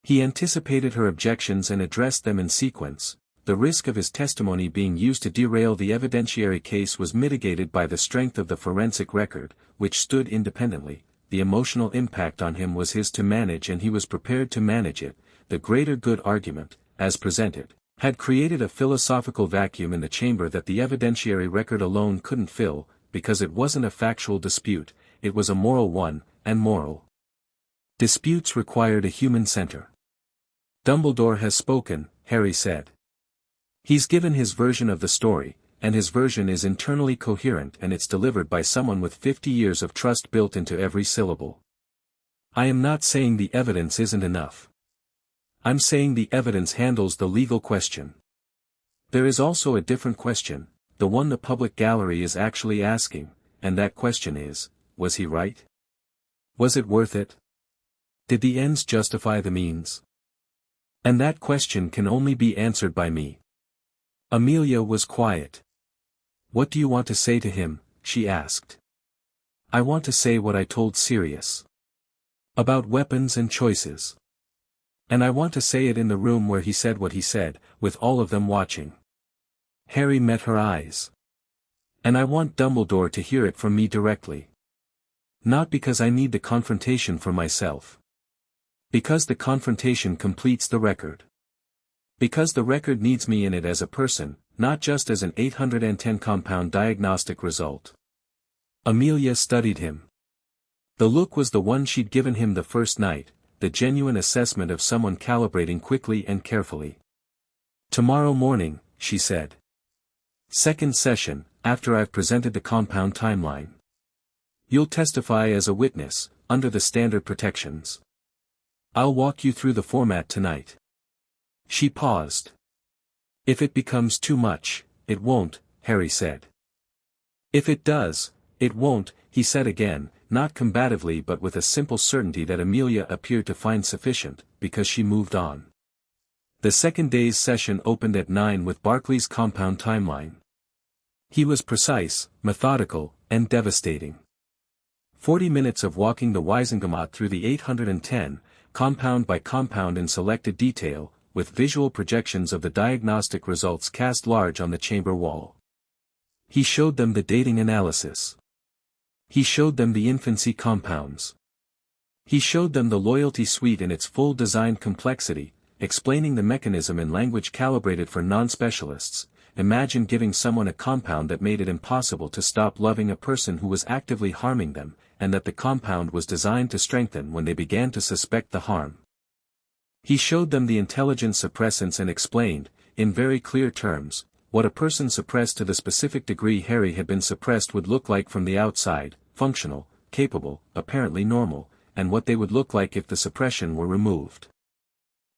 He anticipated her objections and addressed them in sequence. The risk of his testimony being used to derail the evidentiary case was mitigated by the strength of the forensic record, which stood independently. The emotional impact on him was his to manage and he was prepared to manage it. The greater good argument, as presented, had created a philosophical vacuum in the chamber that the evidentiary record alone couldn't fill, because it wasn't a factual dispute, it was a moral one, and moral disputes required a human center. Dumbledore has spoken, Harry said. He's given his version of the story, and his version is internally coherent and it's delivered by someone with 50 years of trust built into every syllable. I am not saying the evidence isn't enough. I'm saying the evidence handles the legal question. There is also a different question, the one the public gallery is actually asking, and that question is, was he right? Was it worth it? Did the ends justify the means? And that question can only be answered by me. Amelia was quiet. What do you want to say to him? She asked. I want to say what I told Sirius. About weapons and choices. And I want to say it in the room where he said what he said, with all of them watching. Harry met her eyes. And I want Dumbledore to hear it from me directly. Not because I need the confrontation for myself. Because the confrontation completes the record. Because the record needs me in it as a person, not just as an 810 compound diagnostic result. Amelia studied him. The look was the one she'd given him the first night, the genuine assessment of someone calibrating quickly and carefully. Tomorrow morning, she said. Second session, after I've presented the compound timeline. You'll testify as a witness, under the standard protections. I'll walk you through the format tonight. She paused. If it becomes too much, it won't, Harry said. If it does, it won't, he said again, not combatively but with a simple certainty that Amelia appeared to find sufficient, because she moved on. The second day's session opened at 9 with Barclay's compound timeline. He was precise, methodical, and devastating. 40 minutes of walking the Wiesengamot through the 810, compound by compound in selected detail, with visual projections of the diagnostic results cast large on the chamber wall. He showed them the dating analysis. He showed them the infancy compounds. He showed them the loyalty suite in its full design complexity, explaining the mechanism in language calibrated for non-specialists. Imagine giving someone a compound that made it impossible to stop loving a person who was actively harming them, and that the compound was designed to strengthen when they began to suspect the harm. He showed them the intelligence suppressants and explained, in very clear terms, what a person suppressed to the specific degree Harry had been suppressed would look like from the outside, functional, capable, apparently normal, and what they would look like if the suppression were removed.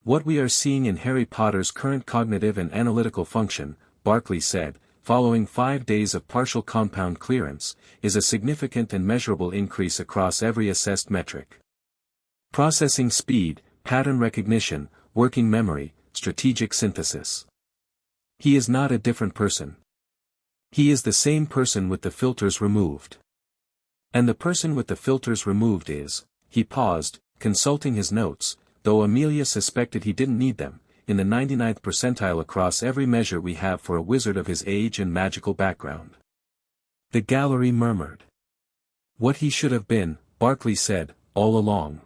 What we are seeing in Harry Potter's current cognitive and analytical function, Barclay said, following 5 days of partial compound clearance, is a significant and measurable increase across every assessed metric. Processing speed, pattern recognition, working memory, strategic synthesis. He is not a different person. He is the same person with the filters removed. And the person with the filters removed is, he paused, consulting his notes, though Amelia suspected he didn't need them, in the 99th percentile across every measure we have for a wizard of his age and magical background. The gallery murmured. What he should have been, Barclay said, all along.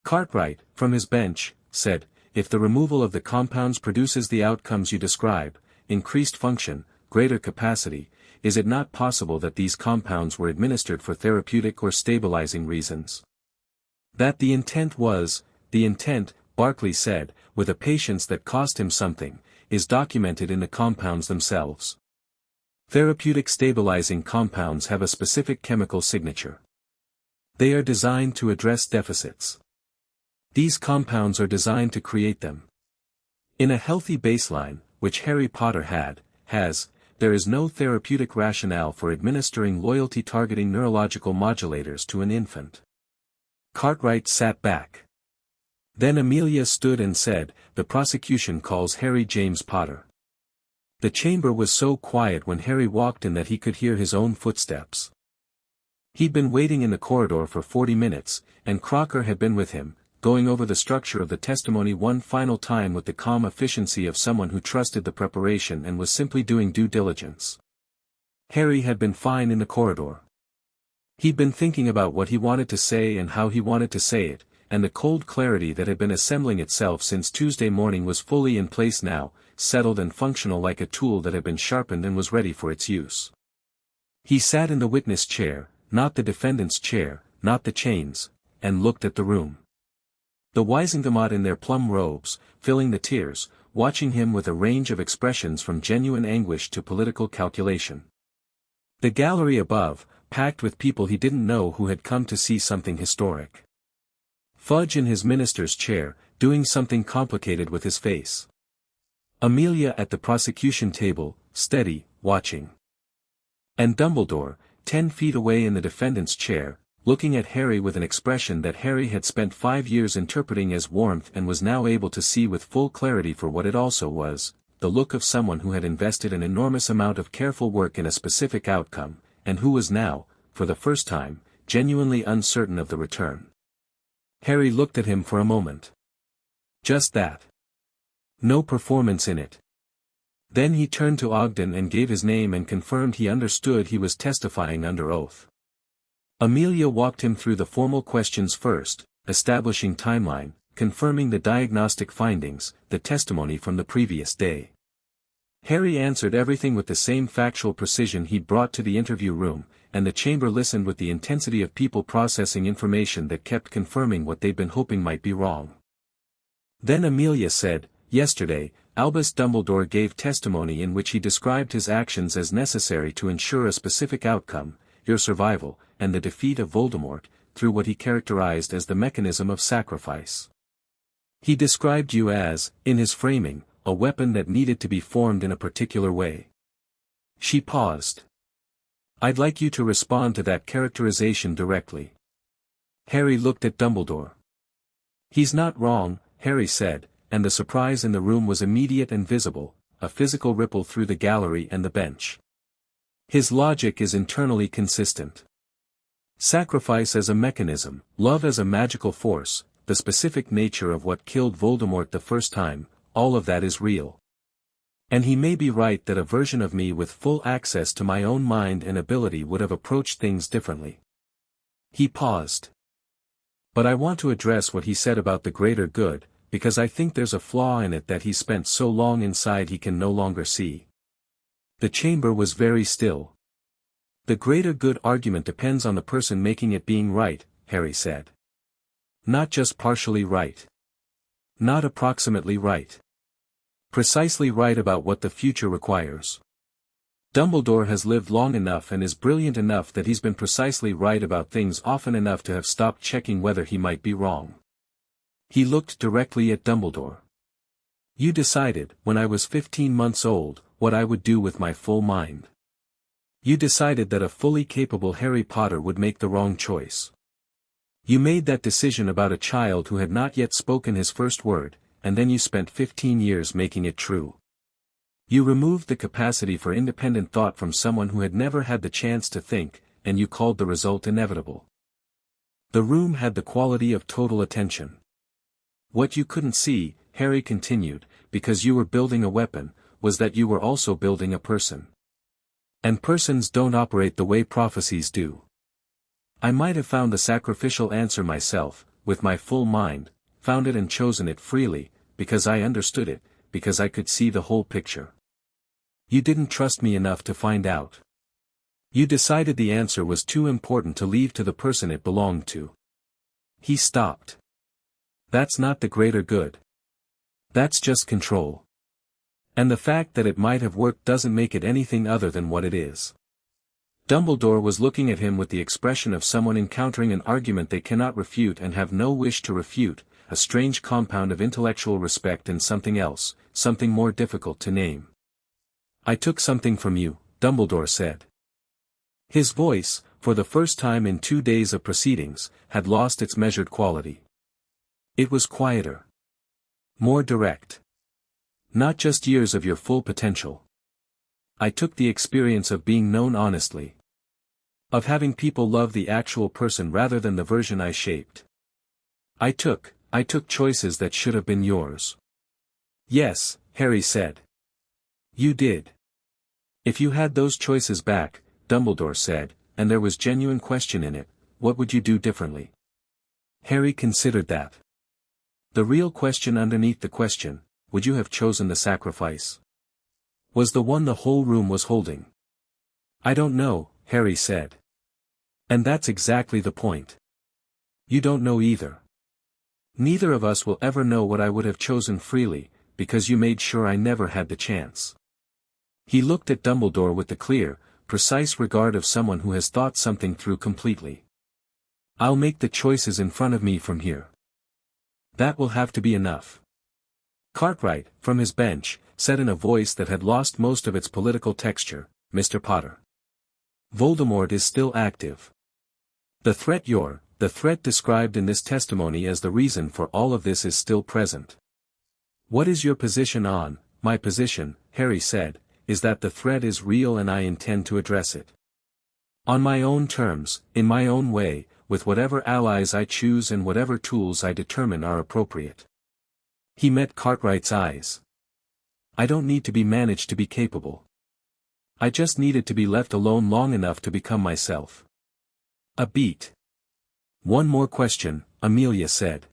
Cartwright, from his bench, said, if the removal of the compounds produces the outcomes you describe, increased function, greater capacity, is it not possible that these compounds were administered for therapeutic or stabilizing reasons? That the intent, Barclay said, with a patience that cost him something, is documented in the compounds themselves. Therapeutic stabilizing compounds have a specific chemical signature. They are designed to address deficits. These compounds are designed to create them. In a healthy baseline, which Harry Potter has, there is no therapeutic rationale for administering loyalty-targeting neurological modulators to an infant. Cartwright sat back. Then Amelia stood and said, "The prosecution calls Harry James Potter." The chamber was so quiet when Harry walked in that he could hear his own footsteps. He'd been waiting in the corridor for 40 minutes, and Crocker had been with him, going over the structure of the testimony one final time with the calm efficiency of someone who trusted the preparation and was simply doing due diligence. Harry had been fine in the corridor. He'd been thinking about what he wanted to say and how he wanted to say it, and the cold clarity that had been assembling itself since Tuesday morning was fully in place now, settled and functional like a tool that had been sharpened and was ready for its use. He sat in the witness chair, not the defendant's chair, not the chains, and looked at the room. The Wisengamot in their plum robes, filling the tiers, watching him with a range of expressions from genuine anguish to political calculation. The gallery above, packed with people he didn't know who had come to see something historic. Fudge in his minister's chair, doing something complicated with his face. Amelia at the prosecution table, steady, watching. And Dumbledore, 10 feet away in the defendant's chair, looking at Harry with an expression that Harry had spent 5 years interpreting as warmth and was now able to see with full clarity for what it also was, the look of someone who had invested an enormous amount of careful work in a specific outcome, and who was now, for the first time, genuinely uncertain of the return. Harry looked at him for a moment. Just that. No performance in it. Then he turned to Ogden and gave his name and confirmed he understood he was testifying under oath. Amelia walked him through the formal questions first, establishing timeline, confirming the diagnostic findings, the testimony from the previous day. Harry answered everything with the same factual precision he'd brought to the interview room, and the chamber listened with the intensity of people processing information that kept confirming what they'd been hoping might be wrong. Then Amelia said, "Yesterday, Albus Dumbledore gave testimony in which he described his actions as necessary to ensure a specific outcome, your survival, and the defeat of Voldemort, through what he characterized as the mechanism of sacrifice. He described you as, in his framing, a weapon that needed to be formed in a particular way." She paused. "I'd like you to respond to that characterization directly." Harry looked at Dumbledore. "He's not wrong," Harry said, and the surprise in the room was immediate and visible, a physical ripple through the gallery and the bench. "His logic is internally consistent. Sacrifice as a mechanism, love as a magical force, the specific nature of what killed Voldemort the first time, all of that is real. And he may be right that a version of me with full access to my own mind and ability would have approached things differently." He paused. "But I want to address what he said about the greater good, because I think there's a flaw in it that he spent so long inside he can no longer see." The chamber was very still. "The greater good argument depends on the person making it being right," Harry said. "Not just partially right. Not approximately right. Precisely right about what the future requires. Dumbledore has lived long enough and is brilliant enough that he's been precisely right about things often enough to have stopped checking whether he might be wrong." He looked directly at Dumbledore. "You decided, when I was 15 months old, what I would do with my full mind. You decided that a fully capable Harry Potter would make the wrong choice. You made that decision about a child who had not yet spoken his first word, and then you spent 15 years making it true. You removed the capacity for independent thought from someone who had never had the chance to think, and you called the result inevitable." The room had the quality of total attention. "What you couldn't see," Harry continued, "because you were building a weapon, was that you were also building a person. And persons don't operate the way prophecies do. I might have found the sacrificial answer myself, with my full mind, found it and chosen it freely, because I understood it, because I could see the whole picture. You didn't trust me enough to find out. You decided the answer was too important to leave to the person it belonged to." He stopped. "That's not the greater good. That's just control. And the fact that it might have worked doesn't make it anything other than what it is. Dumbledore was looking at him with the expression of someone encountering an argument they cannot refute and have no wish to refute, a strange compound of intellectual respect and something else, something more difficult to name. "I took something from you," Dumbledore said. His voice, for the first time in 2 days of proceedings, had lost its measured quality. It was quieter. More direct. "Not just years of your full potential. I took the experience of being known honestly. Of having people love the actual person rather than the version I shaped. I took choices that should have been yours." "Yes," Harry said. "You did. If you had those choices back," Dumbledore said, and there was genuine question in it, "what would you do differently?" Harry considered that. The real question underneath the question, would you have chosen the sacrifice? Was the one the whole room was holding. "I don't know," Harry said. "And that's exactly the point. You don't know either. Neither of us will ever know what I would have chosen freely, because you made sure I never had the chance." He looked at Dumbledore with the clear, precise regard of someone who has thought something through completely. "I'll make the choices in front of me from here. That will have to be enough." Cartwright, from his bench, said in a voice that had lost most of its political texture, "Mr. Potter. Voldemort is still active. The threat described in this testimony as the reason for all of this is still present." "What is your position on?" "My position," Harry said, "is that the threat is real and I intend to address it. On my own terms, in my own way, with whatever allies I choose and whatever tools I determine are appropriate." He met Cartwright's eyes. "I don't need to be managed to be capable. I just needed to be left alone long enough to become myself." A beat. "One more question," Amelia said.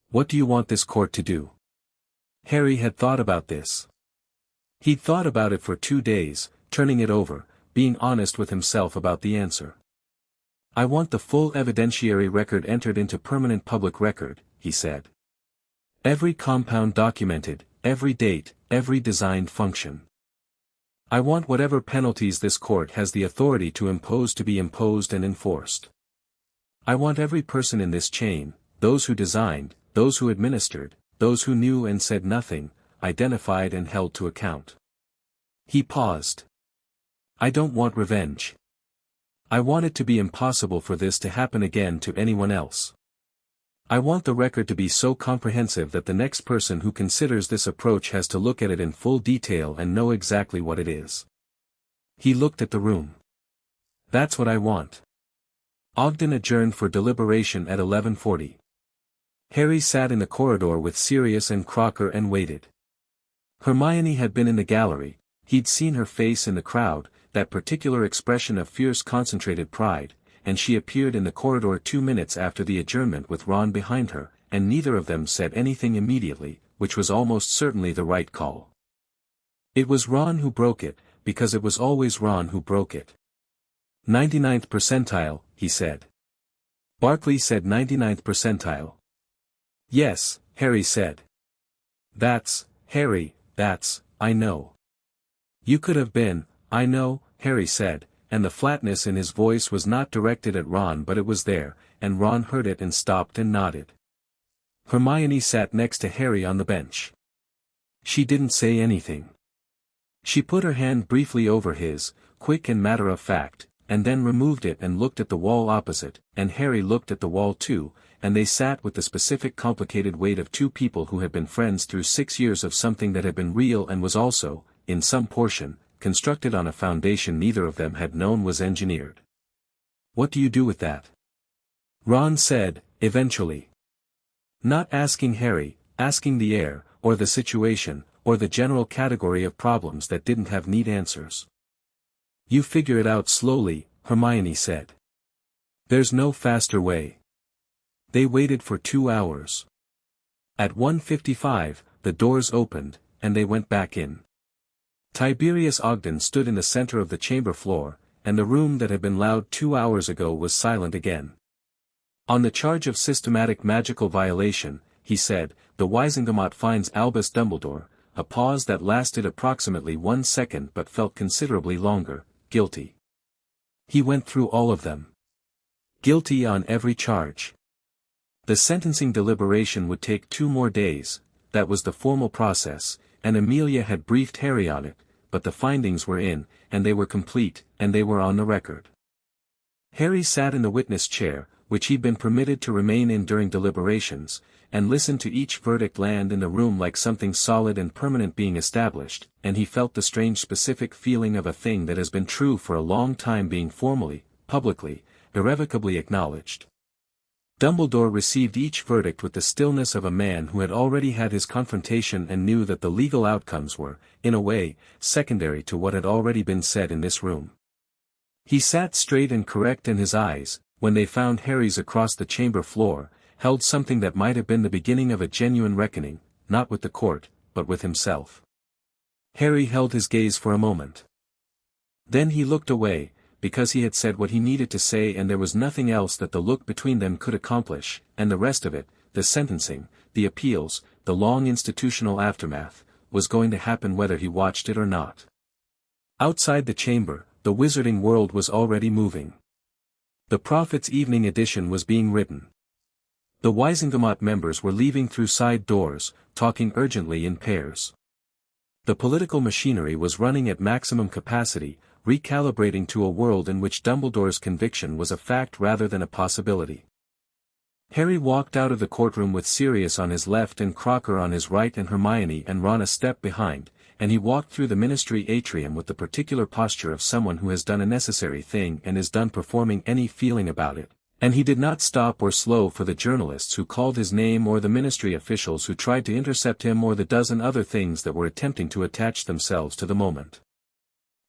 "What do you want this court to do?" Harry had thought about this. He'd thought about it for 2 days, turning it over, being honest with himself about the answer. "I want the full evidentiary record entered into permanent public record," he said. "Every compound documented, every date, every designed function. I want whatever penalties this court has the authority to impose to be imposed and enforced. I want every person in this chain, those who designed, those who administered, those who knew and said nothing, identified and held to account." He paused. "I don't want revenge. I want it to be impossible for this to happen again to anyone else. I want the record to be so comprehensive that the next person who considers this approach has to look at it in full detail and know exactly what it is." He looked at the room. "That's what I want." Ogden adjourned for deliberation at 11:40. Harry sat in the corridor with Sirius and Crocker and waited. Hermione had been in the gallery, he'd seen her face in the crowd, that particular expression of fierce concentrated pride, and she appeared in the corridor 2 minutes after the adjournment with Ron behind her, and neither of them said anything immediately, which was almost certainly the right call. It was Ron who broke it, because it was always Ron who broke it. 99th percentile, he said. Barkley said 99th percentile. "Yes," Harry said. Harry, I know. You could have been, I know," Harry said, and the flatness in his voice was not directed at Ron but it was there, and Ron heard it and stopped and nodded. Hermione sat next to Harry on the bench. She didn't say anything. She put her hand briefly over his, quick and matter-of-fact, and then removed it and looked at the wall opposite, and Harry looked at the wall too, and they sat with the specific complicated weight of two people who had been friends through 6 years of something that had been real and was also, in some portion, constructed on a foundation neither of them had known was engineered. "What do you do with that?" Ron said, eventually. Not asking Harry, asking the air, or the situation, or the general category of problems that didn't have neat answers. "You figure it out slowly," Hermione said. "There's no faster way." They waited for 2 hours. At 1:55, the doors opened, and they went back in. Tiberius Ogden stood in the center of the chamber floor, and the room that had been loud 2 hours ago was silent again. "On the charge of systematic magical violation," he said, "the Wisengamot finds Albus Dumbledore, a pause that lasted approximately 1 second but felt considerably longer. Guilty. He went through all of them. Guilty on every charge. The sentencing deliberation would take 2 more days, that was the formal process, and Amelia had briefed Harry on it, but the findings were in, and they were complete, and they were on the record. Harry sat in the witness chair, which he'd been permitted to remain in during deliberations, and listened to each verdict land in the room like something solid and permanent being established, and he felt the strange specific feeling of a thing that has been true for a long time being formally, publicly, irrevocably acknowledged. Dumbledore received each verdict with the stillness of a man who had already had his confrontation and knew that the legal outcomes were, in a way, secondary to what had already been said in this room. He sat straight and correct, and his eyes, when they found Harry's across the chamber floor, held something that might have been the beginning of a genuine reckoning, not with the court, but with himself. Harry held his gaze for a moment. Then he looked away, because he had said what he needed to say and there was nothing else that the look between them could accomplish, and the rest of it, the sentencing, the appeals, the long institutional aftermath, was going to happen whether he watched it or not. Outside the chamber, the wizarding world was already moving. The Prophet's Evening Edition was being written. The Wisengamot members were leaving through side doors, talking urgently in pairs. The political machinery was running at maximum capacity, recalibrating to a world in which Dumbledore's conviction was a fact rather than a possibility. Harry walked out of the courtroom with Sirius on his left and Crocker on his right and Hermione and Ron a step behind, and he walked through the ministry atrium with the particular posture of someone who has done a necessary thing and is done performing any feeling about it, and he did not stop or slow for the journalists who called his name or the ministry officials who tried to intercept him or the dozen other things that were attempting to attach themselves to the moment.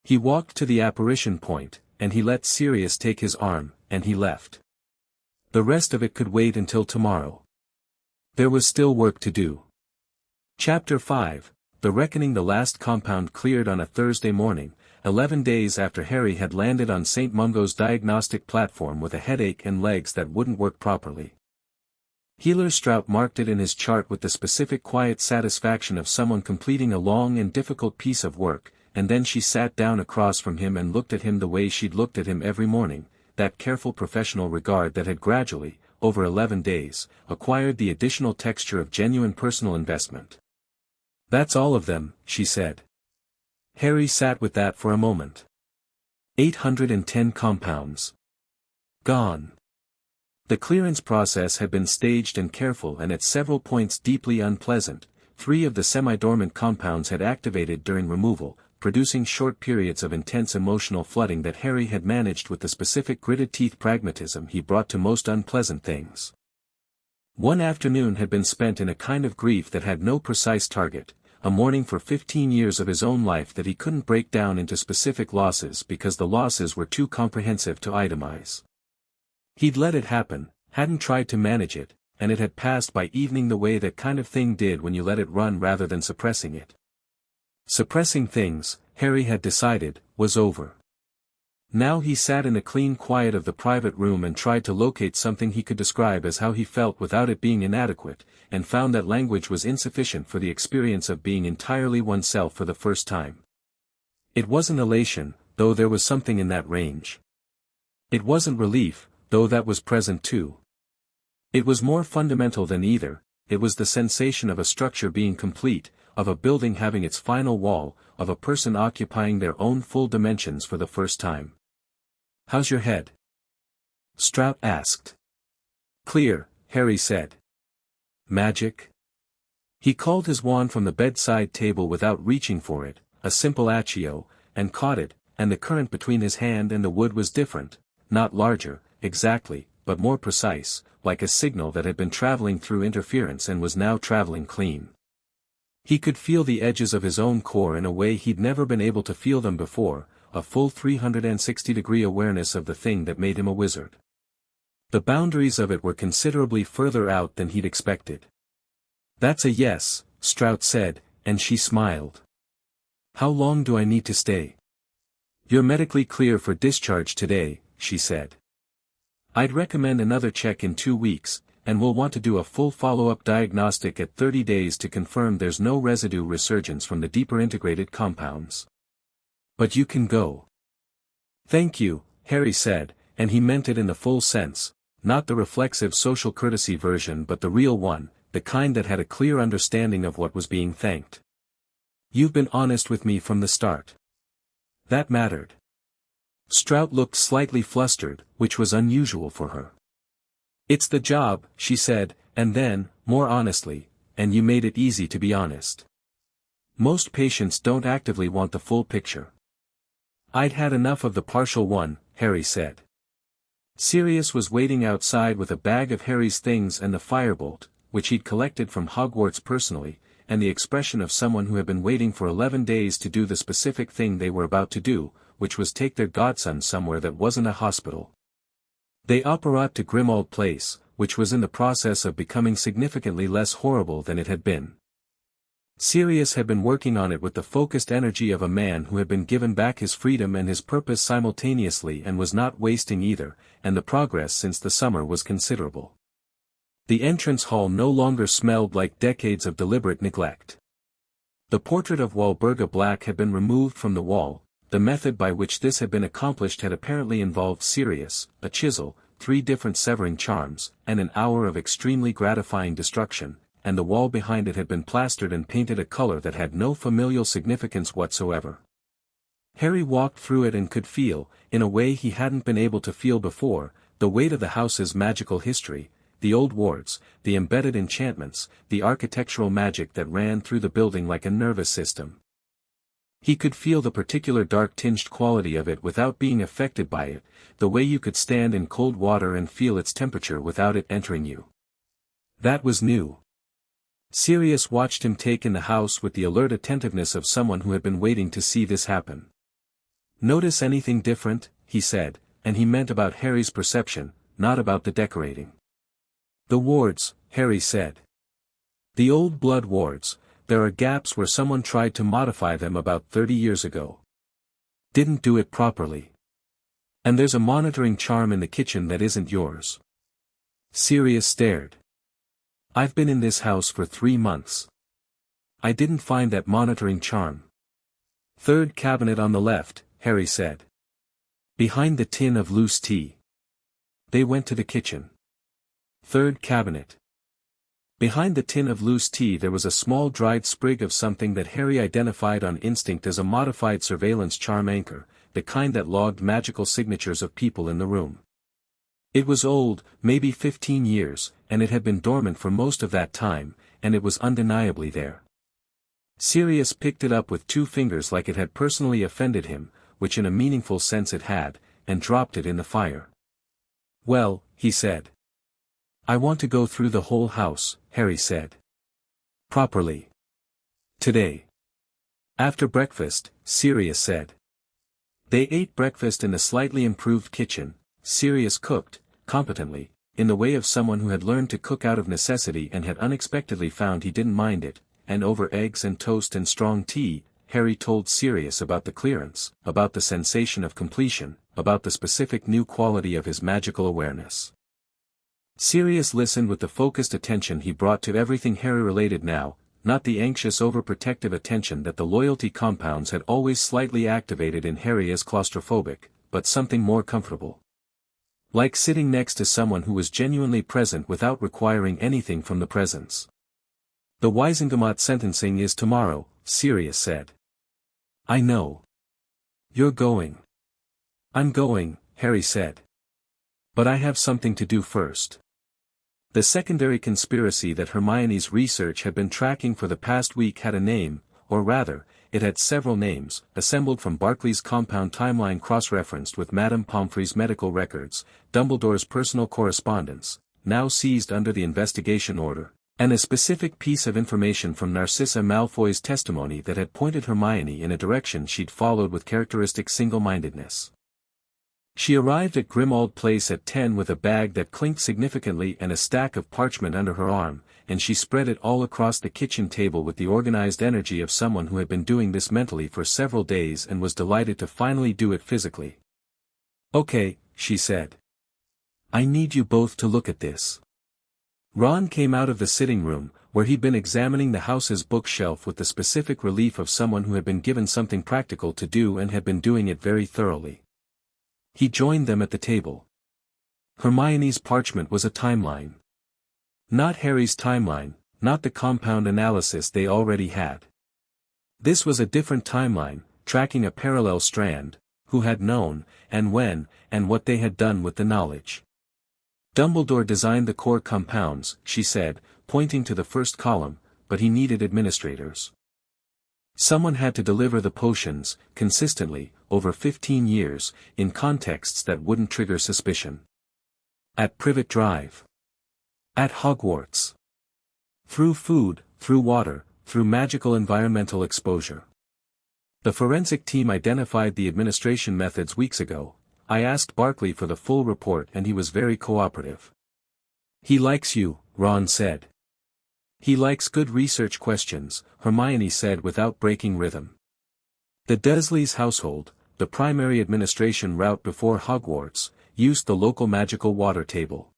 He walked to the apparition point, and he let Sirius take his arm, and he left. The rest of it could wait until tomorrow. There was still work to do. Chapter 5, The Reckoning. The last compound cleared on a Thursday morning, 11 days after Harry had landed on St. Mungo's diagnostic platform with a headache and legs that wouldn't work properly. Healer Strout marked it in his chart with the specific quiet satisfaction of someone completing a long and difficult piece of work, and then she sat down across from him and looked at him the way she'd looked at him every morning, that careful professional regard that had gradually, over 11 days, acquired the additional texture of genuine personal investment. "That's all of them," she said. Harry sat with that for a moment. 810 compounds. Gone. The clearance process had been staged and careful and at several points deeply unpleasant. 3 of the semi-dormant compounds had activated during removal, producing short periods of intense emotional flooding that Harry had managed with the specific gritted-teeth pragmatism he brought to most unpleasant things. One afternoon had been spent in a kind of grief that had no precise target, a mourning for 15 years of his own life that he couldn't break down into specific losses because the losses were too comprehensive to itemize. He'd let it happen, hadn't tried to manage it, and it had passed by evening the way that kind of thing did when you let it run rather than suppressing it. Suppressing things, Harry had decided, was over. Now he sat in the clean quiet of the private room and tried to locate something he could describe as how he felt without it being inadequate, and found that language was insufficient for the experience of being entirely oneself for the first time. It wasn't elation, though there was something in that range. It wasn't relief, though that was present too. It was more fundamental than either. It was the sensation of a structure being complete, of a building having its final wall, of a person occupying their own full dimensions for the first time. "How's your head?" Strout asked. "Clear," Harry said. "Magic?" He called his wand from the bedside table without reaching for it, a simple accio, and caught it, and the current between his hand and the wood was different, not larger, exactly, but more precise, like a signal that had been traveling through interference and was now traveling clean. He could feel the edges of his own core in a way he'd never been able to feel them before, a full 360-degree awareness of the thing that made him a wizard. The boundaries of it were considerably further out than he'd expected. "That's a yes," Strout said, and she smiled. "How long do I need to stay?" "You're medically clear for discharge today," she said. "I'd recommend another check in 2 weeks, and we'll want to do a full follow-up diagnostic at 30 days to confirm there's no residue resurgence from the deeper integrated compounds. But you can go. Thank you, Harry said, and he meant it in the full sense, not the reflexive social courtesy version but the real one, the kind that had a clear understanding of what was being thanked. You've been honest with me from the start. That mattered. Strout looked slightly flustered, which was unusual for her. It's the job, she said, and then, more honestly, and you made it easy to be honest. Most patients don't actively want the full picture. I'd had enough of the partial one, Harry said. Sirius was waiting outside with a bag of Harry's things and the firebolt, which he'd collected from Hogwarts personally, and the expression of someone who had been waiting for 11 days to do the specific thing they were about to do, which was take their godson somewhere that wasn't a hospital. They apparat to Grimmauld Place, which was in the process of becoming significantly less horrible than it had been. Sirius had been working on it with the focused energy of a man who had been given back his freedom and his purpose simultaneously and was not wasting either, and the progress since the summer was considerable. The entrance hall no longer smelled like decades of deliberate neglect. The portrait of Walburga Black had been removed from the wall. The method by which this had been accomplished had apparently involved Sirius, a chisel, 3 different severing charms, and an hour of extremely gratifying destruction, and the wall behind it had been plastered and painted a color that had no familial significance whatsoever. Harry walked through it and could feel, in a way he hadn't been able to feel before, the weight of the house's magical history, the old wards, the embedded enchantments, the architectural magic that ran through the building like a nervous system. He could feel the particular dark-tinged quality of it without being affected by it, the way you could stand in cold water and feel its temperature without it entering you. That was new. Sirius watched him take in the house with the alert attentiveness of someone who had been waiting to see this happen. "Notice anything different?" he said, and he meant about Harry's perception, not about the decorating. "The wards," Harry said. "The old blood wards. There are gaps where someone tried to modify them about 30 years ago. Didn't do it properly. And there's a monitoring charm in the kitchen that isn't yours." Sirius stared. "I've been in this house for 3 months. I didn't find that monitoring charm." "Third cabinet on the left," Harry said. "Behind the tin of loose tea." They went to the kitchen. "Third cabinet." Behind the tin of loose tea there was a small dried sprig of something that Harry identified on instinct as a modified surveillance charm anchor, the kind that logged magical signatures of people in the room. It was old, maybe 15 years, and it had been dormant for most of that time, and it was undeniably there. Sirius picked it up with 2 fingers like it had personally offended him, which in a meaningful sense it had, and dropped it in the fire. "Well," he said. "I want to go through the whole house," Harry said. "Properly. Today. After breakfast," Sirius said. They ate breakfast in the slightly improved kitchen. Sirius cooked, competently, in the way of someone who had learned to cook out of necessity and had unexpectedly found he didn't mind it, and over eggs and toast and strong tea, Harry told Sirius about the clearance, about the sensation of completion, about the specific new quality of his magical awareness. Sirius listened with the focused attention he brought to everything Harry related now, not the anxious overprotective attention that the loyalty compounds had always slightly activated in Harry as claustrophobic, but something more comfortable. Like sitting next to someone who was genuinely present without requiring anything from the presence. "The Wisengamot sentencing is tomorrow," Sirius said. "I know. You're going." "I'm going," Harry said. "But I have something to do first." The secondary conspiracy that Hermione's research had been tracking for the past week had a name, or rather, it had several names, assembled from Barclay's compound timeline cross-referenced with Madame Pomfrey's medical records, Dumbledore's personal correspondence, now seized under the investigation order, and a specific piece of information from Narcissa Malfoy's testimony that had pointed Hermione in a direction she'd followed with characteristic single-mindedness. She arrived at Grimmauld Place at 10 with a bag that clinked significantly and a stack of parchment under her arm, and she spread it all across the kitchen table with the organized energy of someone who had been doing this mentally for several days and was delighted to finally do it physically. "Okay," she said. "I need you both to look at this." Ron came out of the sitting room, where he'd been examining the house's bookshelf with the specific relief of someone who had been given something practical to do and had been doing it very thoroughly. He joined them at the table. Hermione's parchment was a timeline. Not Harry's timeline, not the compound analysis they already had. This was a different timeline, tracking a parallel strand, who had known, and when, and what they had done with the knowledge. Dumbledore designed the core compounds, she said, pointing to the first column, but he needed administrators. Someone had to deliver the potions, consistently, over 15 years, in contexts that wouldn't trigger suspicion. At Privet Drive. At Hogwarts. Through food, through water, through magical environmental exposure. The forensic team identified the administration methods weeks ago. I asked Barkley for the full report and he was very cooperative. He likes you, Ron said. He likes good research questions, Hermione said without breaking rhythm. The Dursleys' household, the primary administration route before Hogwarts, used the local magical water table.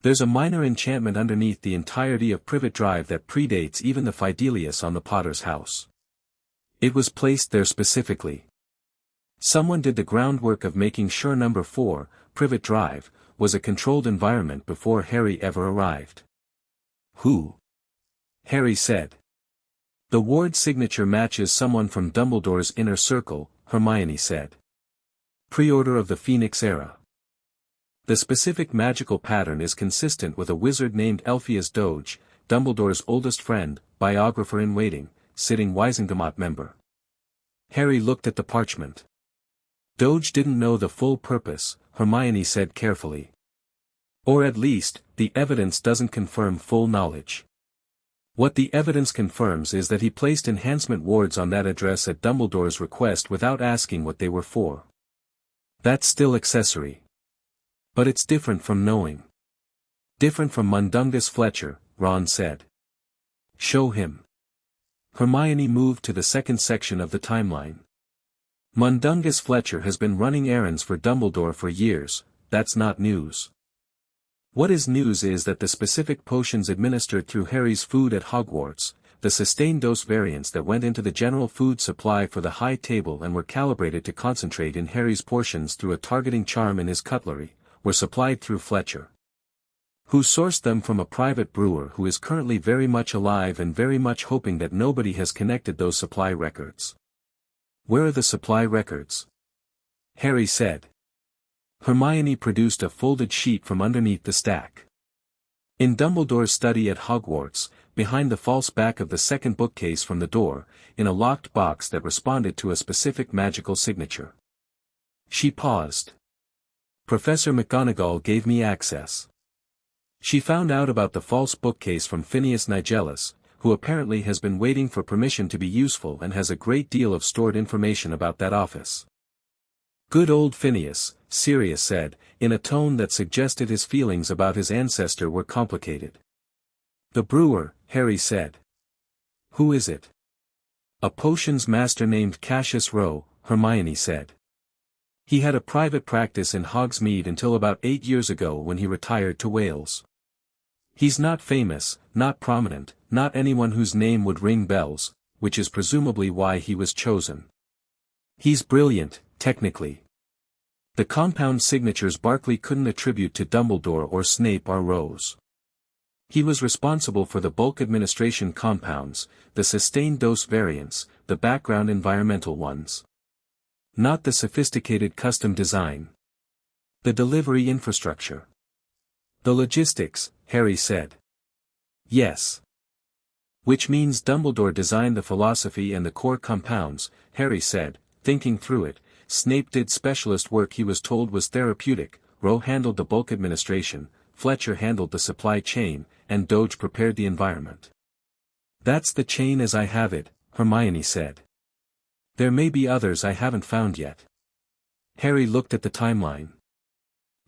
There's a minor enchantment underneath the entirety of Privet Drive that predates even the Fidelius on the Potter's house. It was placed there specifically. Someone did the groundwork of making sure number 4, Privet Drive, was a controlled environment before Harry ever arrived. Who? Harry said. The ward signature matches someone from Dumbledore's inner circle, Hermione said. Pre-order of the Phoenix era. The specific magical pattern is consistent with a wizard named Elphias Doge, Dumbledore's oldest friend, biographer-in-waiting, sitting Wisengamot member. Harry looked at the parchment. Doge didn't know the full purpose, Hermione said carefully. Or at least, the evidence doesn't confirm full knowledge. What the evidence confirms is that he placed enhancement wards on that address at Dumbledore's request without asking what they were for. That's still accessory. But it's different from knowing. Different from Mundungus Fletcher, Ron said. Show him. Hermione moved to the second section of the timeline. Mundungus Fletcher has been running errands for Dumbledore for years, that's not news. What is news is that the specific potions administered through Harry's food at Hogwarts, the sustained dose variants that went into the general food supply for the high table and were calibrated to concentrate in Harry's portions through a targeting charm in his cutlery, were supplied through Fletcher. Who sourced them from a private brewer who is currently very much alive and very much hoping that nobody has connected those supply records. Where are the supply records? Harry said. Hermione produced a folded sheet from underneath the stack. In Dumbledore's study at Hogwarts, behind the false back of the second bookcase from the door, in a locked box that responded to a specific magical signature. She paused. Professor McGonagall gave me access. She found out about the false bookcase from Phineas Nigellus, who apparently has been waiting for permission to be useful and has a great deal of stored information about that office. Good old Phineas, Sirius said, in a tone that suggested his feelings about his ancestor were complicated. The brewer, Harry said. Who is it? A potions master named Cassius Rowe, Hermione said. He had a private practice in Hogsmeade until about 8 years ago when he retired to Wales. He's not famous, not prominent, not anyone whose name would ring bells, which is presumably why he was chosen. He's brilliant, technically. The compound signatures Barkley couldn't attribute to Dumbledore or Snape are Rowe's. He was responsible for the bulk administration compounds, the sustained dose variants, the background environmental ones. Not the sophisticated custom design. The delivery infrastructure. The logistics, Harry said. Yes. Which means Dumbledore designed the philosophy and the core compounds, Harry said, thinking through it. Snape did specialist work he was told was therapeutic, Rowe handled the bulk administration, Fletcher handled the supply chain, and Doge prepared the environment. That's the chain as I have it, Hermione said. There may be others I haven't found yet. Harry looked at the timeline.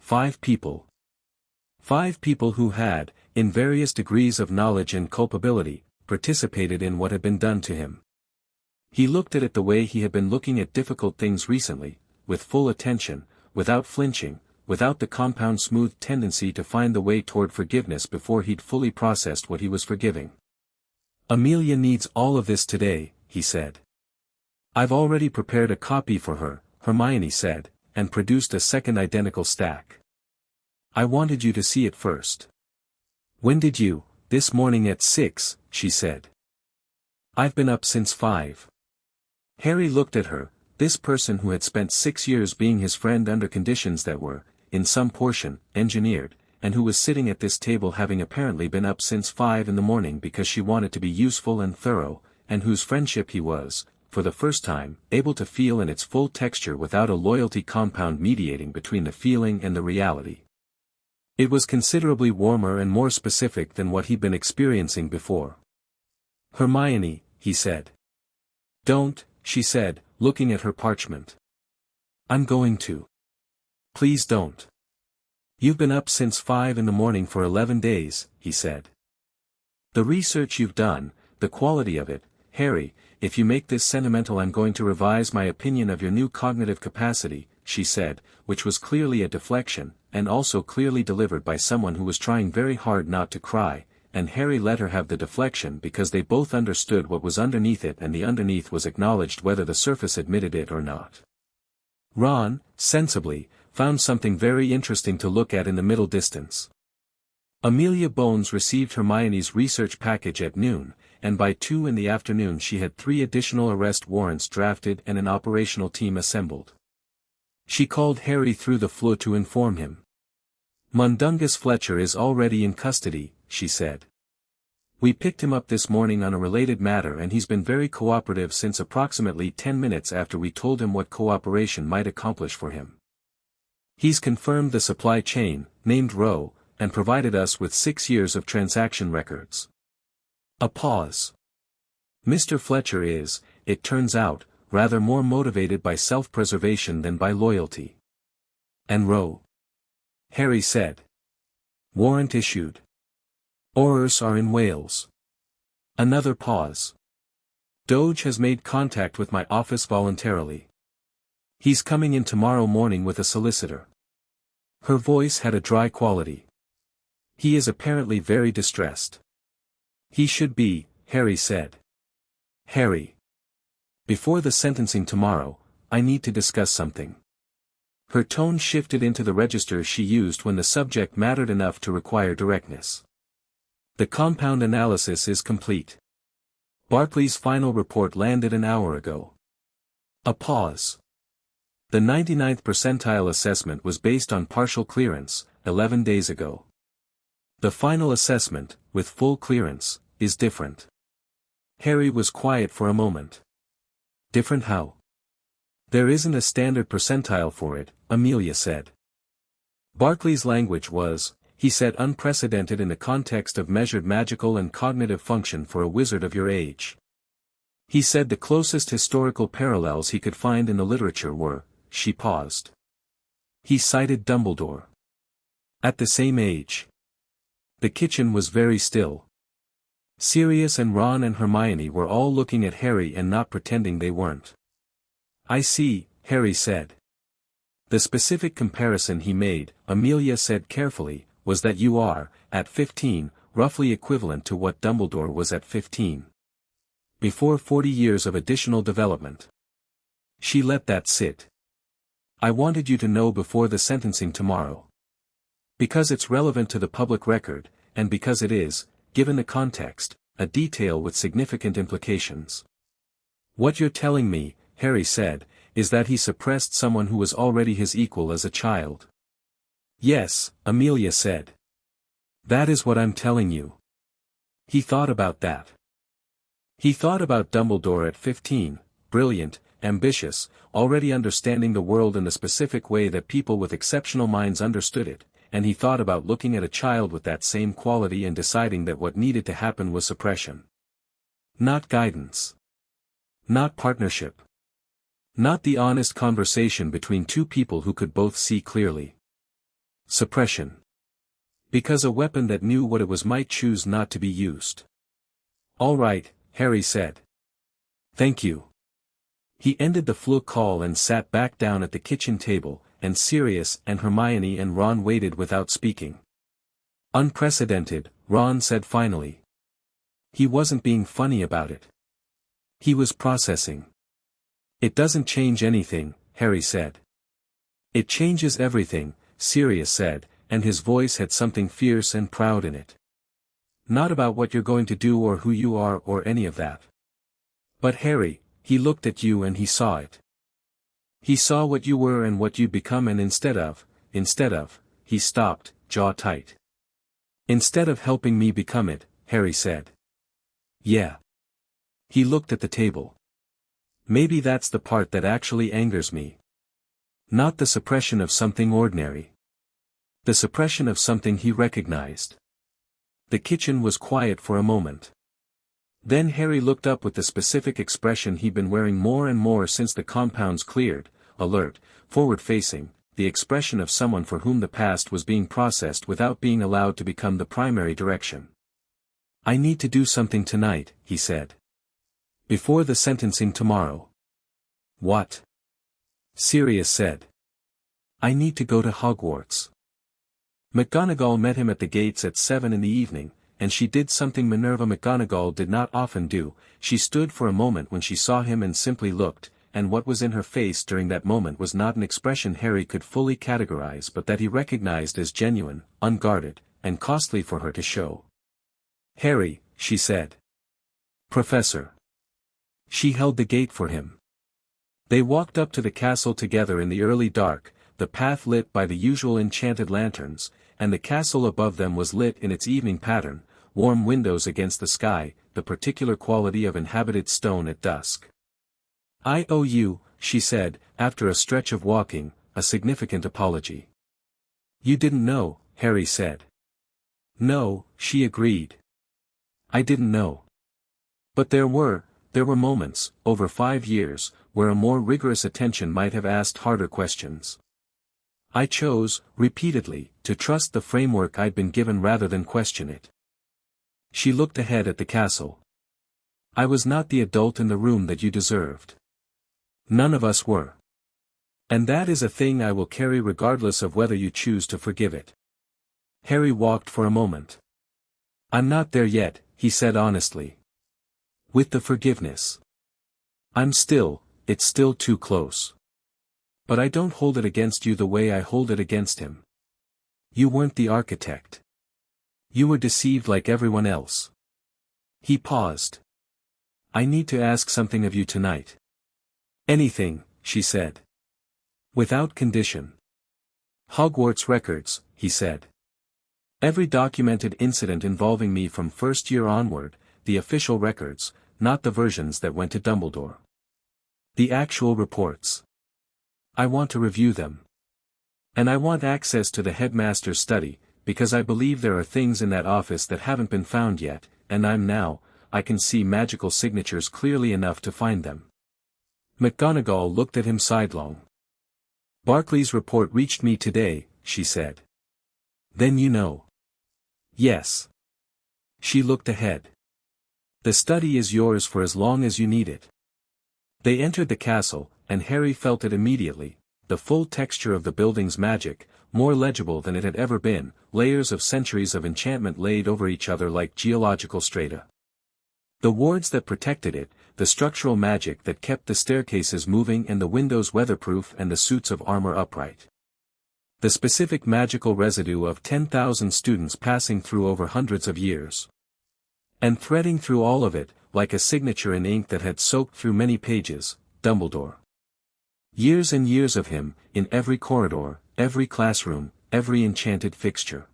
5 people. 5 people who had, in various degrees of knowledge and culpability, participated in what had been done to him. He looked at it the way he had been looking at difficult things recently, with full attention, without flinching, without the compound smooth tendency to find the way toward forgiveness before he'd fully processed what he was forgiving. Amelia needs all of this today, he said. I've already prepared a copy for her, Hermione said, and produced a second identical stack. I wanted you to see it first. When did you? This morning at 6, she said. I've been up since 5. Harry looked at her, this person who had spent 6 years being his friend under conditions that were, in some portion, engineered, and who was sitting at this table having apparently been up since 5 in the morning because she wanted to be useful and thorough, and whose friendship he was, for the first time, able to feel in its full texture without a loyalty compound mediating between the feeling and the reality. It was considerably warmer and more specific than what he'd been experiencing before. Hermione, he said. Don't, she said, looking at her parchment. I'm going to. Please don't. You've been up since 5 in the morning for 11 days, he said. The research you've done, the quality of it, Harry, if you make this sentimental I'm going to revise my opinion of your new cognitive capacity, she said, which was clearly a deflection, and also clearly delivered by someone who was trying very hard not to cry, and Harry let her have the deflection because they both understood what was underneath it and the underneath was acknowledged whether the surface admitted it or not. Ron, sensibly, found something very interesting to look at in the middle distance. Amelia Bones received Hermione's research package at noon, and by 2 in the afternoon she had 3 additional arrest warrants drafted and an operational team assembled. She called Harry through the flue to inform him. Mundungus Fletcher is already in custody, she said. We picked him up this morning on a related matter and he's been very cooperative since approximately 10 minutes after we told him what cooperation might accomplish for him. He's confirmed the supply chain, named Roe, and provided us with 6 years of transaction records. A pause. Mr. Fletcher is, it turns out, rather more motivated by self-preservation than by loyalty. And Roe? Harry said. Warrant issued. Orders are in Wales. Another pause. Doge has made contact with my office voluntarily. He's coming in tomorrow morning with a solicitor. Her voice had a dry quality. He is apparently very distressed. He should be, Harry said. Harry. Before the sentencing tomorrow, I need to discuss something. Her tone shifted into the register she used when the subject mattered enough to require directness. The compound analysis is complete. Barclay's final report landed an hour ago. A pause. The 99th percentile assessment was based on partial clearance, 11 days ago. The final assessment, with full clearance, is different. Harry was quiet for a moment. Different how? There isn't a standard percentile for it, Amelia said. Barclay's language was, he said, unprecedented in the context of measured magical and cognitive function for a wizard of your age. He said the closest historical parallels he could find in the literature were, she paused. He cited Dumbledore. At the same age. The kitchen was very still. Sirius and Ron and Hermione were all looking at Harry and not pretending they weren't. I see, Harry said. The specific comparison he made, Amelia said carefully, was that you are, at 15, roughly equivalent to what Dumbledore was at 15. Before 40 years of additional development. She let that sit. I wanted you to know before the sentencing tomorrow. Because it's relevant to the public record, and because it is, given the context, a detail with significant implications. What you're telling me, Harry said, is that he suppressed someone who was already his equal as a child. Yes, Amelia said. That is what I'm telling you. He thought about that. He thought about Dumbledore at 15, brilliant, ambitious, already understanding the world in the specific way that people with exceptional minds understood it, and he thought about looking at a child with that same quality and deciding that what needed to happen was suppression. Not guidance. Not partnership. Not the honest conversation between two people who could both see clearly. Suppression. Because a weapon that knew what it was might choose not to be used. All right, Harry said. Thank you. He ended the flue call and sat back down at the kitchen table, and Sirius and Hermione and Ron waited without speaking. "Unprecedented," Ron said finally. He wasn't being funny about it. He was processing. "It doesn't change anything," Harry said. "It changes everything," Sirius said, and his voice had something fierce and proud in it. "Not about what you're going to do or who you are or any of that. But Harry, he looked at you and he saw it. He saw what you were and what you'd become, and instead of, he stopped, jaw tight. "Instead of helping me become it," Harry said. "Yeah." He looked at the table. "Maybe that's the part that actually angers me. Not the suppression of something ordinary. The suppression of something he recognized." The kitchen was quiet for a moment. Then Harry looked up with the specific expression he'd been wearing more and more since the compounds cleared, alert, forward-facing, the expression of someone for whom the past was being processed without being allowed to become the primary direction. "I need to do something tonight," he said. "Before the sentencing tomorrow." "What?" Sirius said. "I need to go to Hogwarts." McGonagall met him at the gates at 7 in the evening, and she did something Minerva McGonagall did not often do. She stood for a moment when she saw him and simply looked, and what was in her face during that moment was not an expression Harry could fully categorize but that he recognized as genuine, unguarded, and costly for her to show. "Harry," she said. "Professor." She held the gate for him. They walked up to the castle together in the early dark, the path lit by the usual enchanted lanterns, and the castle above them was lit in its evening pattern, warm windows against the sky, the particular quality of inhabited stone at dusk. "I owe you," she said, after a stretch of walking, a significant apology. "You didn't know," Harry said. "No," she agreed. "I didn't know. But there were moments, over 5 years, where a more rigorous attention might have asked harder questions. I chose, repeatedly, to trust the framework I'd been given rather than question it." She looked ahead at the castle. "I was not the adult in the room that you deserved. None of us were. And that is a thing I will carry regardless of whether you choose to forgive it." Harry walked for a moment. "I'm not there yet," he said honestly. "With the forgiveness. It's still too close. But I don't hold it against you the way I hold it against him. You weren't the architect. You were deceived like everyone else." He paused. "I need to ask something of you tonight." "Anything," she said. "Without condition." "Hogwarts records," he said. "Every documented incident involving me from first year onward, the official records, not the versions that went to Dumbledore. The actual reports. I want to review them. And I want access to the headmaster's study, because I believe there are things in that office that haven't been found yet, and I can see magical signatures clearly enough to find them." McGonagall looked at him sidelong. "Barclay's report reached me today," she said. "Then you know." "Yes." She looked ahead. "The study is yours for as long as you need it." They entered the castle, and Harry felt it immediately, the full texture of the building's magic, more legible than it had ever been, layers of centuries of enchantment laid over each other like geological strata. The wards that protected it, the structural magic that kept the staircases moving and the windows weatherproof and the suits of armor upright. The specific magical residue of 10,000 students passing through over hundreds of years. And threading through all of it, like a signature in ink that had soaked through many pages, Dumbledore. Years and years of him, in every corridor, every classroom, every enchanted fixture.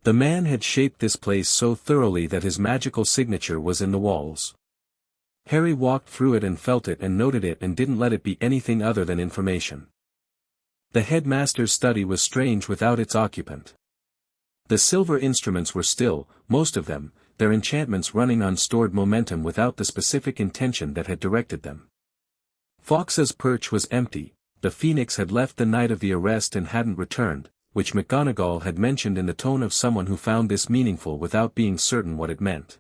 The man had shaped this place so thoroughly that his magical signature was in the walls. Harry walked through it and felt it and noted it and didn't let it be anything other than information. The headmaster's study was strange without its occupant. The silver instruments were still, most of them, their enchantments running on stored momentum without the specific intention that had directed them. Fawkes's perch was empty, the Phoenix had left the night of the arrest and hadn't returned, which McGonagall had mentioned in the tone of someone who found this meaningful without being certain what it meant.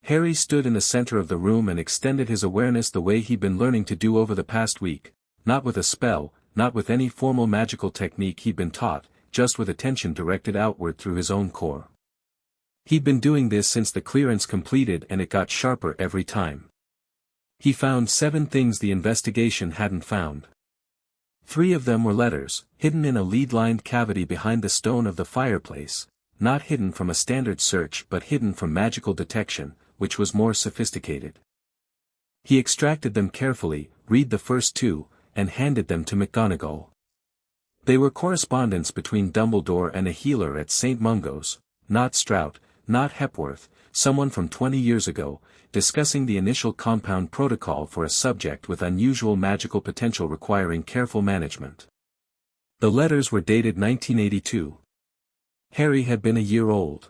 Harry stood in the center of the room and extended his awareness the way he'd been learning to do over the past week, not with a spell, not with any formal magical technique he'd been taught, just with attention directed outward through his own core. He'd been doing this since the clearance completed, and it got sharper every time. He found 7 things the investigation hadn't found. 3 of them were letters, hidden in a lead-lined cavity behind the stone of the fireplace, not hidden from a standard search but hidden from magical detection, which was more sophisticated. He extracted them carefully, read the first 2, and handed them to McGonagall. They were correspondence between Dumbledore and a healer at St. Mungo's, not Strout, not Hepworth, someone from 20 years ago, discussing the initial compound protocol for a subject with unusual magical potential requiring careful management. The letters were dated 1982. Harry had been a year old.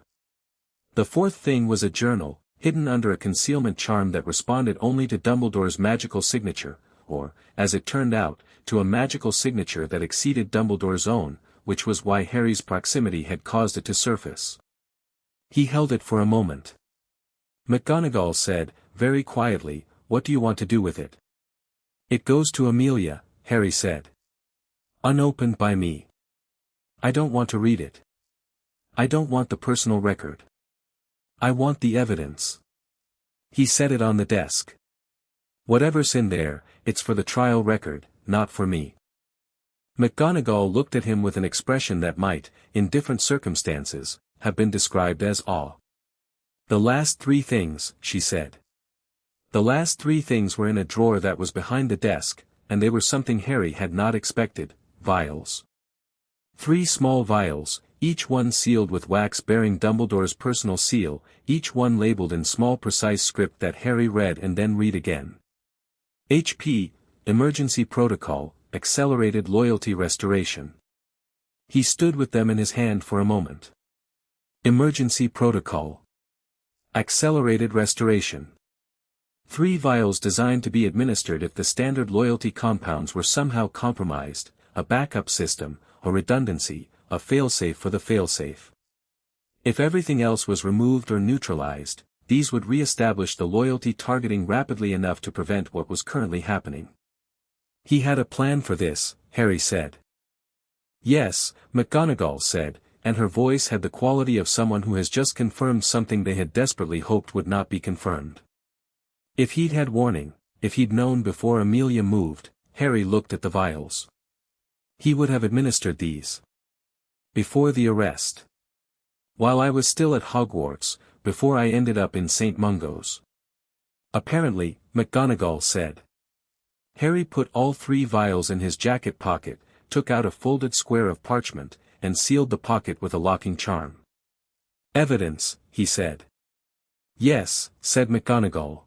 The 4th thing was a journal, hidden under a concealment charm that responded only to Dumbledore's magical signature, or, as it turned out, to a magical signature that exceeded Dumbledore's own, which was why Harry's proximity had caused it to surface. He held it for a moment. McGonagall said, very quietly, "What do you want to do with it?" "It goes to Amelia," Harry said. "Unopened by me. I don't want to read it. I don't want the personal record. I want the evidence." He set it on the desk. "Whatever's in there, it's for the trial record, not for me." McGonagall looked at him with an expression that might, in different circumstances, have been described as awe. "The last 3 things," she said. The last 3 things were in a drawer that was behind the desk, and they were something Harry had not expected: vials. 3 small vials, each one sealed with wax bearing Dumbledore's personal seal, each one labeled in small precise script that Harry read and then read again. HP, Emergency Protocol, Accelerated Loyalty Restoration. He stood with them in his hand for a moment. Emergency Protocol. Accelerated Restoration. 3 vials designed to be administered if the standard loyalty compounds were somehow compromised, a backup system, a redundancy, a failsafe for the failsafe. If everything else was removed or neutralized, these would re-establish the loyalty targeting rapidly enough to prevent what was currently happening. He had a plan for this, Harry said. Yes, McGonagall said, and her voice had the quality of someone who has just confirmed something they had desperately hoped would not be confirmed. If he'd had warning, if he'd known before Amelia moved, Harry looked at the vials. He would have administered these. Before the arrest. While I was still at Hogwarts, before I ended up in St. Mungo's. Apparently, McGonagall said. Harry put all 3 vials in his jacket pocket, took out a folded square of parchment, and sealed the pocket with a locking charm. Evidence, he said. Yes, said McGonagall.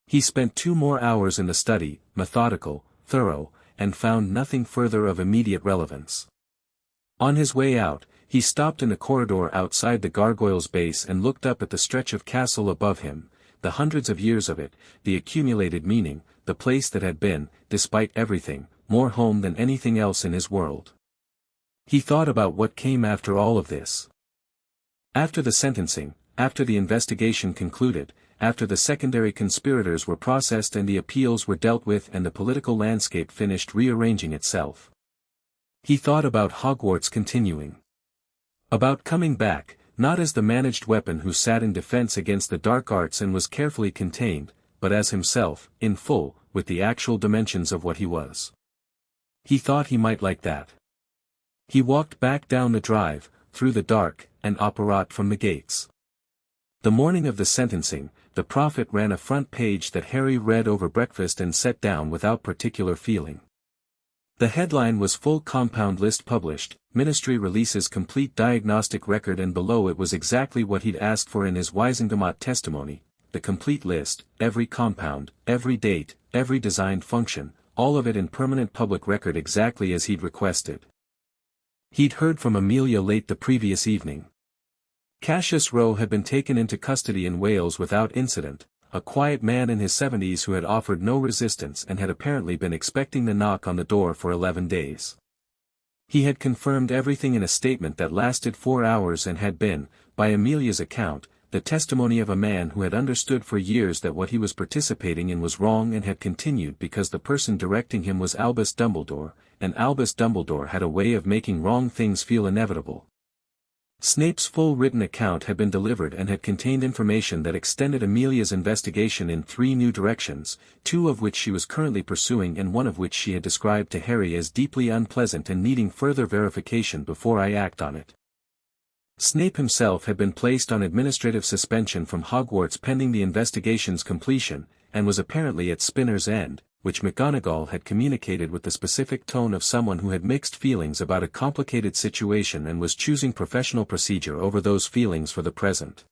He spent 2 more hours in the study, methodical, thorough, and found nothing further of immediate relevance. On his way out, he stopped in the corridor outside the gargoyle's base and looked up at the stretch of castle above him, the hundreds of years of it, the accumulated meaning, the place that had been, despite everything, more home than anything else in his world. He thought about what came after all of this. After the sentencing, after the investigation concluded, after the secondary conspirators were processed and the appeals were dealt with and the political landscape finished rearranging itself. He thought about Hogwarts continuing. About coming back, not as the managed weapon who sat in defense against the dark arts and was carefully contained, but as himself, in full, with the actual dimensions of what he was. He thought he might like that. He walked back down the drive, through the dark, and apparat from the gates. The morning of the sentencing, the Prophet ran a front page that Harry read over breakfast and set down without particular feeling. The headline was Full Compound List Published, Ministry Releases Complete Diagnostic Record, and below it was exactly what he'd asked for in his Wisengamot testimony, the complete list, every compound, every date, every designed function, all of it in permanent public record exactly as he'd requested. He'd heard from Amelia late the previous evening. Cassius Rowe had been taken into custody in Wales without incident, a quiet man in his 70s who had offered no resistance and had apparently been expecting the knock on the door for 11 days. He had confirmed everything in a statement that lasted 4 hours and had been, by Amelia's account, the testimony of a man who had understood for years that what he was participating in was wrong and had continued because the person directing him was Albus Dumbledore, and Albus Dumbledore had a way of making wrong things feel inevitable. Snape's full written account had been delivered and had contained information that extended Amelia's investigation in 3 new directions, 2 of which she was currently pursuing and 1 of which she had described to Harry as deeply unpleasant and needing further verification before I act on it. Snape himself had been placed on administrative suspension from Hogwarts pending the investigation's completion, and was apparently at spinner's end, which McGonagall had communicated with the specific tone of someone who had mixed feelings about a complicated situation and was choosing professional procedure over those feelings for the present.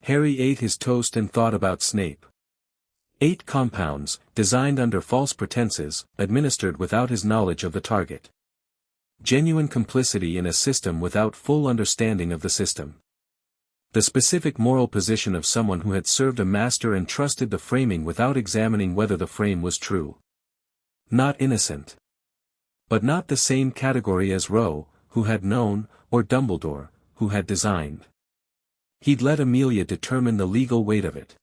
Harry ate his toast and thought about Snape. 8 compounds, designed under false pretenses, administered without his knowledge of the target. Genuine complicity in a system without full understanding of the system. The specific moral position of someone who had served a master and trusted the framing without examining whether the frame was true. Not innocent. But not the same category as Rowe, who had known, or Dumbledore, who had designed. He'd let Amelia determine the legal weight of it.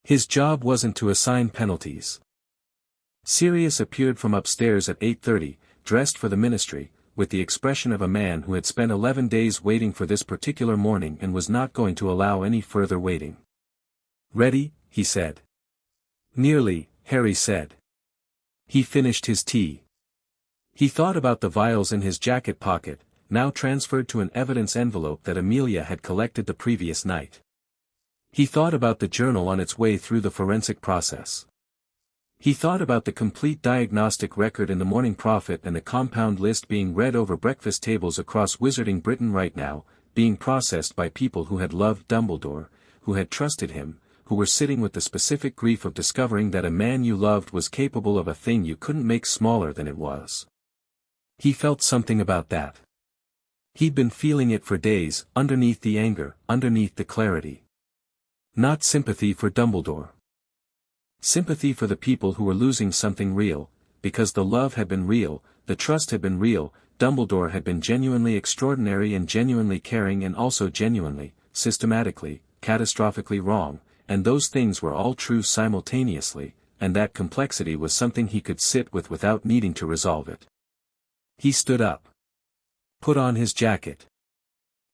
His job wasn't to assign penalties. Sirius appeared from upstairs at 8:30, dressed for the ministry, with the expression of a man who had spent 11 days waiting for this particular morning and was not going to allow any further waiting. "Ready?" he said. "Nearly," Harry said. He finished his tea. He thought about the vials in his jacket pocket, now transferred to an evidence envelope that Amelia had collected the previous night. He thought about the journal on its way through the forensic process. He thought about the complete diagnostic record in the Morning Prophet and the compound list being read over breakfast tables across Wizarding Britain right now, being processed by people who had loved Dumbledore, who had trusted him, who were sitting with the specific grief of discovering that a man you loved was capable of a thing you couldn't make smaller than it was. He felt something about that. He'd been feeling it for days, underneath the anger, underneath the clarity. Not sympathy for Dumbledore. Sympathy for the people who were losing something real, because the love had been real, the trust had been real, Dumbledore had been genuinely extraordinary and genuinely caring and also genuinely, systematically, catastrophically wrong, and those things were all true simultaneously, and that complexity was something he could sit with without needing to resolve it. He stood up. Put on his jacket.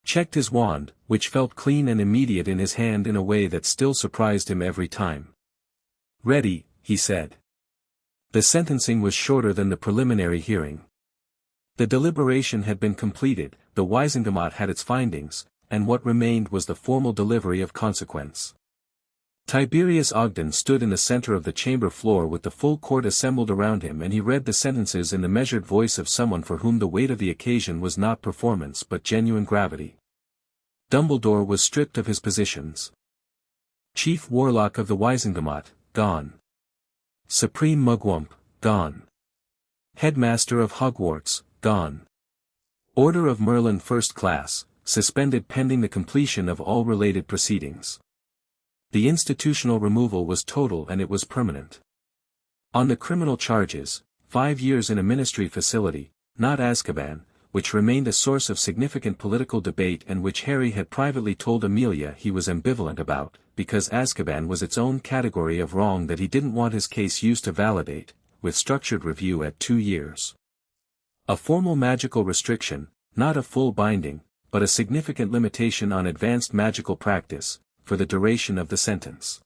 Checked his wand, which felt clean and immediate in his hand in a way that still surprised him every time. "Ready," he said. The sentencing was shorter than the preliminary hearing. The deliberation had been completed, the Wisengamot had its findings, and what remained was the formal delivery of consequence. Tiberius Ogden stood in the center of the chamber floor with the full court assembled around him, and he read the sentences in the measured voice of someone for whom the weight of the occasion was not performance but genuine gravity. Dumbledore was stripped of his positions. Chief Warlock of the Wisengamot, gone. Supreme Mugwump, gone. Headmaster of Hogwarts, gone. Order of Merlin First Class, suspended pending the completion of all related proceedings. The institutional removal was total and it was permanent. On the criminal charges, 5 years in a ministry facility, not Azkaban, which remained a source of significant political debate and which Harry had privately told Amelia he was ambivalent about, because Azkaban was its own category of wrong that he didn't want his case used to validate, with structured review at 2 years. A formal magical restriction, not a full binding, but a significant limitation on advanced magical practice, for the duration of the sentence.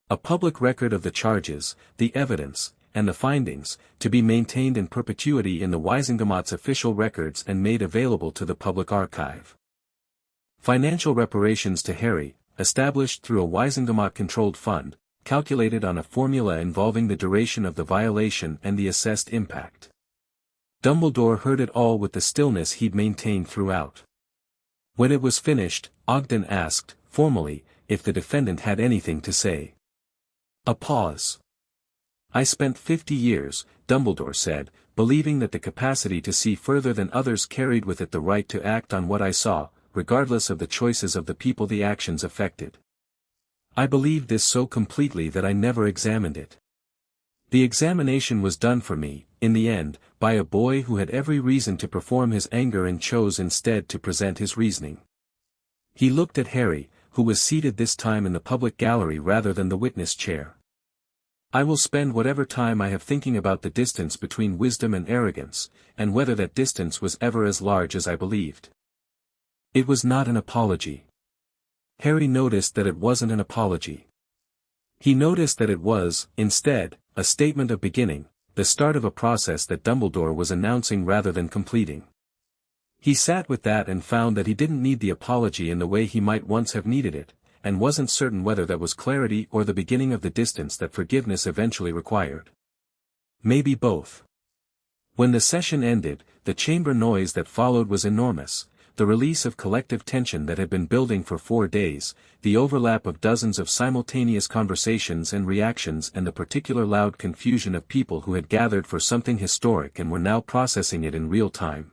A public record of the charges, the evidence, and the findings, to be maintained in perpetuity in the Wisengamot's official records and made available to the public archive. Financial reparations to Harry, established through a Wisengamot-controlled fund, calculated on a formula involving the duration of the violation and the assessed impact. Dumbledore heard it all with the stillness he'd maintained throughout. When it was finished, Ogden asked, formally, if the defendant had anything to say. A pause. "I spent 50 years, Dumbledore said, believing that the capacity to see further than others carried with it the right to act on what I saw, regardless of the choices of the people the actions affected. I believed this so completely that I never examined it. The examination was done for me, in the end, by a boy who had every reason to perform his anger and chose instead to present his reasoning." He looked at Harry, who was seated this time in the public gallery rather than the witness chair. "I will spend whatever time I have thinking about the distance between wisdom and arrogance, and whether that distance was ever as large as I believed." It was not an apology. Harry noticed that it wasn't an apology. He noticed that it was, instead, a statement of beginning, the start of a process that Dumbledore was announcing rather than completing. He sat with that and found that he didn't need the apology in the way he might once have needed it, and wasn't certain whether that was clarity or the beginning of the distance that forgiveness eventually required. Maybe both. When the session ended, the chamber noise that followed was enormous, the release of collective tension that had been building for 4 days, the overlap of dozens of simultaneous conversations and reactions, and the particular loud confusion of people who had gathered for something historic and were now processing it in real time.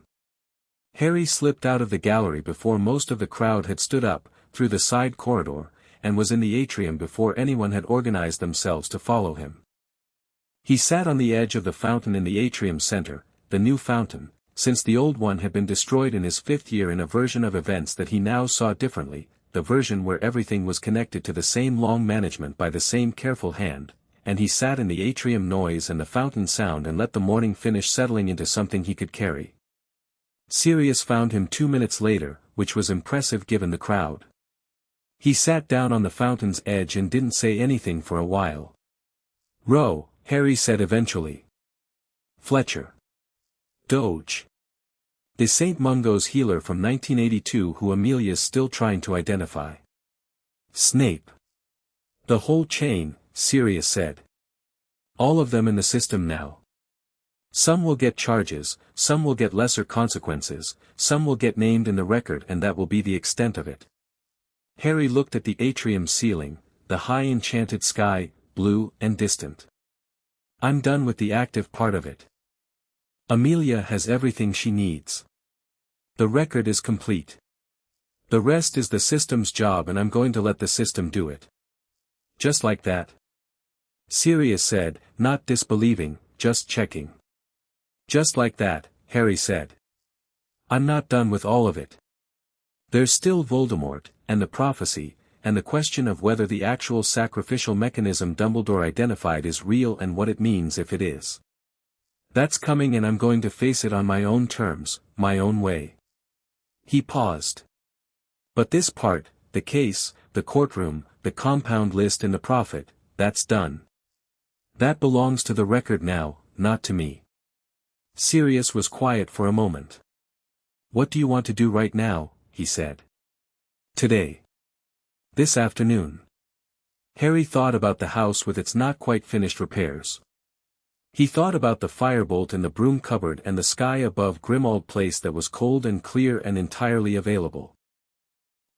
Harry slipped out of the gallery before most of the crowd had stood up, through the side corridor, and was in the atrium before anyone had organized themselves to follow him. He sat on the edge of the fountain in the atrium center, the new fountain, since the old one had been destroyed in his 5th year in a version of events that he now saw differently, the version where everything was connected to the same long management by the same careful hand, and he sat in the atrium noise and the fountain sound and let the morning finish settling into something he could carry. Sirius found him 2 minutes later, which was impressive given the crowd. He sat down on the fountain's edge and didn't say anything for a while. "Row," Harry said eventually. "Fletcher. Doge. Is St. Mungo's healer from 1982 who Amelia's still trying to identify." "Snape. The whole chain," Sirius said. "All of them in the system now. Some will get charges, some will get lesser consequences, some will get named in the record, and that will be the extent of it." Harry looked at the atrium ceiling, the high enchanted sky, blue and distant. "I'm done with the active part of it. Amelia has everything she needs. The record is complete. The rest is the system's job, and I'm going to let the system do it." "Just like that?" Sirius said, not disbelieving, just checking. "Just like that," Harry said. "I'm not done with all of it. There's still Voldemort, and the prophecy, and the question of whether the actual sacrificial mechanism Dumbledore identified is real and what it means if it is. That's coming, and I'm going to face it on my own terms, my own way." He paused. "But this part, the case, the courtroom, the compound list and the prophet, that's done. That belongs to the record now, not to me." Sirius was quiet for a moment. "What do you want to do right now?" he said. "Today. This afternoon." Harry thought about the house with its not quite finished repairs. He thought about the firebolt in the broom cupboard and the sky above Grimmauld Place that was cold and clear and entirely available.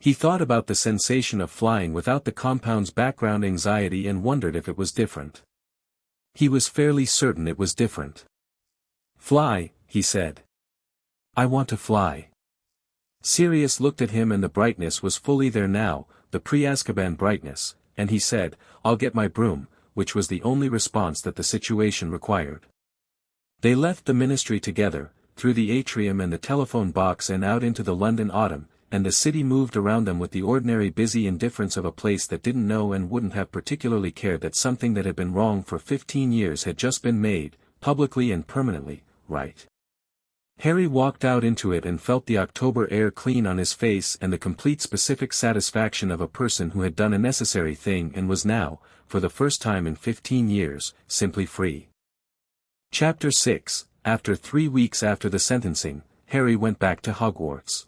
He thought about the sensation of flying without the compound's background anxiety and wondered if it was different. He was fairly certain it was different. "Fly," he said. "I want to fly." Sirius looked at him, and the brightness was fully there now, the pre-Azkaban brightness, and he said, "I'll get my broom," which was the only response that the situation required. They left the ministry together, through the atrium and the telephone box and out into the London autumn, and the city moved around them with the ordinary busy indifference of a place that didn't know and wouldn't have particularly cared that something that had been wrong for 15 years had just been made, publicly and permanently, right. Harry walked out into it and felt the October air clean on his face and the complete specific satisfaction of a person who had done a necessary thing and was now, for the first time in 15 years, simply free. Chapter 6. After 3 weeks after the sentencing, Harry went back to Hogwarts.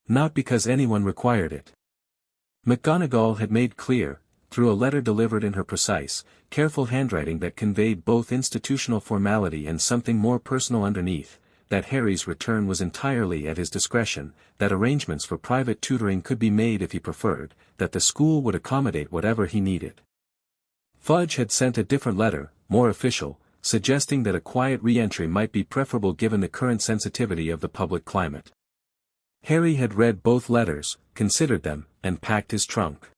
Not because anyone required it. McGonagall had made clear, through a letter delivered in her precise, careful handwriting that conveyed both institutional formality and something more personal underneath, that Harry's return was entirely at his discretion, that arrangements for private tutoring could be made if he preferred, that the school would accommodate whatever he needed. Fudge had sent a different letter, more official, suggesting that a quiet re-entry might be preferable given the current sensitivity of the public climate. Harry had read both letters, considered them, and packed his trunk.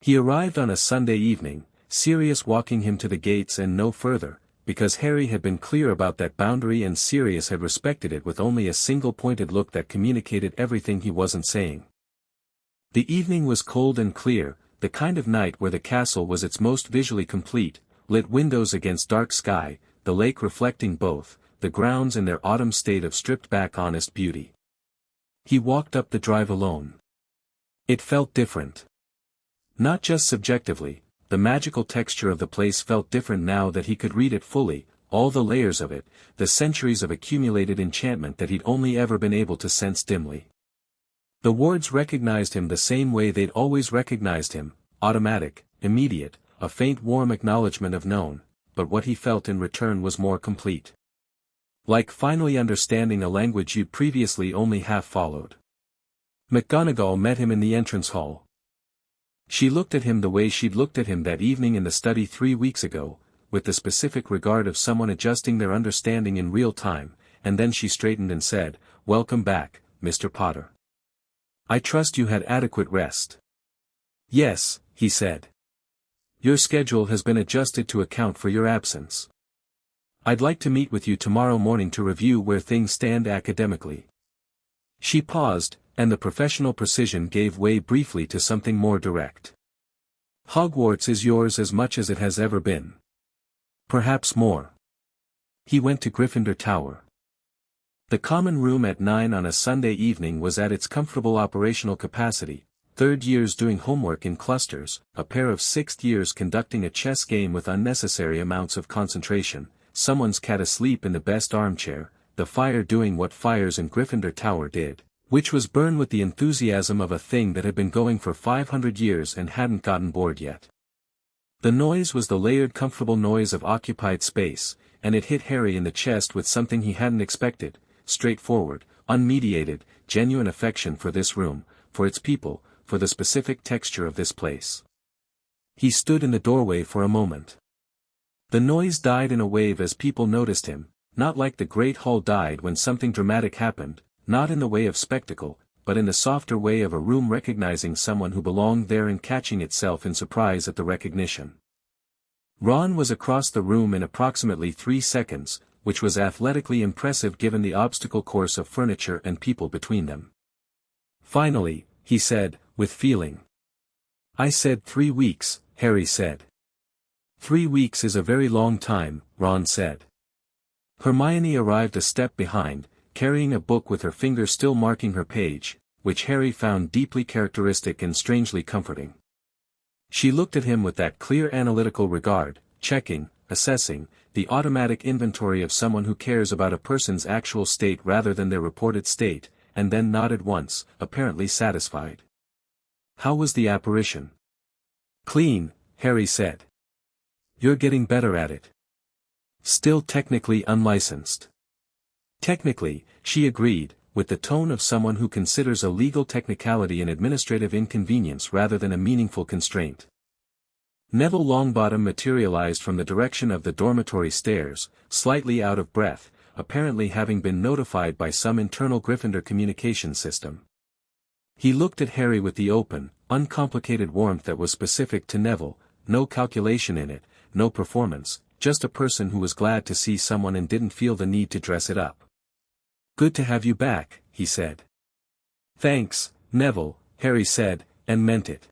He arrived on a Sunday evening, Sirius walking him to the gates and no further, because Harry had been clear about that boundary and Sirius had respected it with only a single pointed look that communicated everything he wasn't saying. The evening was cold and clear, the kind of night where the castle was its most visually complete, lit windows against dark sky, the lake reflecting both, the grounds in their autumn state of stripped-back honest beauty. He walked up the drive alone. It felt different. Not just subjectively, the magical texture of the place felt different now that he could read it fully, all the layers of it, the centuries of accumulated enchantment that he'd only ever been able to sense dimly. The wards recognized him the same way they'd always recognized him, automatic, immediate, a faint warm acknowledgement of known, but what he felt in return was more complete. Like finally understanding a language you'd previously only half followed. McGonagall met him in the entrance hall. She looked at him the way she'd looked at him that evening in the study 3 weeks ago, with the specific regard of someone adjusting their understanding in real time, and then she straightened and said, "Welcome back, Mr. Potter. I trust you had adequate rest." "Yes," he said. "Your schedule has been adjusted to account for your absence. I'd like to meet with you tomorrow morning to review where things stand academically." She paused, and the professional precision gave way briefly to something more direct. "Hogwarts is yours as much as it has ever been. Perhaps more." He went to Gryffindor Tower. The common room at 9 on a Sunday evening was at its comfortable operational capacity, third years doing homework in clusters, a pair of sixth years conducting a chess game with unnecessary amounts of concentration, someone's cat asleep in the best armchair, the fire doing what fires in Gryffindor Tower did, which was burn with the enthusiasm of a thing that had been going for 500 years and hadn't gotten bored yet. The noise was the layered comfortable noise of occupied space, and it hit Harry in the chest with something he hadn't expected, straightforward, unmediated, genuine affection for this room, for its people, for the specific texture of this place. He stood in the doorway for a moment. The noise died in a wave as people noticed him, not like the Great Hall died when something dramatic happened, not in the way of spectacle, but in the softer way of a room recognizing someone who belonged there and catching itself in surprise at the recognition. Ron was across the room in approximately 3 seconds, which was athletically impressive given the obstacle course of furniture and people between them. "Finally," he said, with feeling. "I said 3 weeks, Harry said. 3 weeks is a very long time," Ron said. Hermione arrived a step behind, carrying a book with her finger still marking her page, which Harry found deeply characteristic and strangely comforting. She looked at him with that clear analytical regard, checking, assessing, the automatic inventory of someone who cares about a person's actual state rather than their reported state, and then nodded once, apparently satisfied. "How was the apparition?" "Clean," Harry said. "You're getting better at it. Still technically unlicensed." "Technically," she agreed, with the tone of someone who considers a legal technicality an administrative inconvenience rather than a meaningful constraint. Neville Longbottom materialized from the direction of the dormitory stairs, slightly out of breath, apparently having been notified by some internal Gryffindor communication system. He looked at Harry with the open, uncomplicated warmth that was specific to Neville, no calculation in it, no performance, just a person who was glad to see someone and didn't feel the need to dress it up. "Good to have you back," he said. "Thanks, Neville," Harry said, and meant it.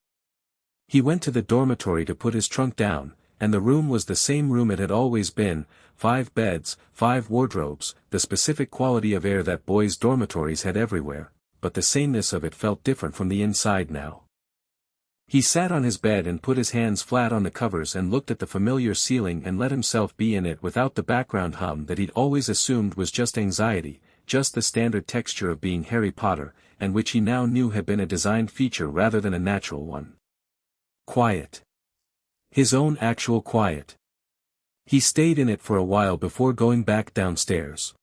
He went to the dormitory to put his trunk down, and the room was the same room it had always been, 5 beds, 5 wardrobes, the specific quality of air that boys' dormitories had everywhere, but the sameness of it felt different from the inside now. He sat on his bed and put his hands flat on the covers and looked at the familiar ceiling and let himself be in it without the background hum that he'd always assumed was just anxiety, just the standard texture of being Harry Potter, and which he now knew had been a designed feature rather than a natural one. Quiet. His own actual quiet. He stayed in it for a while before going back downstairs.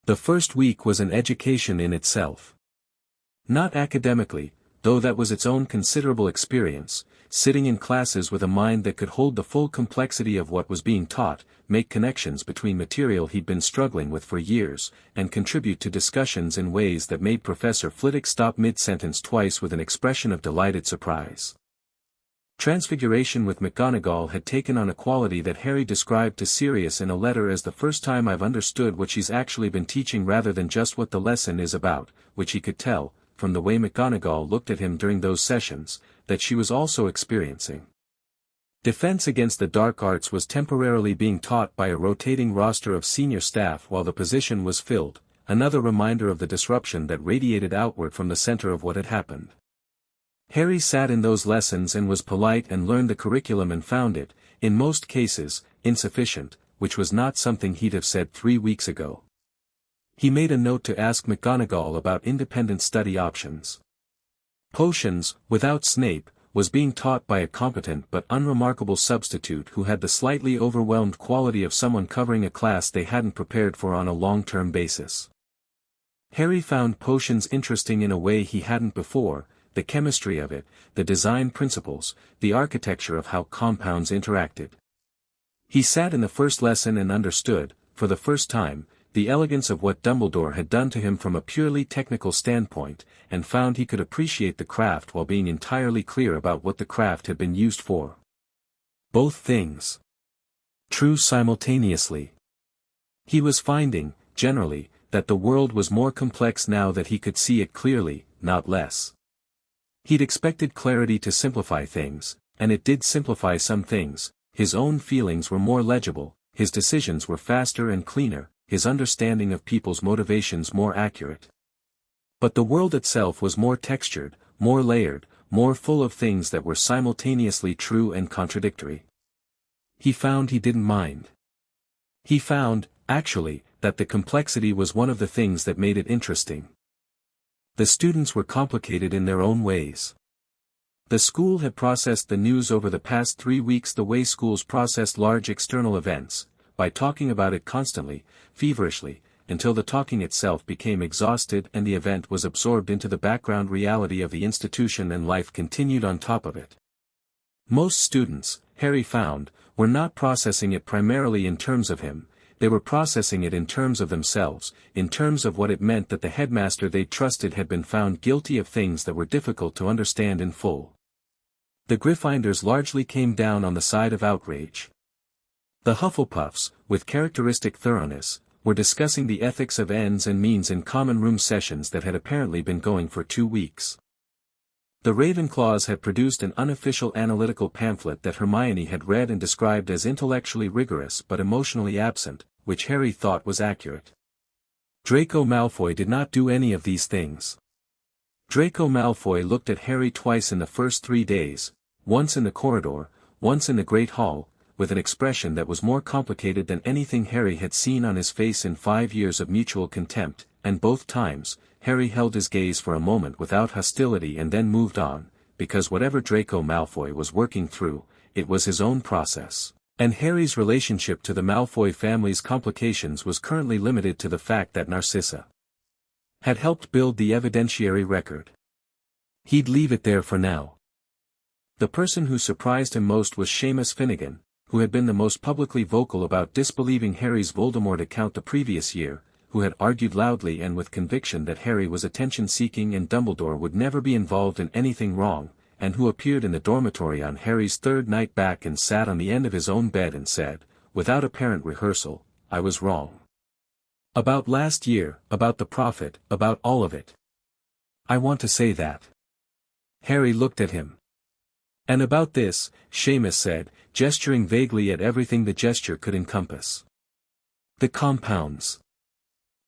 The first week was an education in itself. Not academically, though that was its own considerable experience, sitting in classes with a mind that could hold the full complexity of what was being taught, make connections between material he'd been struggling with for years, and contribute to discussions in ways that made Professor Flitwick stop mid-sentence twice with an expression of delighted surprise. Transfiguration with McGonagall had taken on a quality that Harry described to Sirius in a letter as the first time I've understood what she's actually been teaching rather than just what the lesson is about, which he could tell, from the way McGonagall looked at him during those sessions, that she was also experiencing. Defense against the dark arts was temporarily being taught by a rotating roster of senior staff while the position was filled, another reminder of the disruption that radiated outward from the center of what had happened. Harry sat in those lessons and was polite and learned the curriculum and found it, in most cases, insufficient, which was not something he'd have said 3 weeks ago. He made a note to ask McGonagall about independent study options. Potions, without Snape, was being taught by a competent but unremarkable substitute who had the slightly overwhelmed quality of someone covering a class they hadn't prepared for on a long-term basis. Harry found potions interesting in a way he hadn't before, the chemistry of it, the design principles, the architecture of how compounds interacted. He sat in the first lesson and understood, for the first time, the elegance of what Dumbledore had done to him from a purely technical standpoint, and found he could appreciate the craft while being entirely clear about what the craft had been used for. Both things. True simultaneously. He was finding, generally, that the world was more complex now that he could see it clearly, not less. He'd expected clarity to simplify things, and it did simplify some things. His own feelings were more legible, his decisions were faster and cleaner, his understanding of people's motivations more accurate. But the world itself was more textured, more layered, more full of things that were simultaneously true and contradictory. He found he didn't mind. He found, actually, that the complexity was one of the things that made it interesting. The students were complicated in their own ways. The school had processed the news over the past 3 weeks the way schools processed large external events, by talking about it constantly, feverishly, until the talking itself became exhausted and the event was absorbed into the background reality of the institution and life continued on top of it. Most students, Harry found, were not processing it primarily in terms of him, they were processing it in terms of themselves, in terms of what it meant that the headmaster they trusted had been found guilty of things that were difficult to understand in full. The Gryffindors largely came down on the side of outrage. The Hufflepuffs, with characteristic thoroughness, were discussing the ethics of ends and means in common room sessions that had apparently been going for 2 weeks. The Ravenclaws had produced an unofficial analytical pamphlet that Hermione had read and described as intellectually rigorous but emotionally absent, which Harry thought was accurate. Draco Malfoy did not do any of these things. Draco Malfoy looked at Harry twice in the first 3 days, once in the corridor, once in the Great Hall, with an expression that was more complicated than anything Harry had seen on his face in 5 years of mutual contempt, and both times, Harry held his gaze for a moment without hostility and then moved on, because whatever Draco Malfoy was working through, it was his own process, and Harry's relationship to the Malfoy family's complications was currently limited to the fact that Narcissa had helped build the evidentiary record. He'd leave it there for now. The person who surprised him most was Seamus Finnegan, who had been the most publicly vocal about disbelieving Harry's Voldemort account the previous year, who had argued loudly and with conviction that Harry was attention-seeking and Dumbledore would never be involved in anything wrong, and who appeared in the dormitory on Harry's 3rd night back and sat on the end of his own bed and said, without apparent rehearsal, "I was wrong. About last year, about the Prophet, about all of it. I want to say that." Harry looked at him. "And about this," Seamus said, gesturing vaguely at everything the gesture could encompass. "The compounds.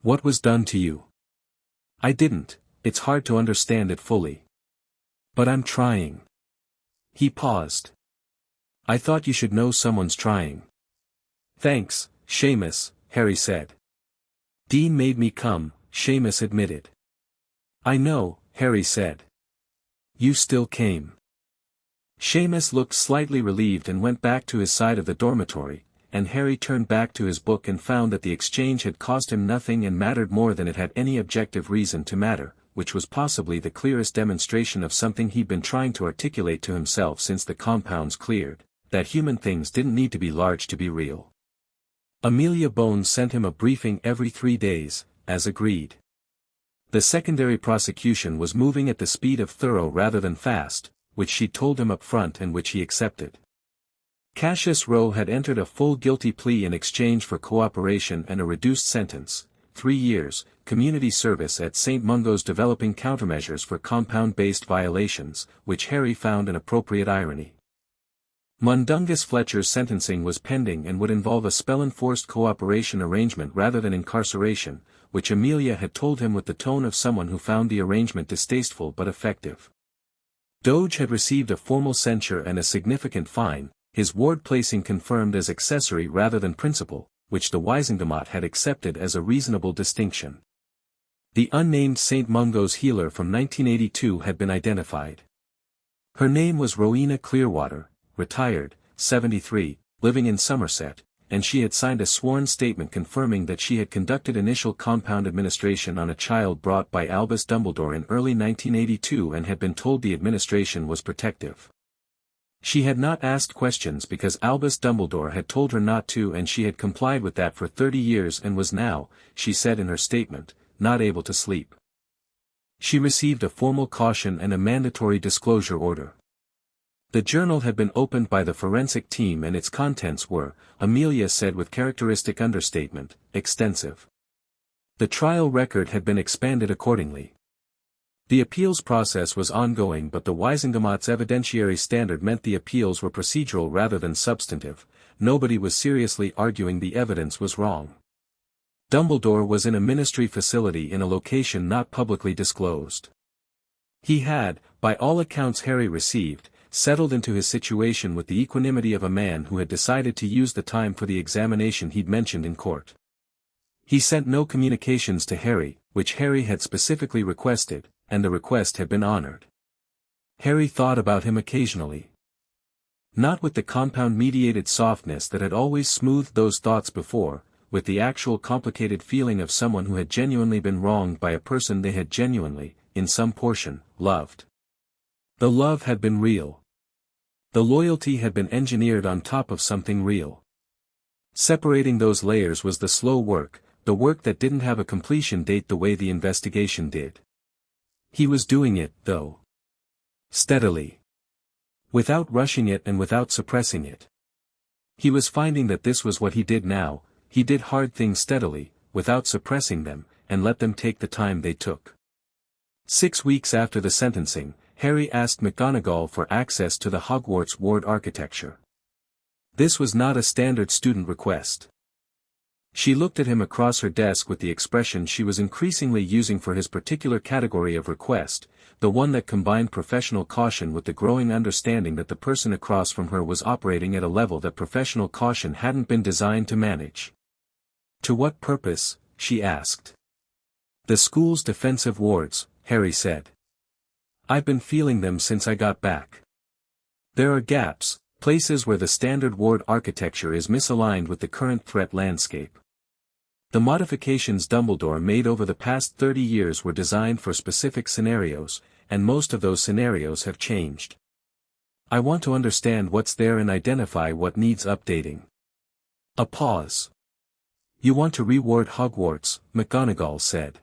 What was done to you?" "I didn't, it's hard to understand it fully. But I'm trying." He paused. "I thought you should know someone's trying." "Thanks, Seamus," Harry said. "Dean made me come," Seamus admitted. "I know," Harry said. "You still came." Seamus looked slightly relieved and went back to his side of the dormitory, and Harry turned back to his book and found that the exchange had cost him nothing and mattered more than it had any objective reason to matter, which was possibly the clearest demonstration of something he'd been trying to articulate to himself since the compounds cleared, that human things didn't need to be large to be real. Amelia Bones sent him a briefing every 3 days, as agreed. The secondary prosecution was moving at the speed of thorough rather than fast, which she told him up front and which he accepted. Cassius Rowe had entered a full guilty plea in exchange for cooperation and a reduced sentence, 3 years, community service at St. Mungo's developing countermeasures for compound-based violations, which Harry found an appropriate irony. Mundungus Fletcher's sentencing was pending and would involve a spell-enforced cooperation arrangement rather than incarceration, which Amelia had told him with the tone of someone who found the arrangement distasteful but effective. Doge had received a formal censure and a significant fine, his ward placing confirmed as accessory rather than principal, which the Wisingamot had accepted as a reasonable distinction. The unnamed St. Mungo's healer from 1982 had been identified. Her name was Rowena Clearwater, retired, 73, living in Somerset, and she had signed a sworn statement confirming that she had conducted initial compound administration on a child brought by Albus Dumbledore in early 1982 and had been told the administration was protective. She had not asked questions because Albus Dumbledore had told her not to, and she had complied with that for 30 years and was now, she said in her statement, not able to sleep. She received a formal caution and a mandatory disclosure order. The journal had been opened by the forensic team and its contents were, Amelia said with characteristic understatement, extensive. The trial record had been expanded accordingly. The appeals process was ongoing, but the Wisingamot's evidentiary standard meant the appeals were procedural rather than substantive. Nobody was seriously arguing the evidence was wrong. Dumbledore was in a ministry facility in a location not publicly disclosed. He had, by all accounts Harry received, settled into his situation with the equanimity of a man who had decided to use the time for the examination he'd mentioned in court. He sent no communications to Harry, which Harry had specifically requested, and the request had been honored. Harry thought about him occasionally. Not with the compound-mediated softness that had always smoothed those thoughts before, with the actual complicated feeling of someone who had genuinely been wronged by a person they had genuinely, in some portion, loved. The love had been real. The loyalty had been engineered on top of something real. Separating those layers was the slow work, the work that didn't have a completion date the way the investigation did. He was doing it, though. Steadily. Without rushing it and without suppressing it. He was finding that this was what he did now, he did hard things steadily, without suppressing them, and let them take the time they took. 6 weeks after the sentencing, Harry asked McGonagall for access to the Hogwarts ward architecture. This was not a standard student request. She looked at him across her desk with the expression she was increasingly using for his particular category of request, the one that combined professional caution with the growing understanding that the person across from her was operating at a level that professional caution hadn't been designed to manage. To what purpose, she asked. The school's defensive wards, Harry said. I've been feeling them since I got back. There are gaps, places where the standard ward architecture is misaligned with the current threat landscape. The modifications Dumbledore made over the past 30 years were designed for specific scenarios, and most of those scenarios have changed. I want to understand what's there and identify what needs updating. A pause. You want to reward Hogwarts, McGonagall said.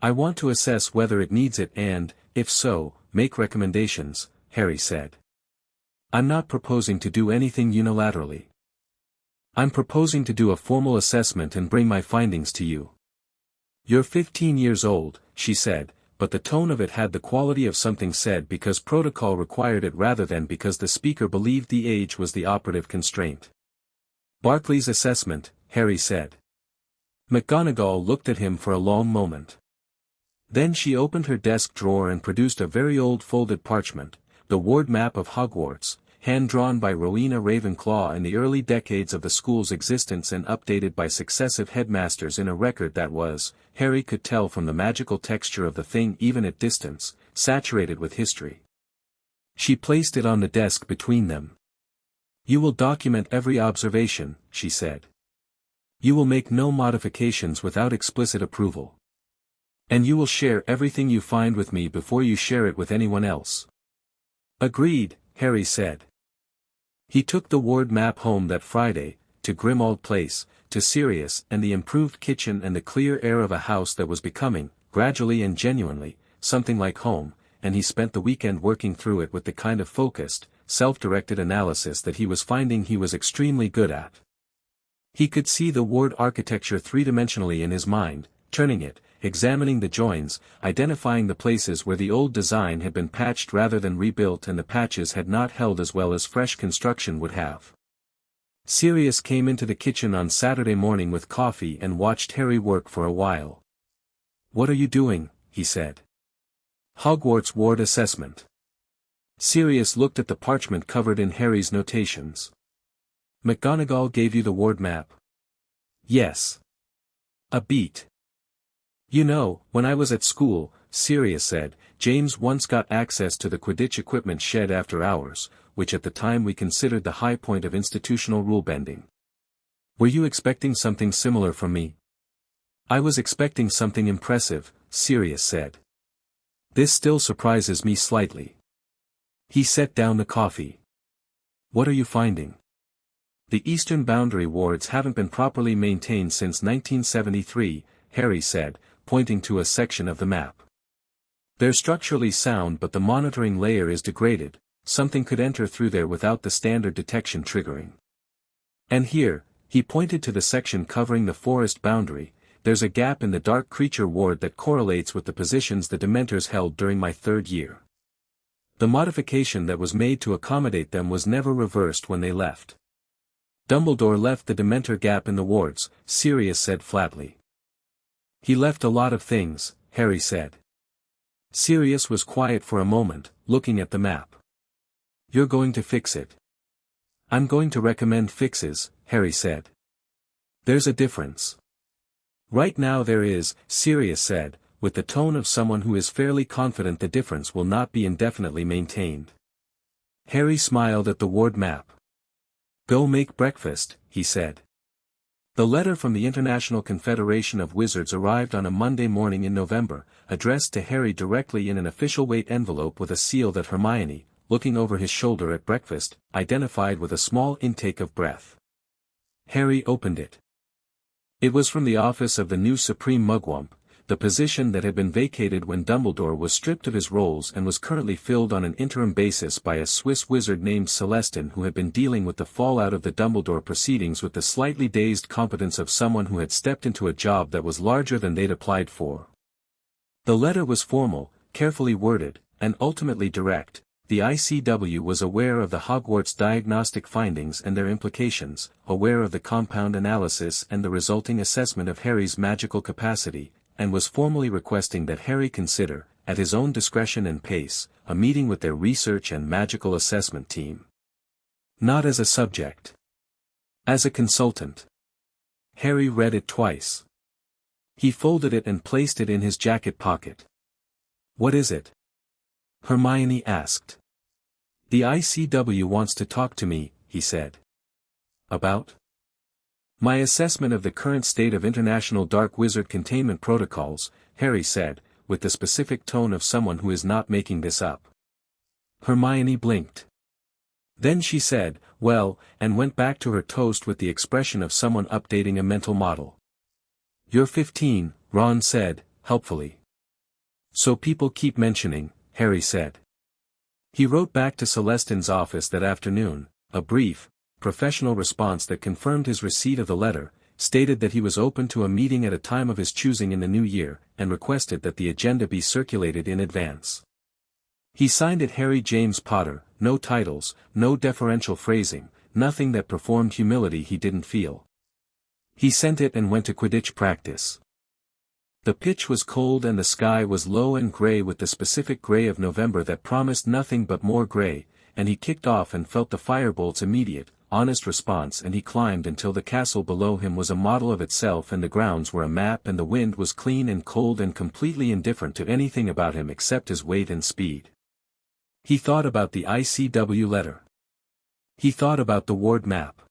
I want to assess whether it needs it and, if so, make recommendations, Harry said. I'm not proposing to do anything unilaterally. I'm proposing to do a formal assessment and bring my findings to you. You're 15 years old, she said, but the tone of it had the quality of something said because protocol required it rather than because the speaker believed the age was the operative constraint. Barclay's assessment, Harry said. McGonagall looked at him for a long moment. Then she opened her desk drawer and produced a very old folded parchment, the ward map of Hogwarts, hand-drawn by Rowena Ravenclaw in the early decades of the school's existence and updated by successive headmasters in a record that was, Harry could tell from the magical texture of the thing even at distance, saturated with history. She placed it on the desk between them. You will document every observation, she said. You will make no modifications without explicit approval. And you will share everything you find with me before you share it with anyone else. Agreed, Harry said. He took the ward map home that Friday, to Grimmauld Place, to Sirius and the improved kitchen and the clear air of a house that was becoming, gradually and genuinely, something like home, and he spent the weekend working through it with the kind of focused, self-directed analysis that he was finding he was extremely good at. He could see the ward architecture three-dimensionally in his mind, turning it, examining the joins, identifying the places where the old design had been patched rather than rebuilt and the patches had not held as well as fresh construction would have. Sirius came into the kitchen on Saturday morning with coffee and watched Harry work for a while. "What are you doing?" he said. "Hogwarts Ward Assessment." Sirius looked at the parchment covered in Harry's notations. "McGonagall gave you the ward map?" "Yes." "A beat." "You know, when I was at school," Sirius said, "James once got access to the Quidditch equipment shed after hours, which at the time we considered the high point of institutional rule-bending. Were you expecting something similar from me?" "I was expecting something impressive," Sirius said. "This still surprises me slightly." He set down the coffee. "What are you finding?" "The eastern boundary wards haven't been properly maintained since 1973, Harry said, pointing to a section of the map. "They're structurally sound but the monitoring layer is degraded, something could enter through there without the standard detection triggering. And here," he pointed to the section covering the forest boundary, "there's a gap in the dark creature ward that correlates with the positions the Dementors held during my third year. The modification that was made to accommodate them was never reversed when they left." "Dumbledore left the Dementor gap in the wards," Sirius said flatly. "He left a lot of things," Harry said. Sirius was quiet for a moment, looking at the map. "You're going to fix it." "I'm going to recommend fixes," Harry said. "There's a difference." "Right now there is," Sirius said, with the tone of someone who is fairly confident the difference will not be indefinitely maintained. Harry smiled at the ward map. "Go make breakfast," he said. The letter from the International Confederation of Wizards arrived on a Monday morning in November, addressed to Harry directly in an official weight envelope with a seal that Hermione, looking over his shoulder at breakfast, identified with a small intake of breath. Harry opened it. It was from the office of the new Supreme Mugwump, the position that had been vacated when Dumbledore was stripped of his roles and was currently filled on an interim basis by a Swiss wizard named Celestin who had been dealing with the fallout of the Dumbledore proceedings with the slightly dazed competence of someone who had stepped into a job that was larger than they'd applied for. The letter was formal, carefully worded, and ultimately direct. The ICW was aware of the Hogwarts diagnostic findings and their implications, aware of the compound analysis and the resulting assessment of Harry's magical capacity, and was formally requesting that Harry consider, at his own discretion and pace, a meeting with their research and magical assessment team. Not as a subject. As a consultant. Harry read it twice. He folded it and placed it in his jacket pocket. "What is it?" Hermione asked. "The ICW wants to talk to me," he said. "About?" "My assessment of the current state of international dark wizard containment protocols," Harry said, with the specific tone of someone who is not making this up. Hermione blinked. Then she said, "Well," and went back to her toast with the expression of someone updating a mental model. "You're 15, Ron said, helpfully. "So people keep mentioning," Harry said. He wrote back to Celestin's office that afternoon, a brief, professional response that confirmed his receipt of the letter, stated that he was open to a meeting at a time of his choosing in the new year, and requested that the agenda be circulated in advance. He signed it Harry James Potter, no titles, no deferential phrasing, nothing that performed humility he didn't feel. He sent it and went to Quidditch practice. The pitch was cold and the sky was low and grey with the specific grey of November that promised nothing but more grey, and he kicked off and felt the firebolt's immediate, honest response and he climbed until the castle below him was a model of itself and the grounds were a map and the wind was clean and cold and completely indifferent to anything about him except his weight and speed. He thought about the ICW letter. He thought about the ward map.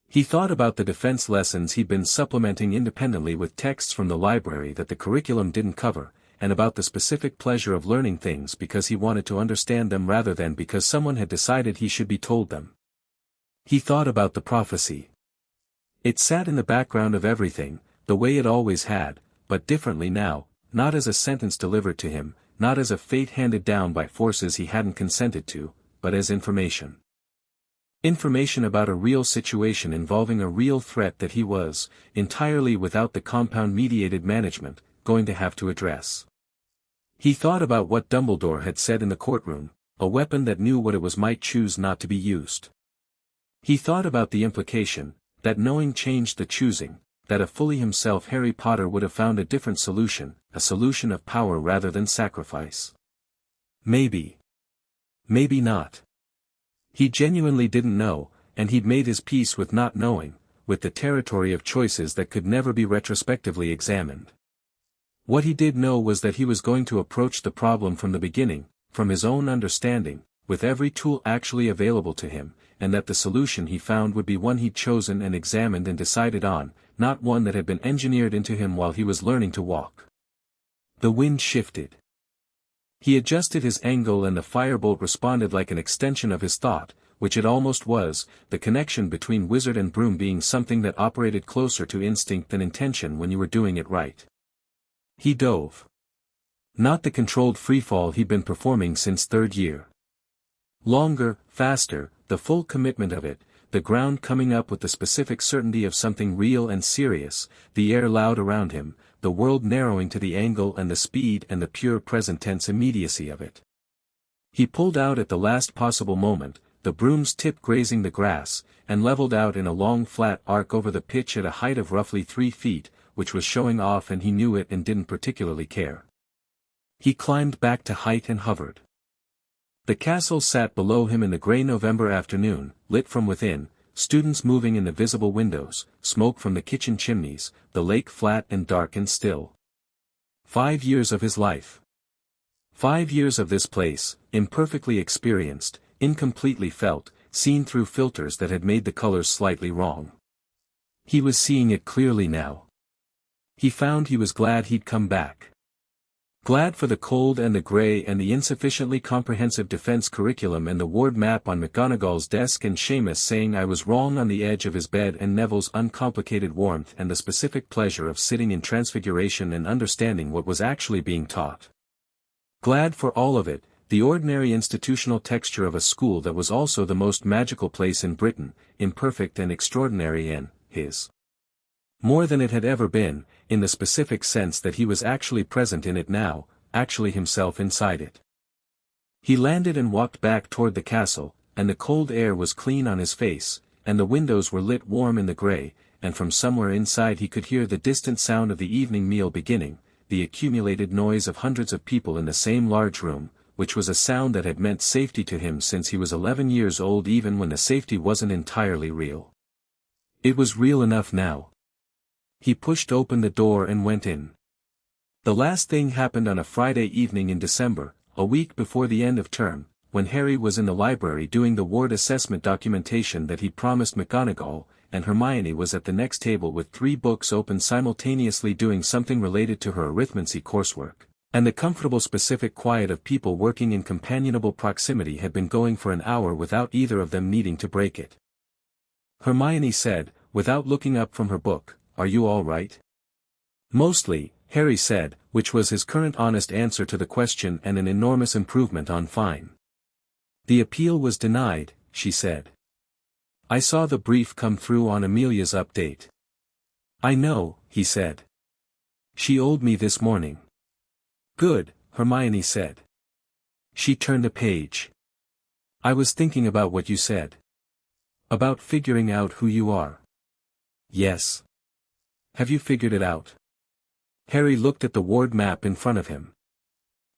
He thought about the defense lessons he'd been supplementing independently with texts from the library that the curriculum didn't cover, and about the specific pleasure of learning things because he wanted to understand them rather than because someone had decided he should be told them. He thought about the prophecy. It sat in the background of everything, the way it always had, but differently now, not as a sentence delivered to him, not as a fate handed down by forces he hadn't consented to, but as information. Information about a real situation involving a real threat that he was, entirely without the compound-mediated management, going to have to address. He thought about what Dumbledore had said in the courtroom, a weapon that knew what it was might choose not to be used. He thought about the implication, that knowing changed the choosing, that a fully himself Harry Potter would have found a different solution, a solution of power rather than sacrifice. Maybe. Maybe not. He genuinely didn't know, and he'd made his peace with not knowing, with the territory of choices that could never be retrospectively examined. What he did know was that he was going to approach the problem from the beginning, from his own understanding, with every tool actually available to him, and that the solution he found would be one he'd chosen and examined and decided on, not one that had been engineered into him while he was learning to walk. The wind shifted. He adjusted his angle and the firebolt responded like an extension of his thought, which it almost was, the connection between wizard and broom being something that operated closer to instinct than intention when you were doing it right. He dove. Not the controlled freefall he'd been performing since third year. Longer, faster, the full commitment of it, the ground coming up with the specific certainty of something real and serious, the air loud around him, the world narrowing to the angle and the speed and the pure present tense immediacy of it. He pulled out at the last possible moment, the broom's tip grazing the grass, and leveled out in a long flat arc over the pitch at a height of roughly 3 feet, which was showing off and he knew it and didn't particularly care. He climbed back to height and hovered. The castle sat below him in the grey November afternoon, lit from within, students moving in the visible windows, smoke from the kitchen chimneys, the lake flat and dark and still. 5 years of his life. 5 years of this place, imperfectly experienced, incompletely felt, seen through filters that had made the colors slightly wrong. He was seeing it clearly now. He found he was glad he'd come back. Glad for the cold and the grey and the insufficiently comprehensive defense curriculum and the ward map on McGonagall's desk and Seamus saying I was wrong on the edge of his bed and Neville's uncomplicated warmth and the specific pleasure of sitting in transfiguration and understanding what was actually being taught. Glad for all of it, the ordinary institutional texture of a school that was also the most magical place in Britain, imperfect and extraordinary in his. More than it had ever been, in the specific sense that he was actually present in it now, actually himself inside it. He landed and walked back toward the castle, and the cold air was clean on his face, and the windows were lit warm in the grey, and from somewhere inside he could hear the distant sound of the evening meal beginning, the accumulated noise of hundreds of people in the same large room, which was a sound that had meant safety to him since he was 11 years old even when the safety wasn't entirely real. It was real enough now. He pushed open the door and went in. The last thing happened on a Friday evening in December, a week before the end of term, when Harry was in the library doing the ward assessment documentation that he promised McGonagall, and Hermione was at the next table with 3 books open simultaneously doing something related to her arithmancy coursework, and the comfortable specific quiet of people working in companionable proximity had been going for an hour without either of them needing to break it. Hermione said, without looking up from her book, "Are you all right?" "Mostly," Harry said, which was his current honest answer to the question and an enormous improvement on fine. "The appeal was denied," she said. "I saw the brief come through on Amelia's update." "I know," he said. "She owed me this morning." "Good," Hermione said. She turned a page. "I was thinking about what you said. About figuring out who you are." "Yes. Have you figured it out?" Harry looked at the ward map in front of him.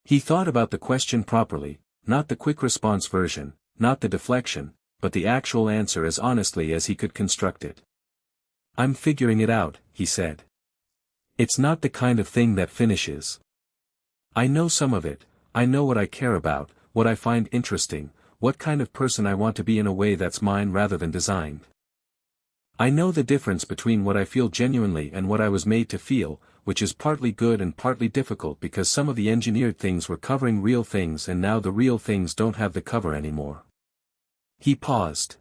He thought about the question properly, not the quick response version, not the deflection, but the actual answer as honestly as he could construct it. "I'm figuring it out," he said. "It's not the kind of thing that finishes. I know some of it, I know what I care about, what I find interesting, what kind of person I want to be in a way that's mine rather than designed. I know the difference between what I feel genuinely and what I was made to feel, which is partly good and partly difficult because some of the engineered things were covering real things and now the real things don't have the cover anymore." He paused.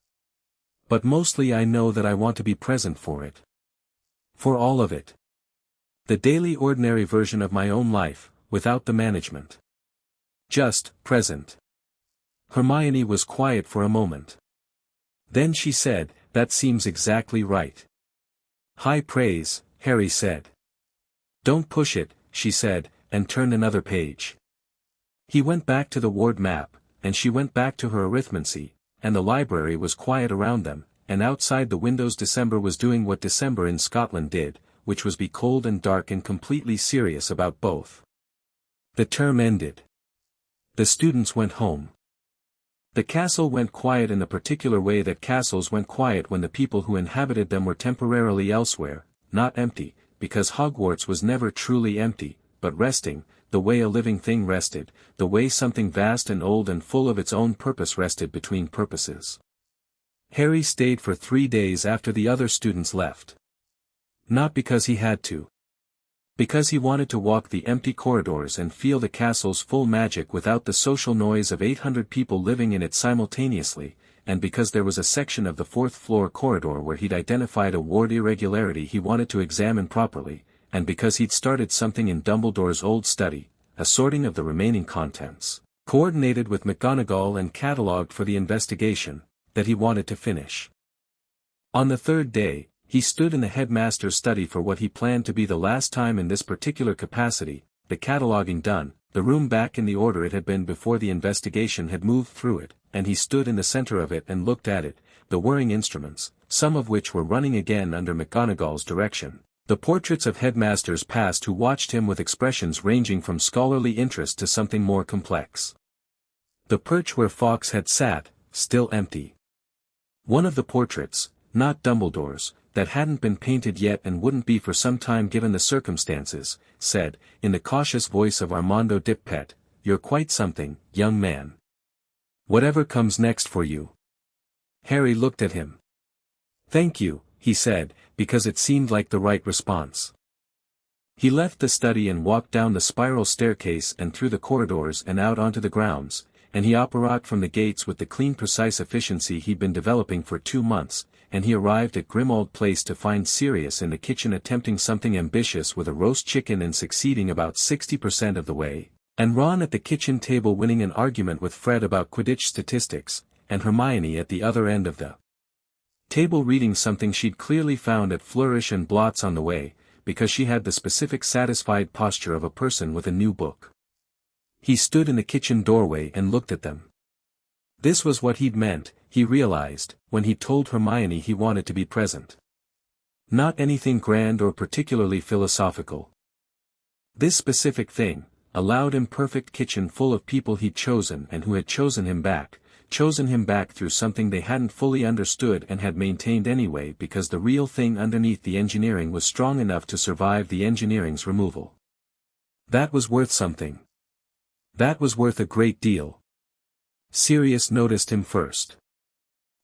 "But mostly I know that I want to be present for it. For all of it. The daily ordinary version of my own life, without the management. Just, present." Hermione was quiet for a moment. Then she said, "That seems exactly right." "High praise," Harry said. "Don't push it," she said, and turned another page. He went back to the ward map, and she went back to her arithmancy, and the library was quiet around them, and outside the windows December was doing what December in Scotland did, which was be cold and dark and completely serious about both. The term ended. The students went home. The castle went quiet in the particular way that castles went quiet when the people who inhabited them were temporarily elsewhere, not empty, because Hogwarts was never truly empty, but resting, the way a living thing rested, the way something vast and old and full of its own purpose rested between purposes. Harry stayed for 3 days after the other students left. Not because he had to. Because he wanted to walk the empty corridors and feel the castle's full magic without the social noise of 800 people living in it simultaneously, and because there was a section of the 4th floor corridor where he'd identified a ward irregularity he wanted to examine properly, and because he'd started something in Dumbledore's old study, a sorting of the remaining contents, coordinated with McGonagall and catalogued for the investigation, that he wanted to finish. On the 3rd day, he stood in the headmaster's study for what he planned to be the last time in this particular capacity, the cataloguing done, the room back in the order it had been before the investigation had moved through it, and he stood in the center of it and looked at it, the whirring instruments, some of which were running again under McGonagall's direction, the portraits of headmasters past who watched him with expressions ranging from scholarly interest to something more complex. The perch where Fawkes had sat, still empty. One of the portraits, not Dumbledore's, that hadn't been painted yet and wouldn't be for some time given the circumstances, said, in the cautious voice of Armando Dippet, "You're quite something, young man. Whatever comes next for you?" Harry looked at him. "Thank you," he said, because it seemed like the right response. He left the study and walked down the spiral staircase and through the corridors and out onto the grounds, and he operated from the gates with the clean precise efficiency he'd been developing for 2 months, and he arrived at Grimmauld Place to find Sirius in the kitchen attempting something ambitious with a roast chicken and succeeding about 60% of the way, and Ron at the kitchen table winning an argument with Fred about Quidditch statistics, and Hermione at the other end of the table reading something she'd clearly found at Flourish and Blots on the way, because she had the specific satisfied posture of a person with a new book. He stood in the kitchen doorway and looked at them. This was what he'd meant, he realized, when he told Hermione he wanted to be present. Not anything grand or particularly philosophical. This specific thing, a loud imperfect kitchen full of people he'd chosen and who had chosen him back through something they hadn't fully understood and had maintained anyway because the real thing underneath the engineering was strong enough to survive the engineering's removal. That was worth something. That was worth a great deal. Sirius noticed him first.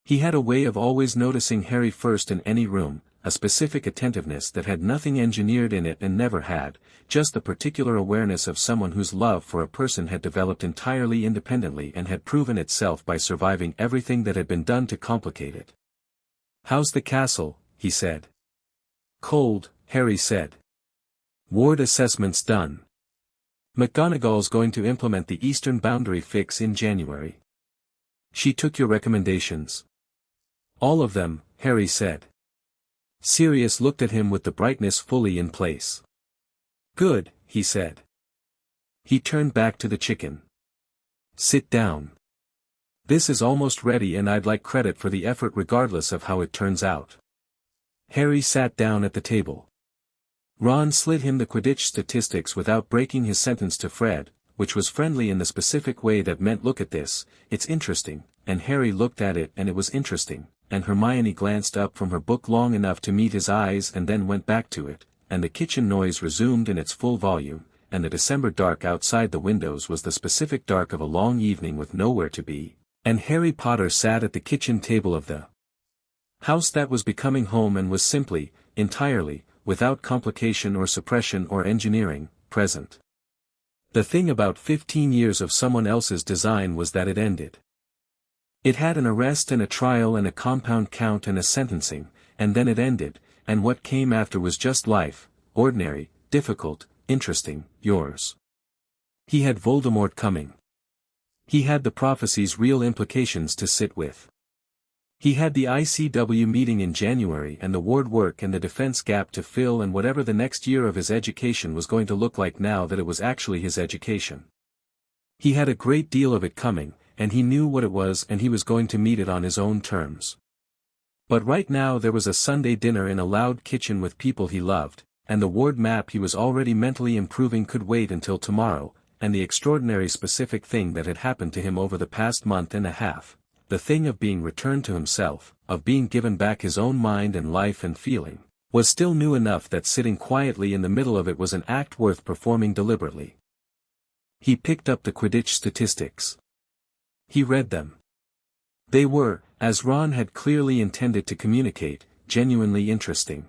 He had a way of always noticing Harry first in any room, a specific attentiveness that had nothing engineered in it and never had, just the particular awareness of someone whose love for a person had developed entirely independently and had proven itself by surviving everything that had been done to complicate it. "How's the castle?" he said. "Cold," Harry said. "Ward assessment's done. McGonagall's going to implement the eastern boundary fix in January. She took your recommendations." "All of them," Harry said. Sirius looked at him with the brightness fully in place. "Good," he said. He turned back to the chicken. "Sit down. This is almost ready and I'd like credit for the effort regardless of how it turns out." Harry sat down at the table. Ron slid him the Quidditch statistics without breaking his sentence to Fred, which was friendly in the specific way that meant look at this, it's interesting, and Harry looked at it and it was interesting, and Hermione glanced up from her book long enough to meet his eyes and then went back to it, and the kitchen noise resumed in its full volume, and the December dark outside the windows was the specific dark of a long evening with nowhere to be, and Harry Potter sat at the kitchen table of the house that was becoming home and was simply, entirely, without complication or suppression or engineering, present. The thing about 15 years of someone else's design was that it ended. It had an arrest and a trial and a compound count and a sentencing, and then it ended, and what came after was just life, ordinary, difficult, interesting, yours. He had Voldemort coming. He had the prophecy's real implications to sit with. He had the ICW meeting in January and the ward work and the defense gap to fill and whatever the next year of his education was going to look like now that it was actually his education. He had a great deal of it coming, and he knew what it was and he was going to meet it on his own terms. But right now there was a Sunday dinner in a loud kitchen with people he loved, and the ward map he was already mentally improving could wait until tomorrow, and the extraordinary specific thing that had happened to him over the past month and a half. The thing of being returned to himself, of being given back his own mind and life and feeling, was still new enough that sitting quietly in the middle of it was an act worth performing deliberately. He picked up the Quidditch statistics. He read them. They were, as Ron had clearly intended to communicate, genuinely interesting.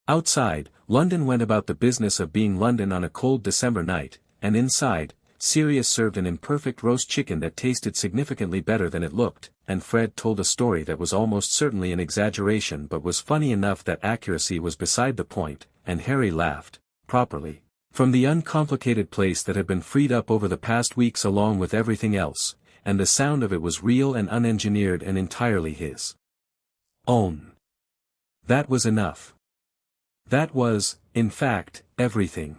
Outside, London went about the business of being London on a cold December night, and inside, Sirius served an imperfect roast chicken that tasted significantly better than it looked, and Fred told a story that was almost certainly an exaggeration but was funny enough that accuracy was beside the point, and Harry laughed, properly, from the uncomplicated place that had been freed up over the past weeks along with everything else, and the sound of it was real and unengineered and entirely his own. That was enough. That was, in fact, everything.